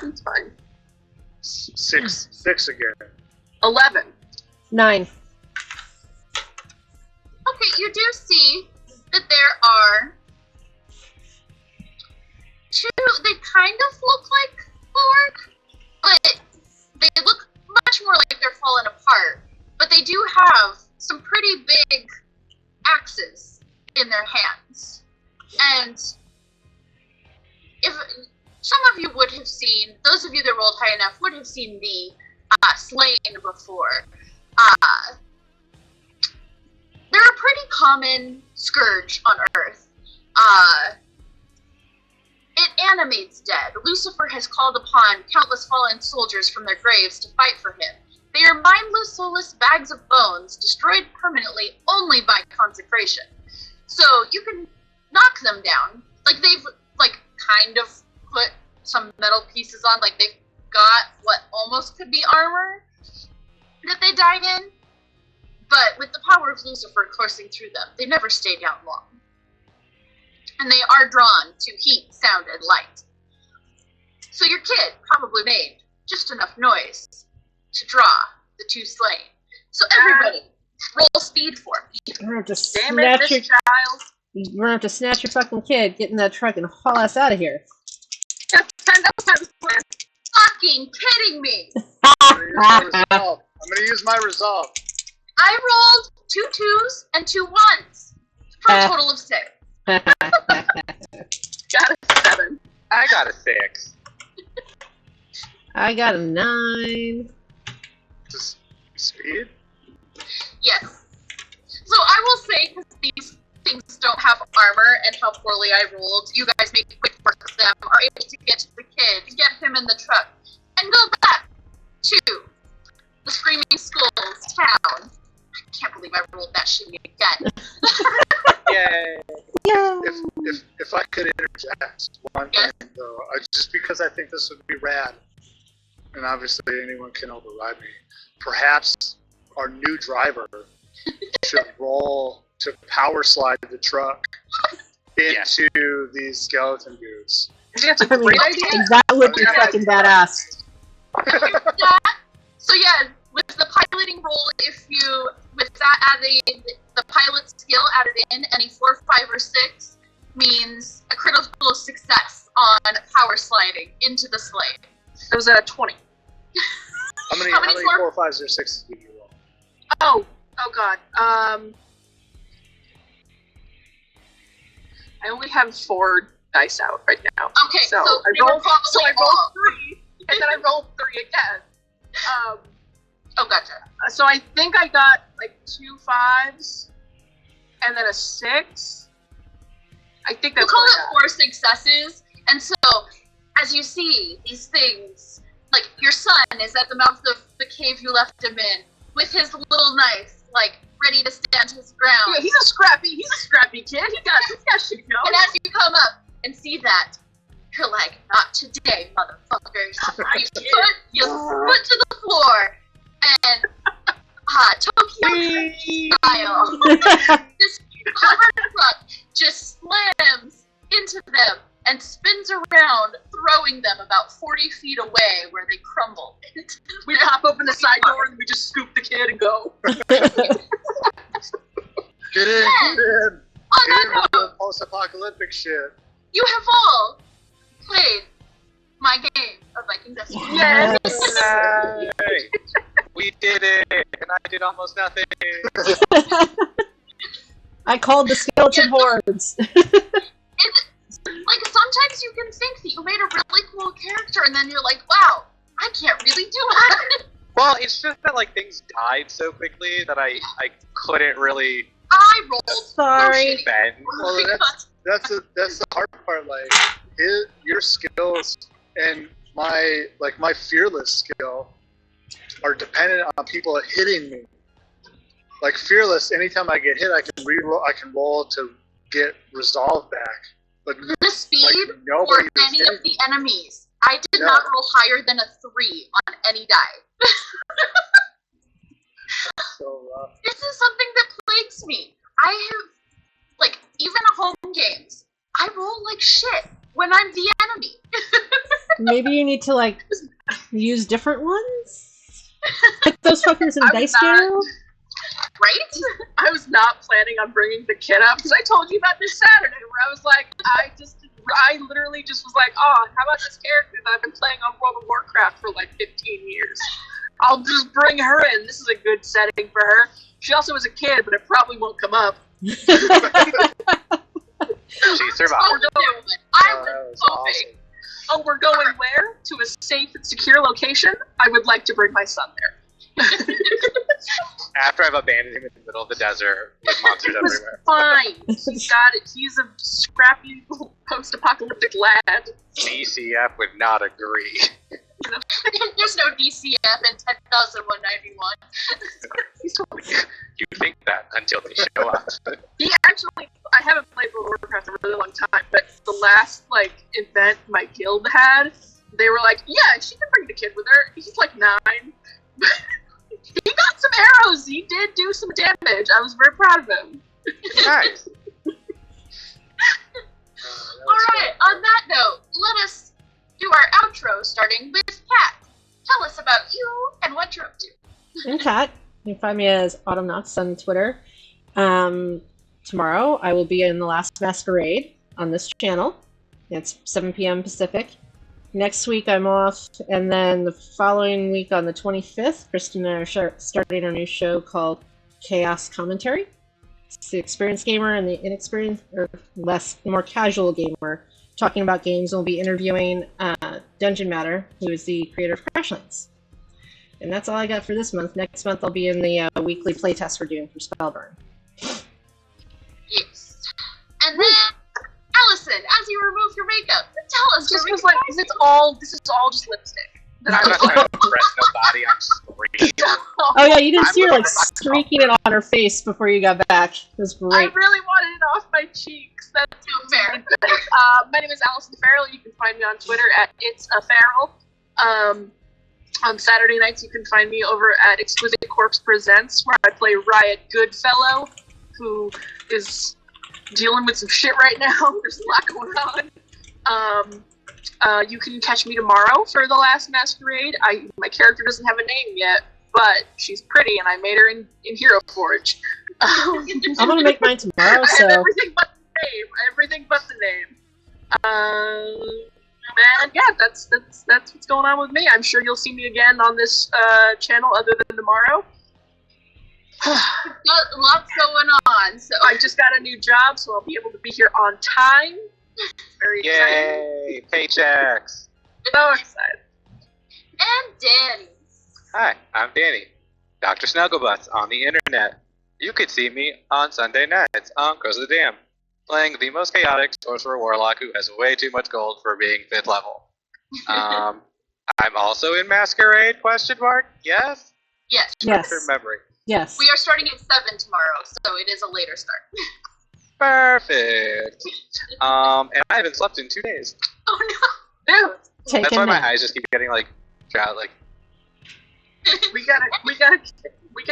It's fine. 6 again. 11. 9. Okay, you do see that there are 2, they kind of look like Borg, but they look much more like they're falling apart. But they do have some pretty big axes in their hands. And if some of you would have seen, those of you that rolled high enough would have seen the slain before. They're a pretty common scourge on Earth. It animates dead. Lucifer has called upon countless fallen soldiers from their graves to fight for him. They are mindless, soulless bags of bones, destroyed permanently only by consecration. So you can knock them down. Like, they've, like, kind of put some metal pieces on, like, they've got what almost could be armor that they died in. But with the power of Lucifer coursing through them, they never stay down long. And they are drawn to heat, sound, and light. So your kid probably made just enough noise to draw the two slain. So everybody, roll speed for me. We're gonna have to Damn it, snatch your this child. We're gonna have to snatch your fucking kid, get in that truck, and haul us out of here. That was kind of the plan. Fucking kidding me! I'm gonna use my resolve. I rolled 2 2s and 2 1s for a total of 6. Got a 7. I got a 6. I got a 9. Just speed. Yes. So I will say, because these things don't have armor and how poorly I rolled, you guys make quick work of them, are able to get to the kid, get him in the truck, and go back to the Screaming Skulls town. I can't believe I rolled that shitty again. Yay! Yeah. If I could interject one Yes. thing though, just because I think this would be rad, and obviously anyone can override me. Perhaps our new driver should roll to power slide the truck into these skeleton dudes. I think that's a great idea. That would be fucking badass. That, so yeah, with the piloting roll, if you, with that added, the pilot skill added in, any 4, 5, or 6 means a critical success on power sliding into the slave. It was a 20. How many How many 4, 5s, or 6s did you roll? Oh god. I only have 4 dice out right now. Okay, so I they were rolled probably all. 3, and then I rolled 3 again. Oh, gotcha. So I think I got like 2 5s, and then a 6. I think We'll that's call what it I got. 4 successes. And so, as you see these things, like your son is at the mouth of the cave you left him in, with his little knife, like ready to stand his ground. Yeah, he's a scrappy kid. He's got shit going. And as you come up and see that, you're like, not today, motherfuckers. You put to the floor, and Tokyo style, this covered truck just slams into them and spins around, throwing them about 40 feet away where they crumble. We pop open the side door and we just scoop the kid and go. Get in! On that Get in with note, the post-apocalyptic shit. you have all played my game of Viking Destiny. Yes. Yay! We did it, and I did almost nothing. I called the skeleton hordes. Like, sometimes you can think that you made a really cool character, and then you're like, wow, I can't really do it. Well, it's just that like things died so quickly that I couldn't really I rolled Sorry. so shitty. bend. Well, that's the hard part. Like your skills and my fearless skill are dependent on people hitting me. Like fearless, anytime I get hit, I can reroll. I can roll to get resolve back. But The speed like, for nobody was any hitting of the enemies, I did not roll higher than a 3 on any die. so rough. This is something that plagues me. I have, like, even at home games, I roll like shit when I'm the enemy. Maybe you need to, like, use different ones? Put those fuckers in I dice was not- jail? Right? I was not planning on bringing the kid up because I told you about this Saturday where I was like, I literally just was like, oh, how about this character that I've been playing on World of Warcraft for like 15 years? I'll just bring her in. This is a good setting for her. She also is a kid, but it probably won't come up. She I survived. that was was hoping. awesome. Oh, we're going where? To a safe and secure location? I would like to bring my son there. After I've abandoned him in the middle of the desert with monsters It was everywhere. fine. He got it. He's a scrappy post-apocalyptic lad. CCF would not agree. There's no DCF in 10,191. You think that until they show up. He actually, I haven't played World of Warcraft in a really long time, but the last, event my guild had, they were like, yeah, she can bring the kid with her. He's 9. He got some arrows. He did do some damage. I was very proud of him. Nice. Alright, on that note, let us do our outro, starting with Kat. Tell us about you and what you're up to. I'm Kat. You can find me as Autumn Knox on Twitter. Tomorrow I will be in The Last Masquerade on this channel. It's 7 p.m. Pacific. Next week I'm off, and then the following week on the 25th, Kristen and I are starting our new show called Chaos Commentary. It's the experienced gamer and the inexperienced, or more casual gamer, talking about games. We'll be interviewing Dungeon Matter, who is the creator of Crashlands. And that's all I got for this month. Next month I'll be in the weekly playtest we're doing for Spellburn. Yes. And then, Allison, as you remove your makeup, tell us. This is all just lipstick. I'm not trying to impress nobody. I'm screaming. Oh yeah, you didn't see her streaking it on her face before you got back. It was great. I really wanted it off my cheeks. That's so fair. My name is Allison Farrell. You can find me on Twitter at @itsafarrell. On Saturday nights, you can find me over at Exquisite Corpse Presents, where I play Riot Goodfellow, who is dealing with some shit right now. There's a lot going on. You can catch me tomorrow for The Last Masquerade. My character doesn't have a name yet, but she's pretty, and I made her in Hero Forge. I'm gonna make mine tomorrow, so... I have everything but the name. And yeah, that's what's going on with me. I'm sure you'll see me again on this channel other than tomorrow. Got lots going on, so I just got a new job, so I'll be able to be here on time. Very excited. Yay! Paychecks! So excited. And Danny. Hi, I'm Danny, Dr. Snugglebutts on the internet. You could see me on Sunday nights on Crows of the Dam, playing the most chaotic sorcerer warlock who has way too much gold for being 5th level. I'm also in Masquerade, ? Yes? Yes. Yes. Remembering. Yes. We are starting at 7 tomorrow, so it is a later start. Perfect. And I haven't slept in 2 days. Oh Dude, Take That's a why my nap. eyes just keep getting dry, we got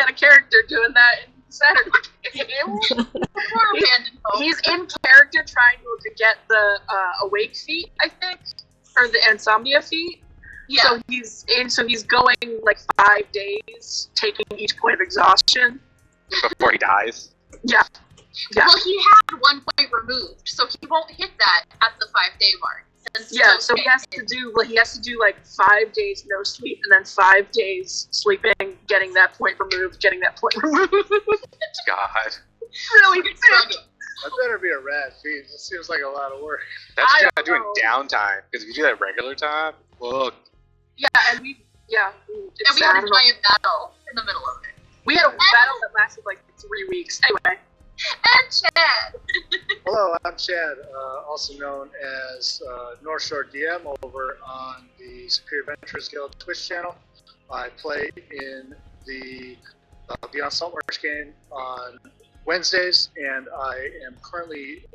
a character doing that in Saturday game. He's in character trying to get the awake feat, I think, or the insomnia feat. Yeah. So he's going 5 days, taking each point of exhaustion before he dies. Yeah. Yeah. Well, he had 1 point removed, so he won't hit that at the 5-day mark. Yeah, so he has to do 5 days no sleep, and then 5 days sleeping, getting that point removed. God. Really good. That better be a rad feat. It seems like a lot of work. That's I you don't gotta do in know. downtime, because if you do that regular time, look. Yeah, and we had a giant battle in the middle of it. We had a battle that lasted 3 weeks. Anyway. And Chad. Hello, I'm Chad, also known as North Shore DM over on the Superior Adventures Guild Twitch channel. I play in the Beyond Saltmarsh game on Wednesdays, and I am currently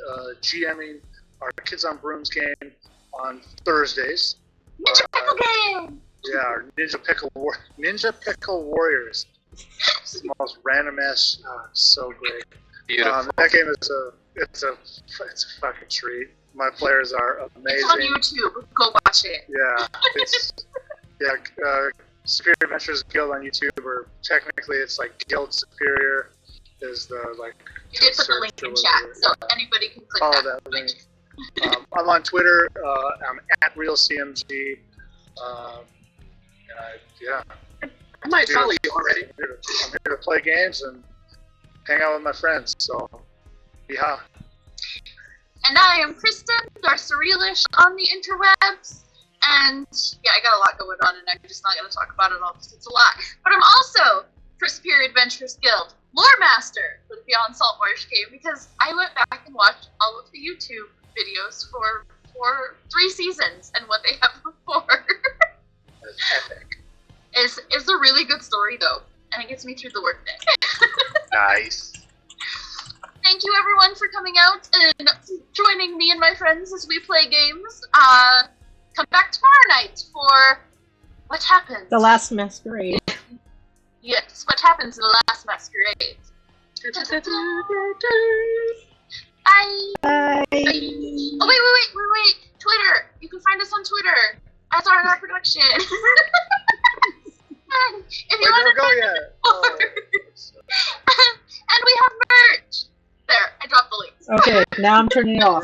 GMing our Kids on Brooms game on Thursdays. Ninja Pickle Game! Yeah, our Ninja Pickle Warriors. It's the most random ass shot. So great. Beautiful. That game is a fucking treat. My players are amazing. It's on YouTube. Go watch it. Yeah, Superior Adventures Guild on YouTube, or technically it's Guild Superior is the You did put the link in chat, so anybody can click follow that. that link. I'm on Twitter. I'm at RealCMG. I might follow you already. I'm here to play games and hang out with my friends. So, yeah. And I am Kristen, Darcereelish on the interwebs. And yeah, I got a lot going on, and I'm just not going to talk about it all because it's a lot. But I'm also for Superior Adventures Guild Lore Master for the Beyond Saltmarsh game, because I went back and watched all of the YouTube videos for 3 seasons and what they have before. gets me through the workday. Nice. Thank you everyone for coming out and joining me and my friends as we play games. Come back tomorrow night for What Happens. The Last Masquerade. Yes, What Happens in the Last Masquerade. Bye! Bye. Oh, wait. Twitter. You can find us on Twitter as R&R Production. If you want to Go yet. Oh. And we have merch. There, I dropped the links. Okay, now I'm turning it off.